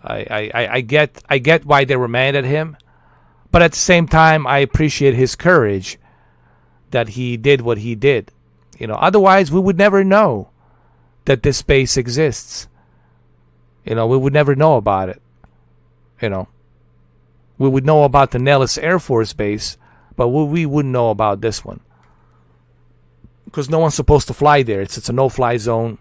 I get why they were mad at him, but at the same time, I appreciate his courage that he did what he did. You know, otherwise we would never know that this base exists. You know, we would never know about it. You know, we would know about the Nellis Air Force Base, but we wouldn't know about this one, because no one's supposed to fly there. It's a no-fly zone.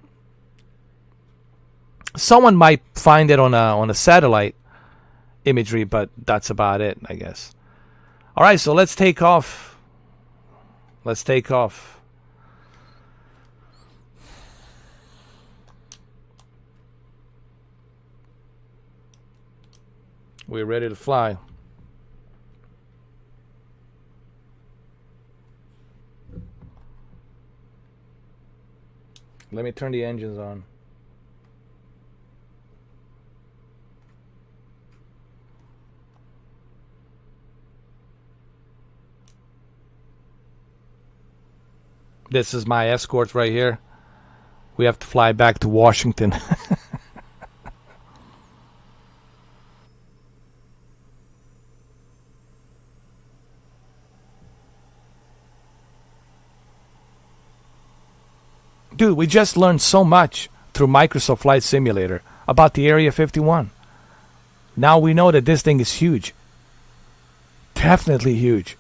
Someone might find it on a satellite imagery, but that's about it, I guess. All right, so let's take off. Let's take off. We're ready to fly. Let me turn the engines on. This is my escort right here. We have to fly back to Washington. Dude, we just learned so much through Microsoft Flight Simulator about the Area 51. Now we know that this thing is huge. Definitely huge.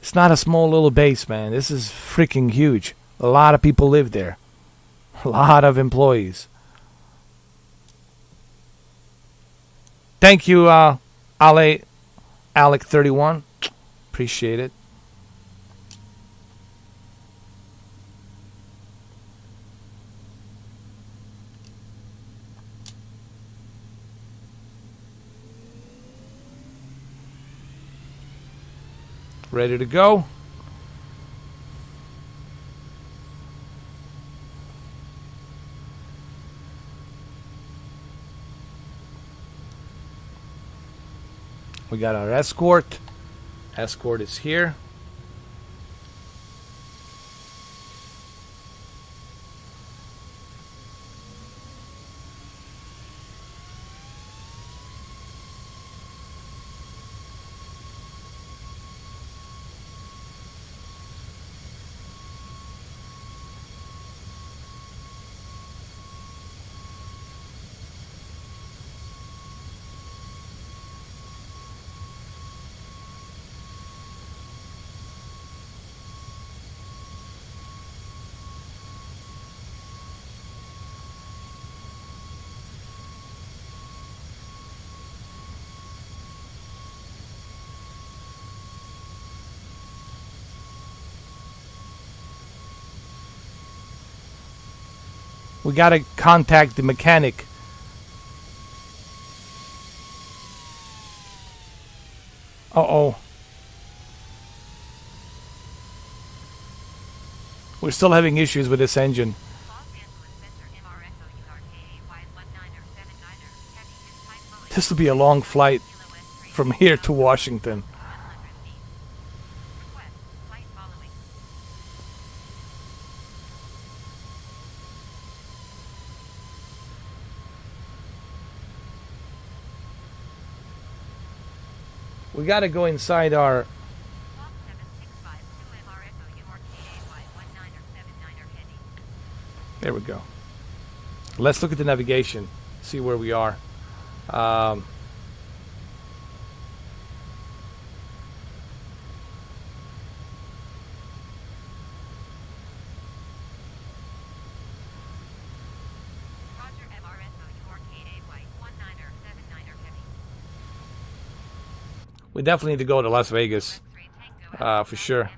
It's not a small little base, man. This is freaking huge. A lot of people live there. A lot of employees. Thank you, Alec31. Appreciate it. Ready to go. We got our escort. Escort is here. We gotta contact the mechanic. Uh-oh. We're still having issues with this engine. This will be a long flight from here to Washington. We gotta go inside our... There we go. Let's look at the navigation, see where we are. We definitely need to go to Las Vegas, for sure.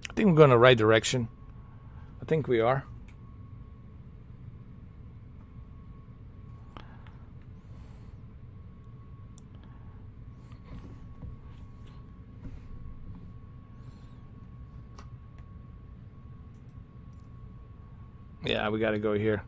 I think we're going the right direction. I think we are. Yeah, we got to go here.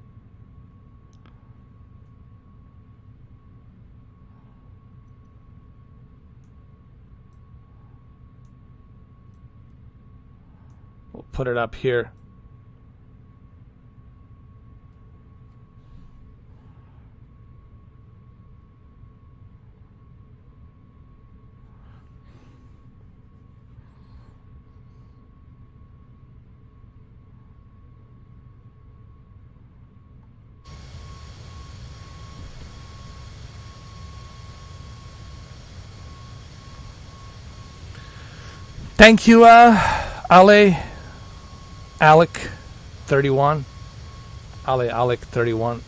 We'll put it up here. Thank you, Ale. Alec 31. Alec 31.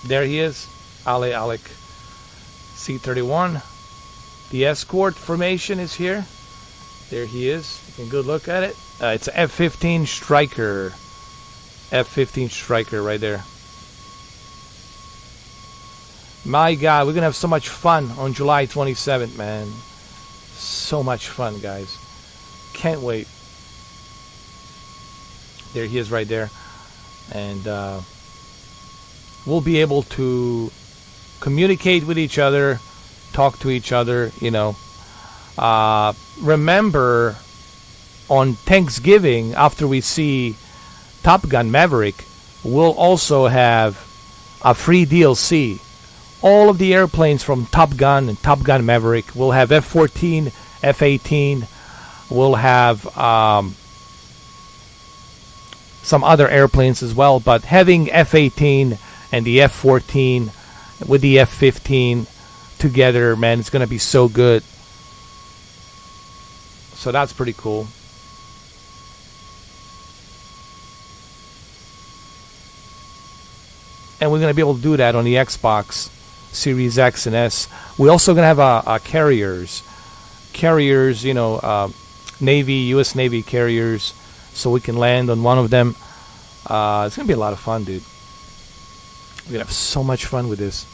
There he is, Alec C31. The escort formation is here. There he is. You can good look at it. It's an F-15 Striker. F-15 Striker right there. My God, we're going to have so much fun on July 27th, man. So much fun, guys. Can't wait. There he is right there. And we'll be able to communicate with each other, talk to each other, you know. Remember, on Thanksgiving, after we see Top Gun Maverick, we'll also have a free DLC. All of the airplanes from Top Gun and Top Gun Maverick. We'll have F-14, F-18. We'll have some other airplanes as well. But having F-18 and the F-14 with the F-15 together, man, it's going to be so good. So that's pretty cool. And we're going to be able to do that on the Xbox Series X and S. We're also going to have carriers, you know, Navy, U.S. Navy carriers, so we can land on one of them. It's going to be a lot of fun, dude. We're going to have so much fun with this.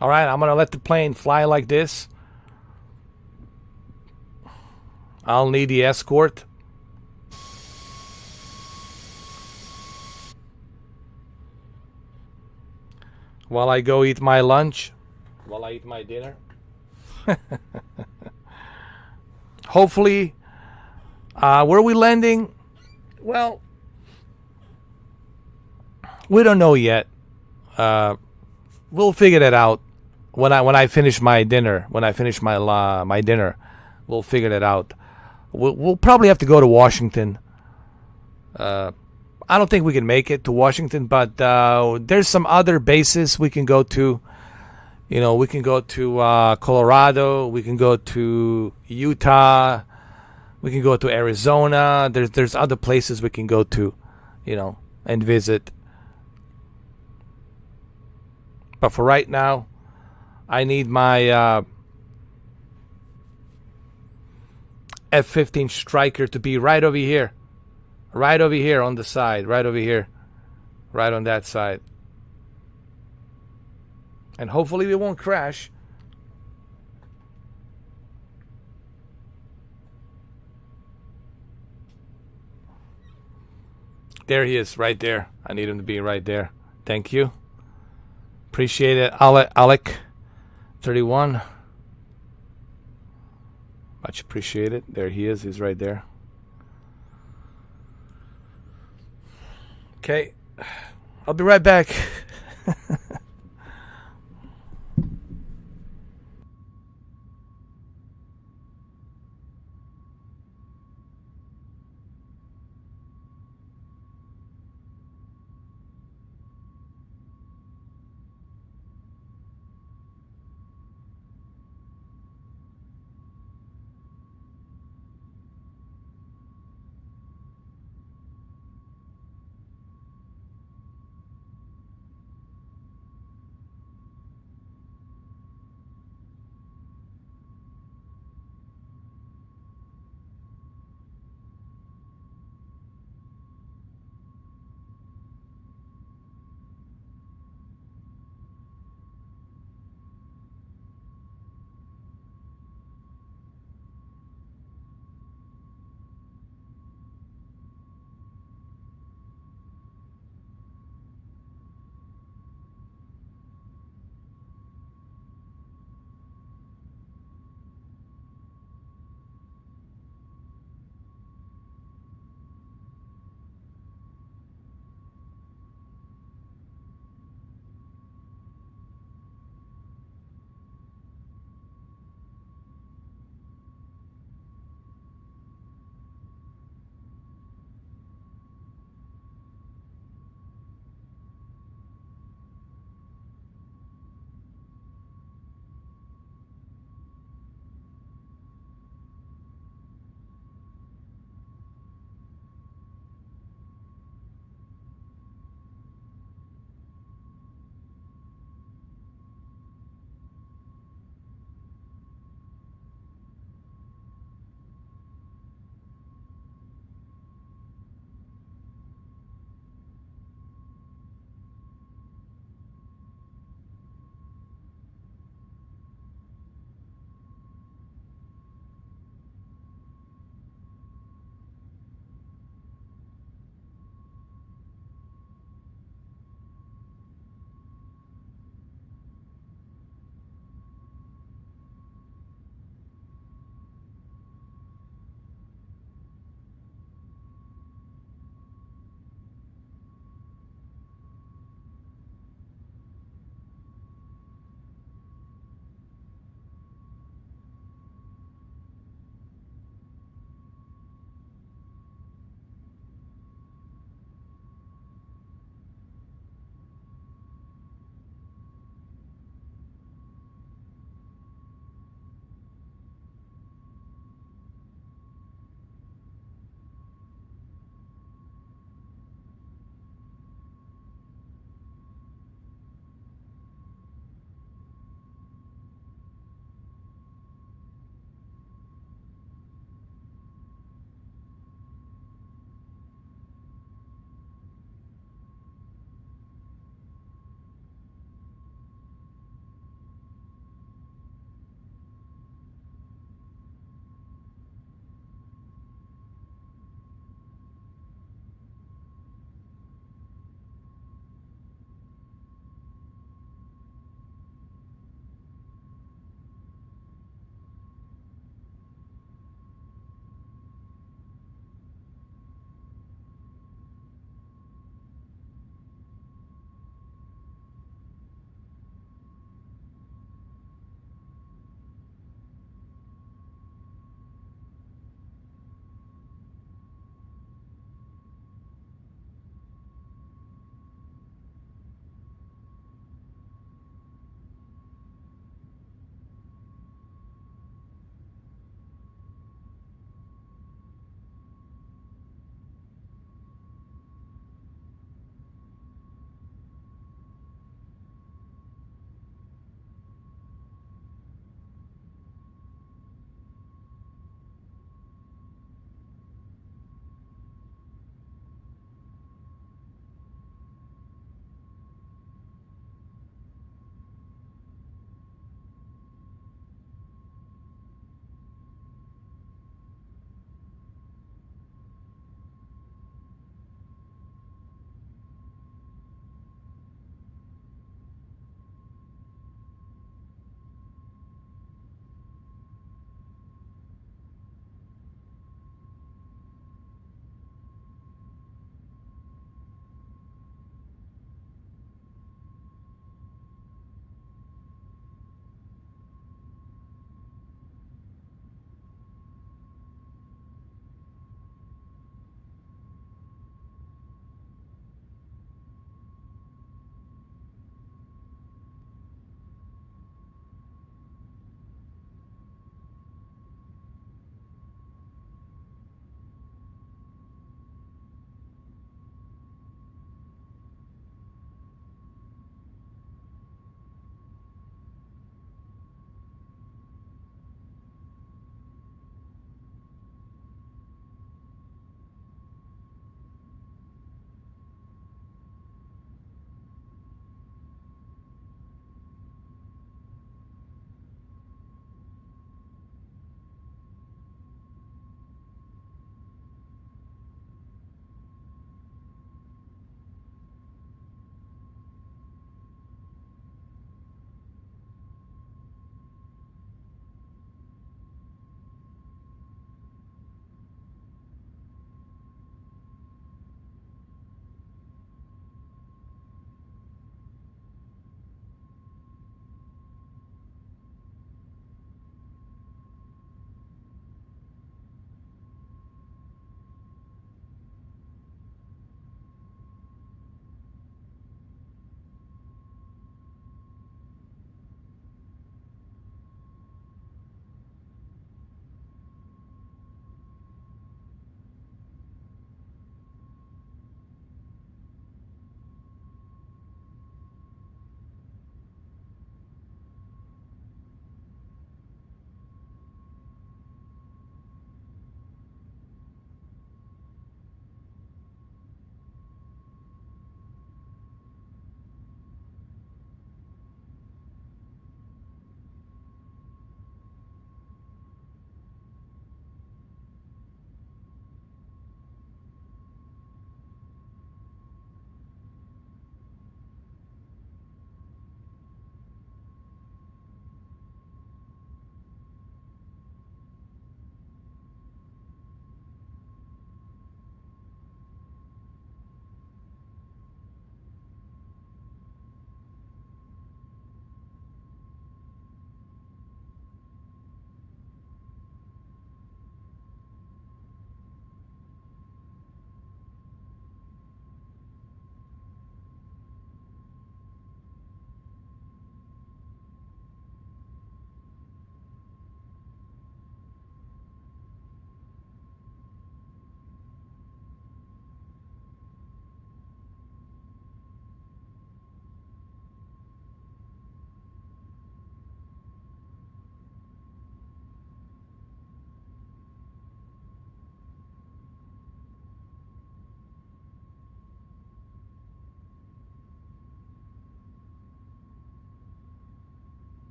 All right, I'm going to let the plane fly like this. I'll need the escort. While I go eat my lunch. While I eat my dinner. Hopefully, where are we landing? Well, we don't know yet. We'll figure that out. When I finish my dinner, my dinner, we'll figure that out. We'll probably have to go to Washington. I don't think we can make it to Washington, but there's some other bases we can go to. You know, we can go to Colorado. We can go to Utah. We can go to Arizona. There's other places we can go to, you know, and visit. But for right now, I need my F-15 Striker to be right over here. Right over here on the side. Right over here. Right on that side. And hopefully we won't crash. There he is, right there. I need him to be right there. Thank you. Appreciate it, Alec 31. Much appreciated. There he is. He's right there. Okay. I'll be right back.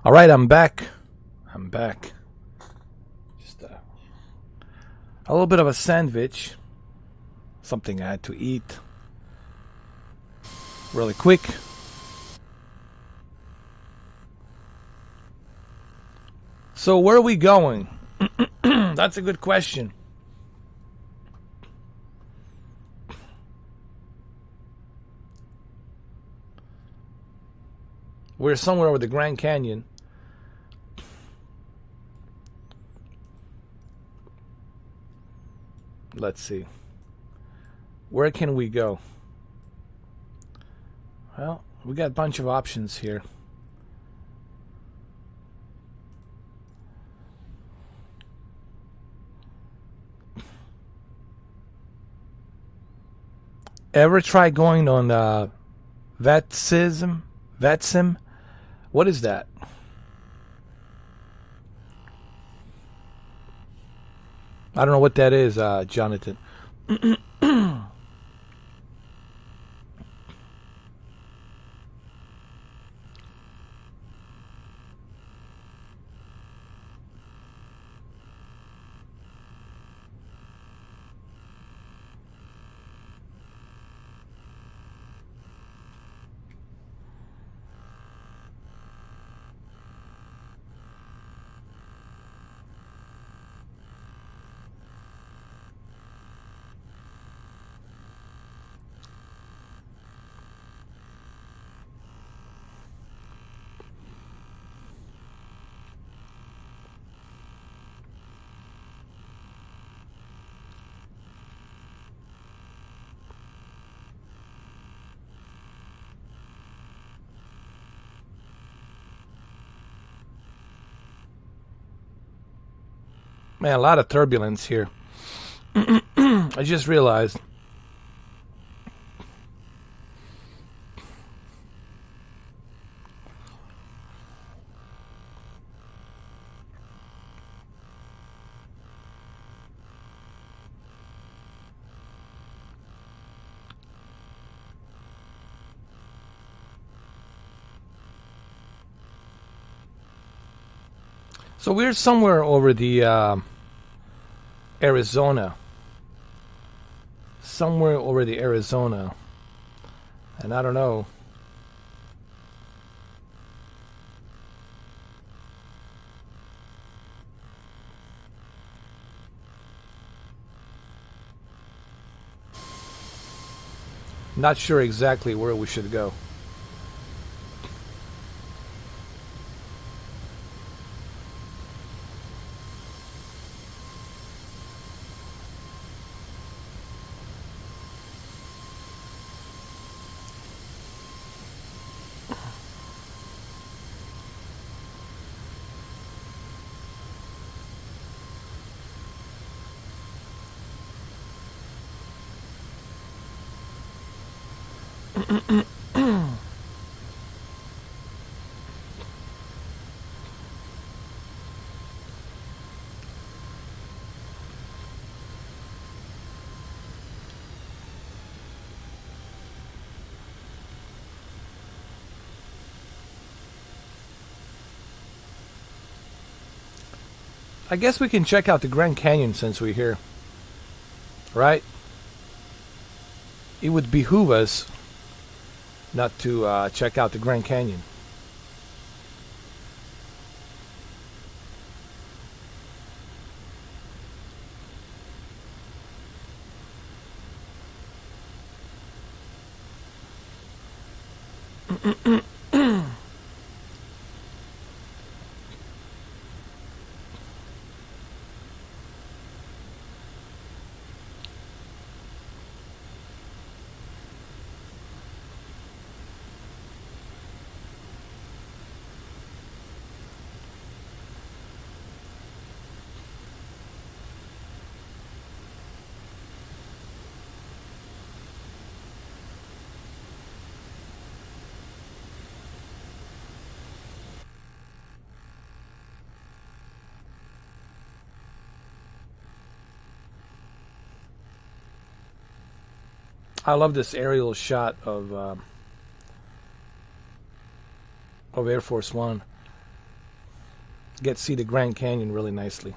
All right, I'm back. I'm back. Just a little bit of a sandwich. Something I had to eat really quick. So where are we going? That's a good question. We're somewhere over the Grand Canyon. Let's see. Where can we go? Well, we got a bunch of options here. Ever try going on Vetsim? Vetsim? What is that? I don't know what that is, Jonathan. Man, a lot of turbulence here. I just realized. So we're somewhere over the Arizona. Somewhere over the Arizona. And I don't know. Not sure exactly where we should go. I guess we can check out the Grand Canyon since we're here. Right? It would behoove us not to check out the Grand Canyon. I love this aerial shot of Air Force One. see the Grand Canyon really nicely.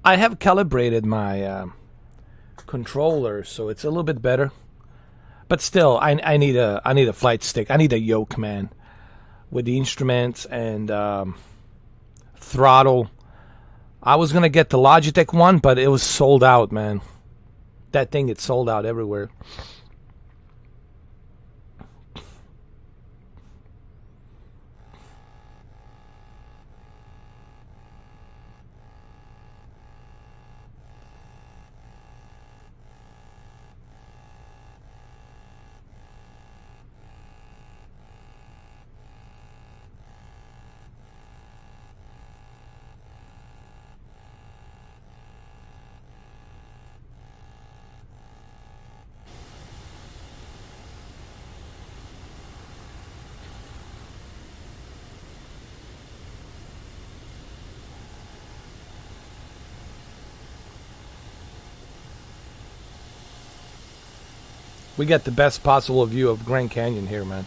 I have calibrated my controller, so it's a little bit better. But still, I need a flight stick. I need a yoke, man, with the instruments and throttle. I was gonna get the Logitech one, but it was sold out, man. That thing, it's sold out everywhere. We get the best possible view of Grand Canyon here, man.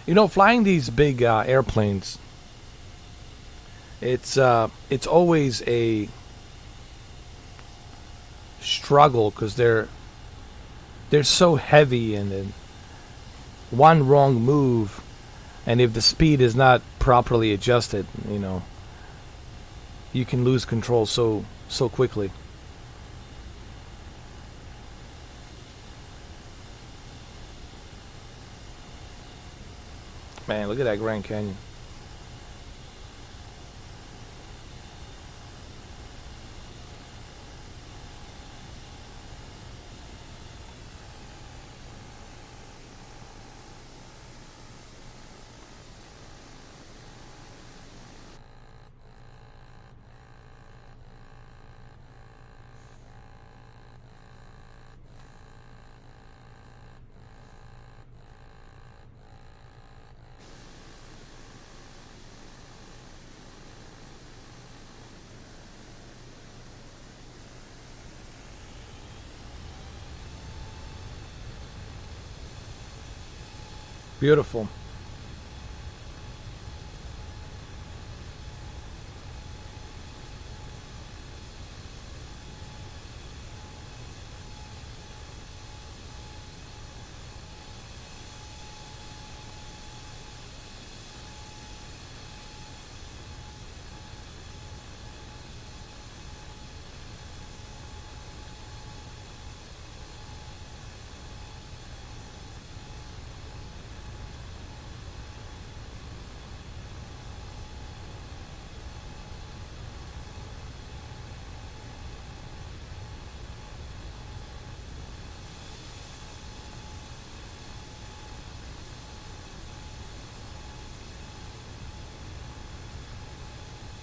You know, flying these big airplanes, it's always a struggle because they're so heavy, and then one wrong move, and if the speed is not properly adjusted, you know, you can lose control so quickly. Man, look at that Grand Canyon. Beautiful.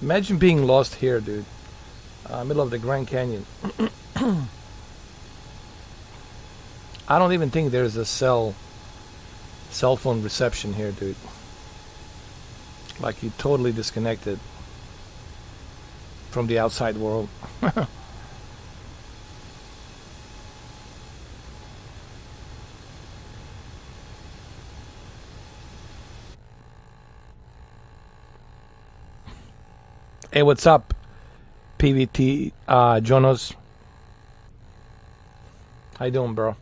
Imagine being lost here, dude. Middle of the Grand Canyon. I don't even think there's a cell phone reception here, dude. Like, you totally disconnected from the outside world. Hey, what's up, PVT Jonas? How you doing, bro?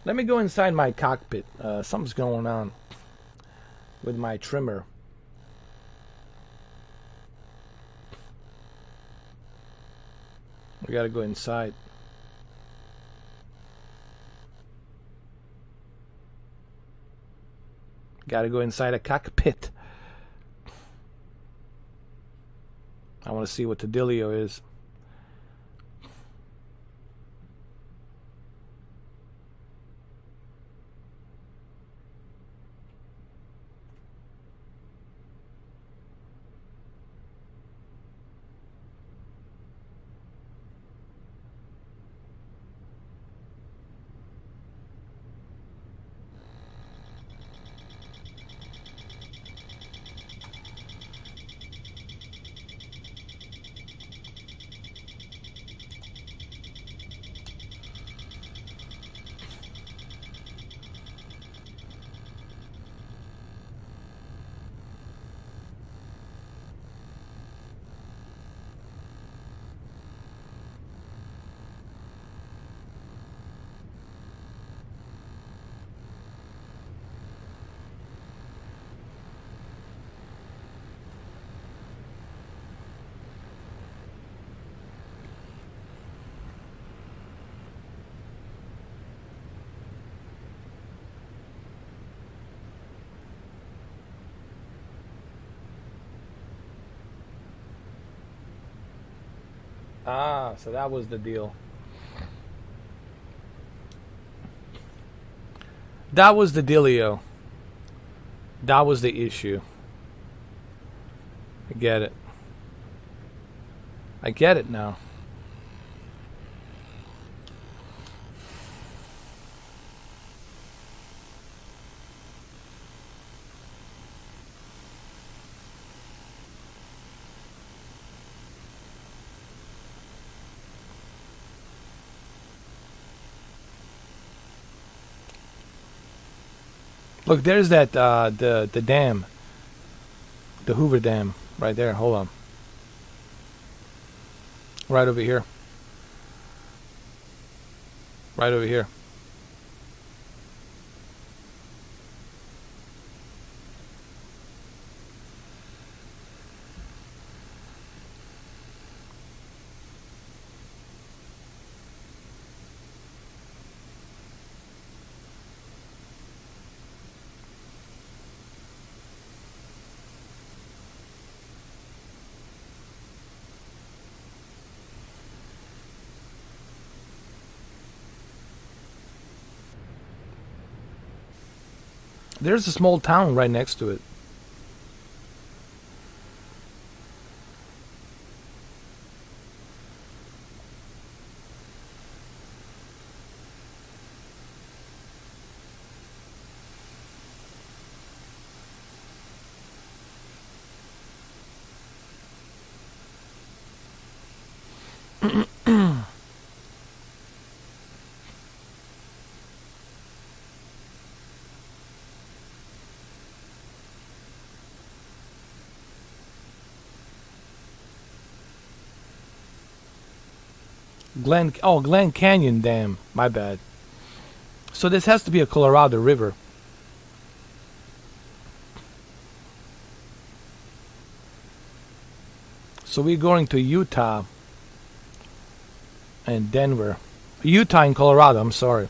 Let me go inside my cockpit. Something's going on with my trimmer. We gotta go inside. Gotta go inside a cockpit. I want to see what the dealio is. Ah, so that was the deal. That was the dealio. That was the issue. I get it. I get it now. Look, there's that the dam, the Hoover Dam, right there. Hold on, right over here, right over here. There's a small town right next to it. Glen Canyon Dam. My bad. So this has to be a Colorado River. So we're going to Utah and Denver. Utah and Colorado, I'm sorry.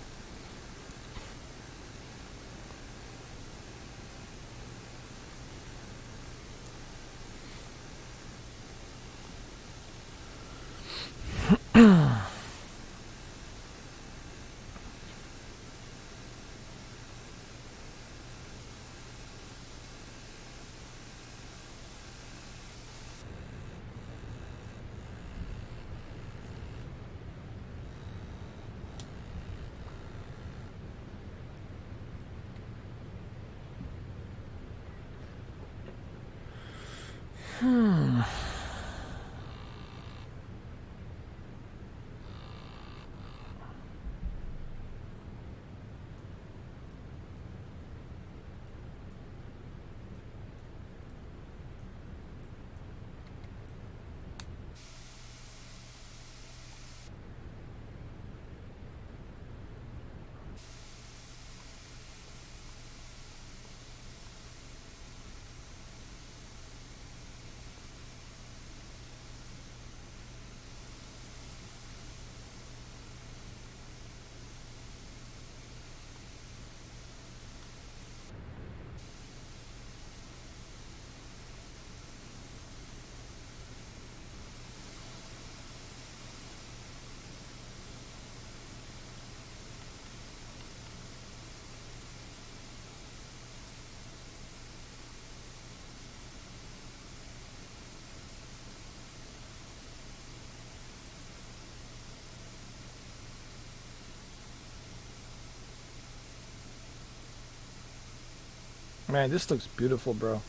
Man, this looks beautiful, bro.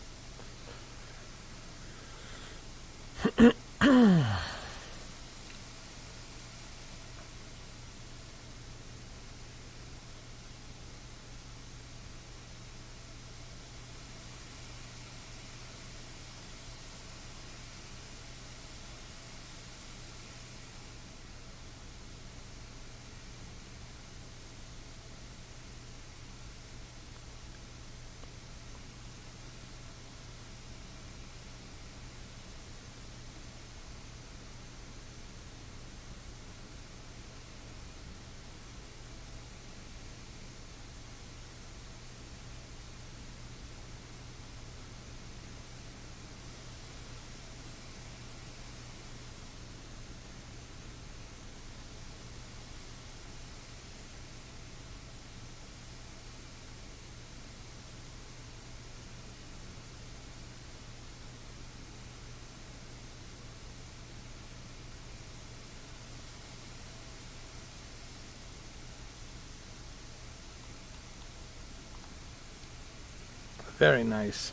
Very nice.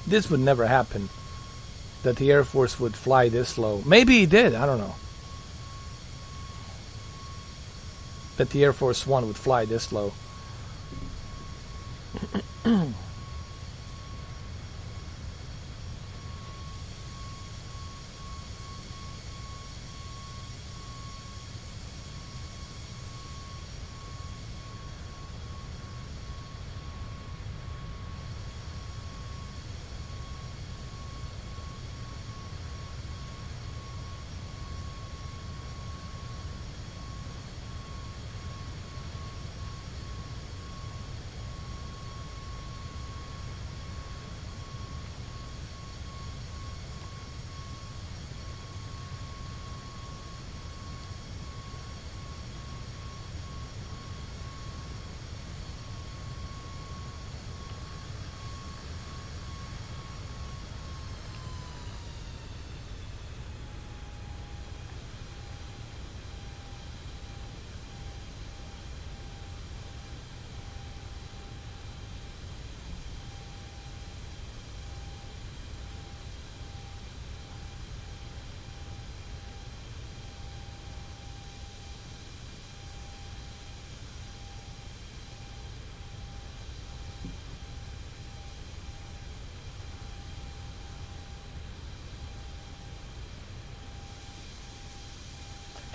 This would never happen. That the Air Force would fly this low. Maybe he did, I don't know. That the Air Force One would fly this low.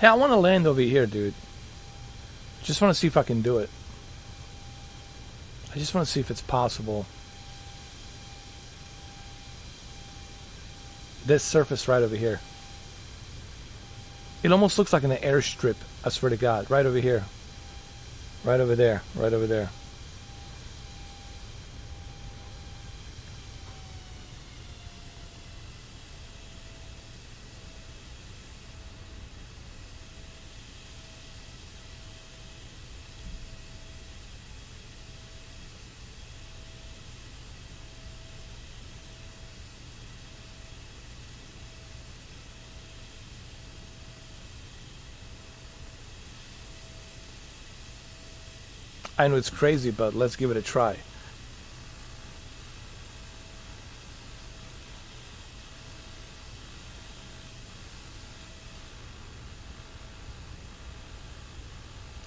Hey, I want to land over here, dude. Just want to see if I can do it. I just want to see if it's possible. This surface right over here. It almost looks like an airstrip, I swear to God. Right over here. Right over there. Right over there. I know it's crazy, but let's give it a try.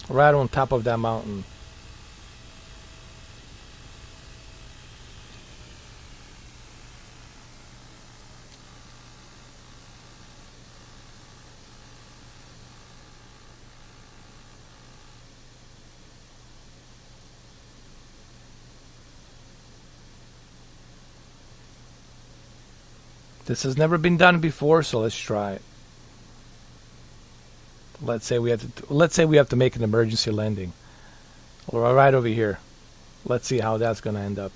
Right on top of that mountain. This has never been done before, so let's try it. Let's say we have to make an emergency landing. We're right over here. Let's see how that's going to end up.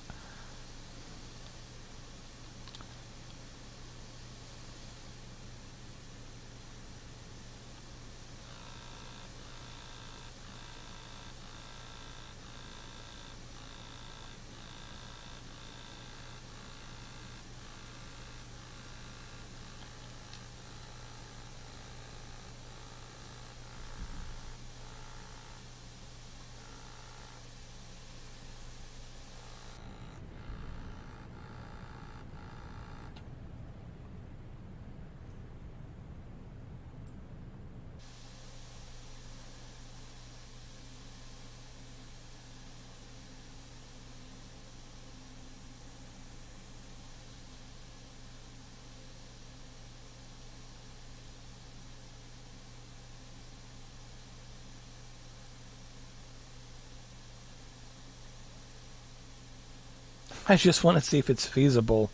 I just want to see if it's feasible.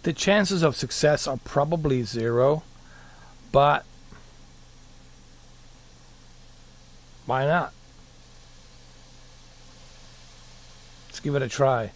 The chances of success are probably 0, but why not? Let's give it a try.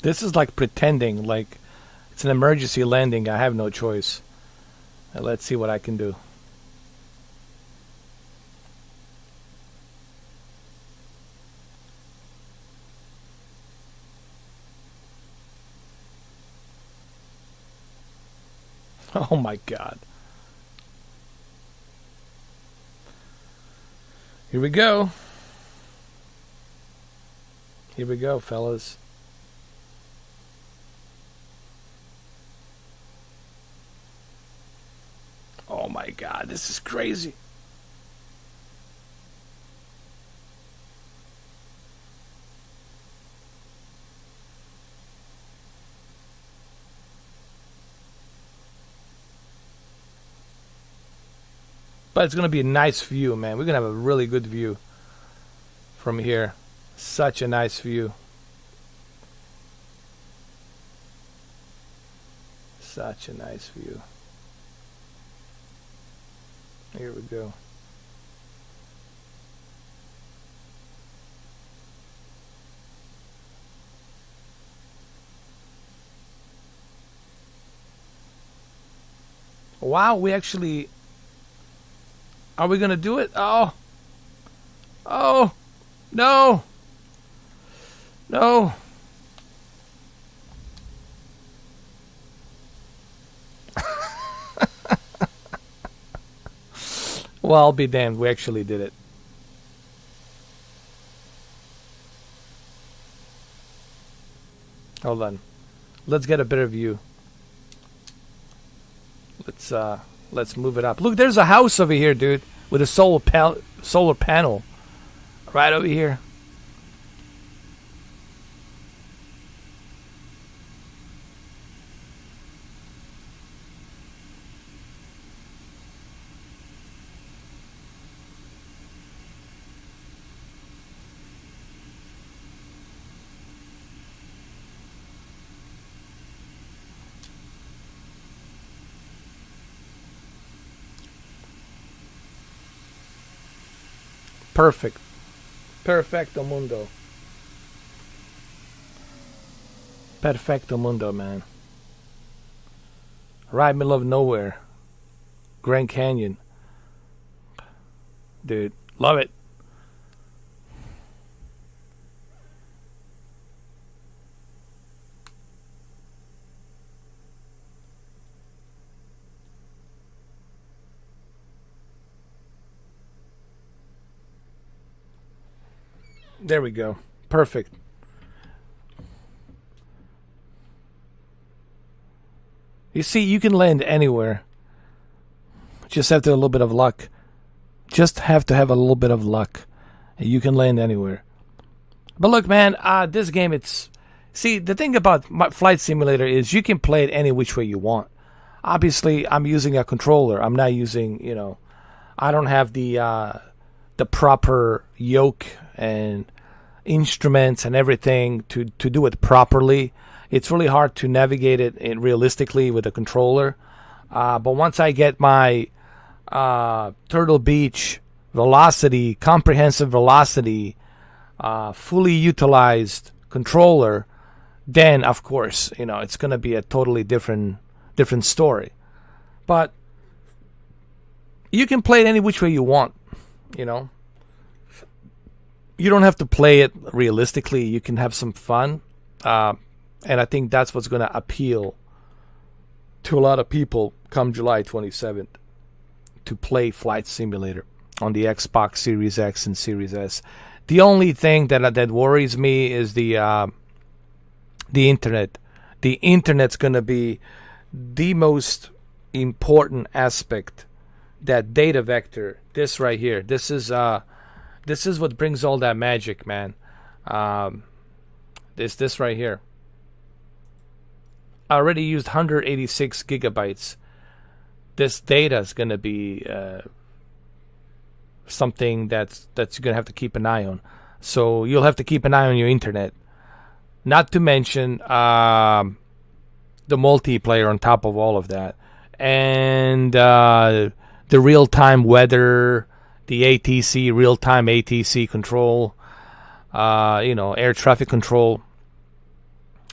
This is like pretending like it's an emergency landing. I have no choice. Let's see what I can do. Oh my God. Here we go. Here we go, fellas. Oh my God, this is crazy. But it's going to be a nice view, man. We're going to have a really good view from here. Such a nice view. Such a nice view. Here we go. Wow, we actually... Are we going to do it? Oh. Oh. No. No. Well, I'll be damned. We actually did it. Hold on. Let's get a better view. Let's move it up. Look, there's a house over here, dude, with a solar panel right over here. Perfect. Perfecto mundo. Perfecto mundo, man. Right middle of nowhere. Grand Canyon. Dude, love it. There we go. Perfect. You see, you can land anywhere. Just have to have a little bit of luck. Just have to have a little bit of luck. And you can land anywhere. But look, man, this game, it's... See, the thing about Flight Simulator is you can play it any which way you want. Obviously, I'm using a controller. I'm not using, you know... I don't have the proper yoke and instruments and everything to do it properly. It's really hard to navigate it realistically with a controller. But once I get my Turtle Beach velocity, comprehensive velocity, fully utilized controller, then of course, you know, it's going to be a totally different story. But you can play it any which way you want, you know. You don't have to play it realistically. You can have some fun. And I think that's what's going to appeal to a lot of people come July 27th to play Flight Simulator on the Xbox Series X and Series S. The only thing that worries me is the internet. The internet's going to be the most important aspect. That data vector, this right here, this is what brings all that magic, man. This right here. I already used 186 gigabytes. This data is going to be something that's you're going to have to keep an eye on. So you'll have to keep an eye on your internet. Not to mention the multiplayer on top of all of that. And the real-time weather, the ATC, real-time ATC control, you know, air traffic control,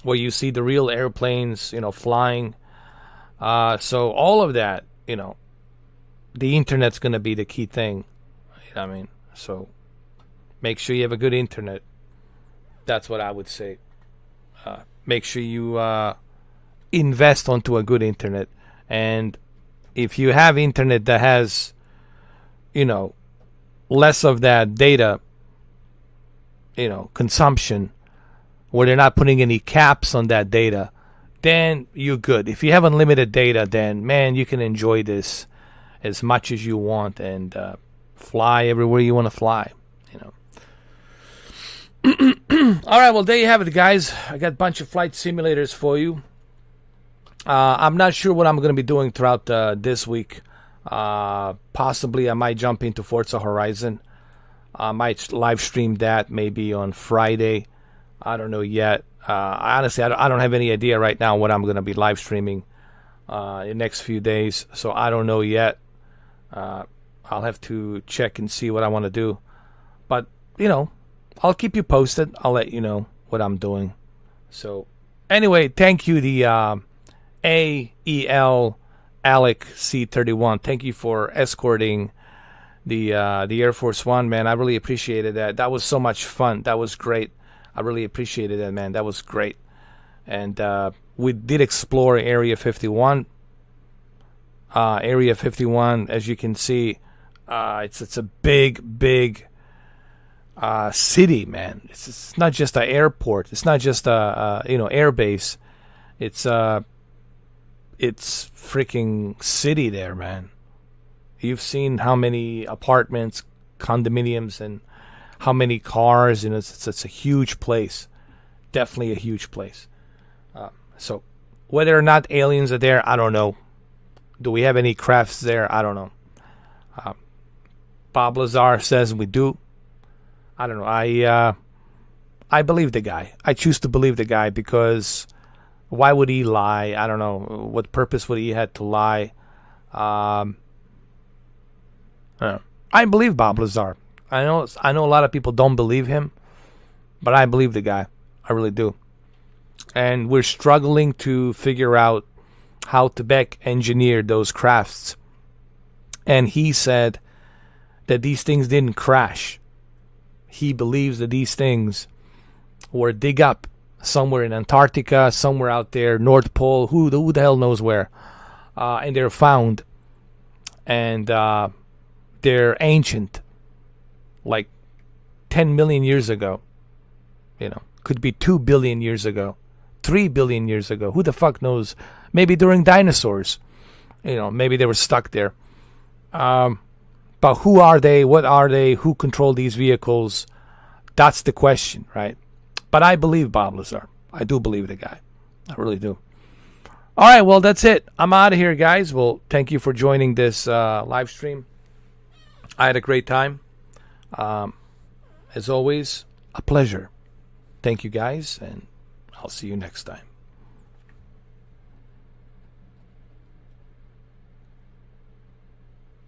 where you see the real airplanes, you know, flying. So all of that, you know, the internet's going to be the key thing. You know what I mean? So make sure you have a good internet. That's what I would say. Make sure you invest onto a good internet. And if you have internet that has, you know, less of that data, you know, consumption, where they're not putting any caps on that data, then you're good. If you have unlimited data, then, man, you can enjoy this as much as you want and fly everywhere you want to fly, you know. All right, well, there you have it, guys. I got a bunch of flight simulators for you. I'm not sure what I'm going to be doing throughout this week. Possibly I might jump into Forza Horizon. I might live stream that maybe on Friday. I don't know yet. Honestly, I don't have any idea right now what I'm going to be live streaming in the next few days. So I don't know yet. I'll have to check and see what I want to do. But, you know, I'll keep you posted. I'll let you know what I'm doing. So, anyway, thank you, the AEL Alec C31. Thank you for escorting the Air Force One, man. I really appreciated that. That was so much fun. That was great. I really appreciated that, man. That was great. And we did explore Area 51. Area 51, as you can see, it's a big city, man. It's not just an airport. It's not just a air base. It's freaking city there, man. You've seen how many apartments, condominiums, and how many cars. You know, it's a huge place. Definitely a huge place. So whether or not aliens are there, I don't know. Do we have any crafts there? I don't know. Bob Lazar says we do. I don't know. I believe the guy. I choose to believe the guy because why would he lie? I don't know. What purpose would he have to lie? I believe Bob Lazar. I know a lot of people don't believe him, but I believe the guy. I really do. And we're struggling to figure out how to back engineer those crafts. And he said that these things didn't crash. He believes that these things were dig up somewhere in Antarctica, somewhere out there, North Pole, who the hell knows where. And they're found. And they're ancient. Like 10 million years ago. You know, could be 2 billion years ago, 3 billion years ago. Who the fuck knows? Maybe during dinosaurs. You know, maybe they were stuck there. But who are they? What are they? Who control these vehicles? That's the question, right? But I believe Bob Lazar. I do believe the guy. I really do. All right, well, that's it. I'm out of here, guys. Well, thank you for joining this live stream. I had a great time. As always, a pleasure. Thank you, guys, and I'll see you next time.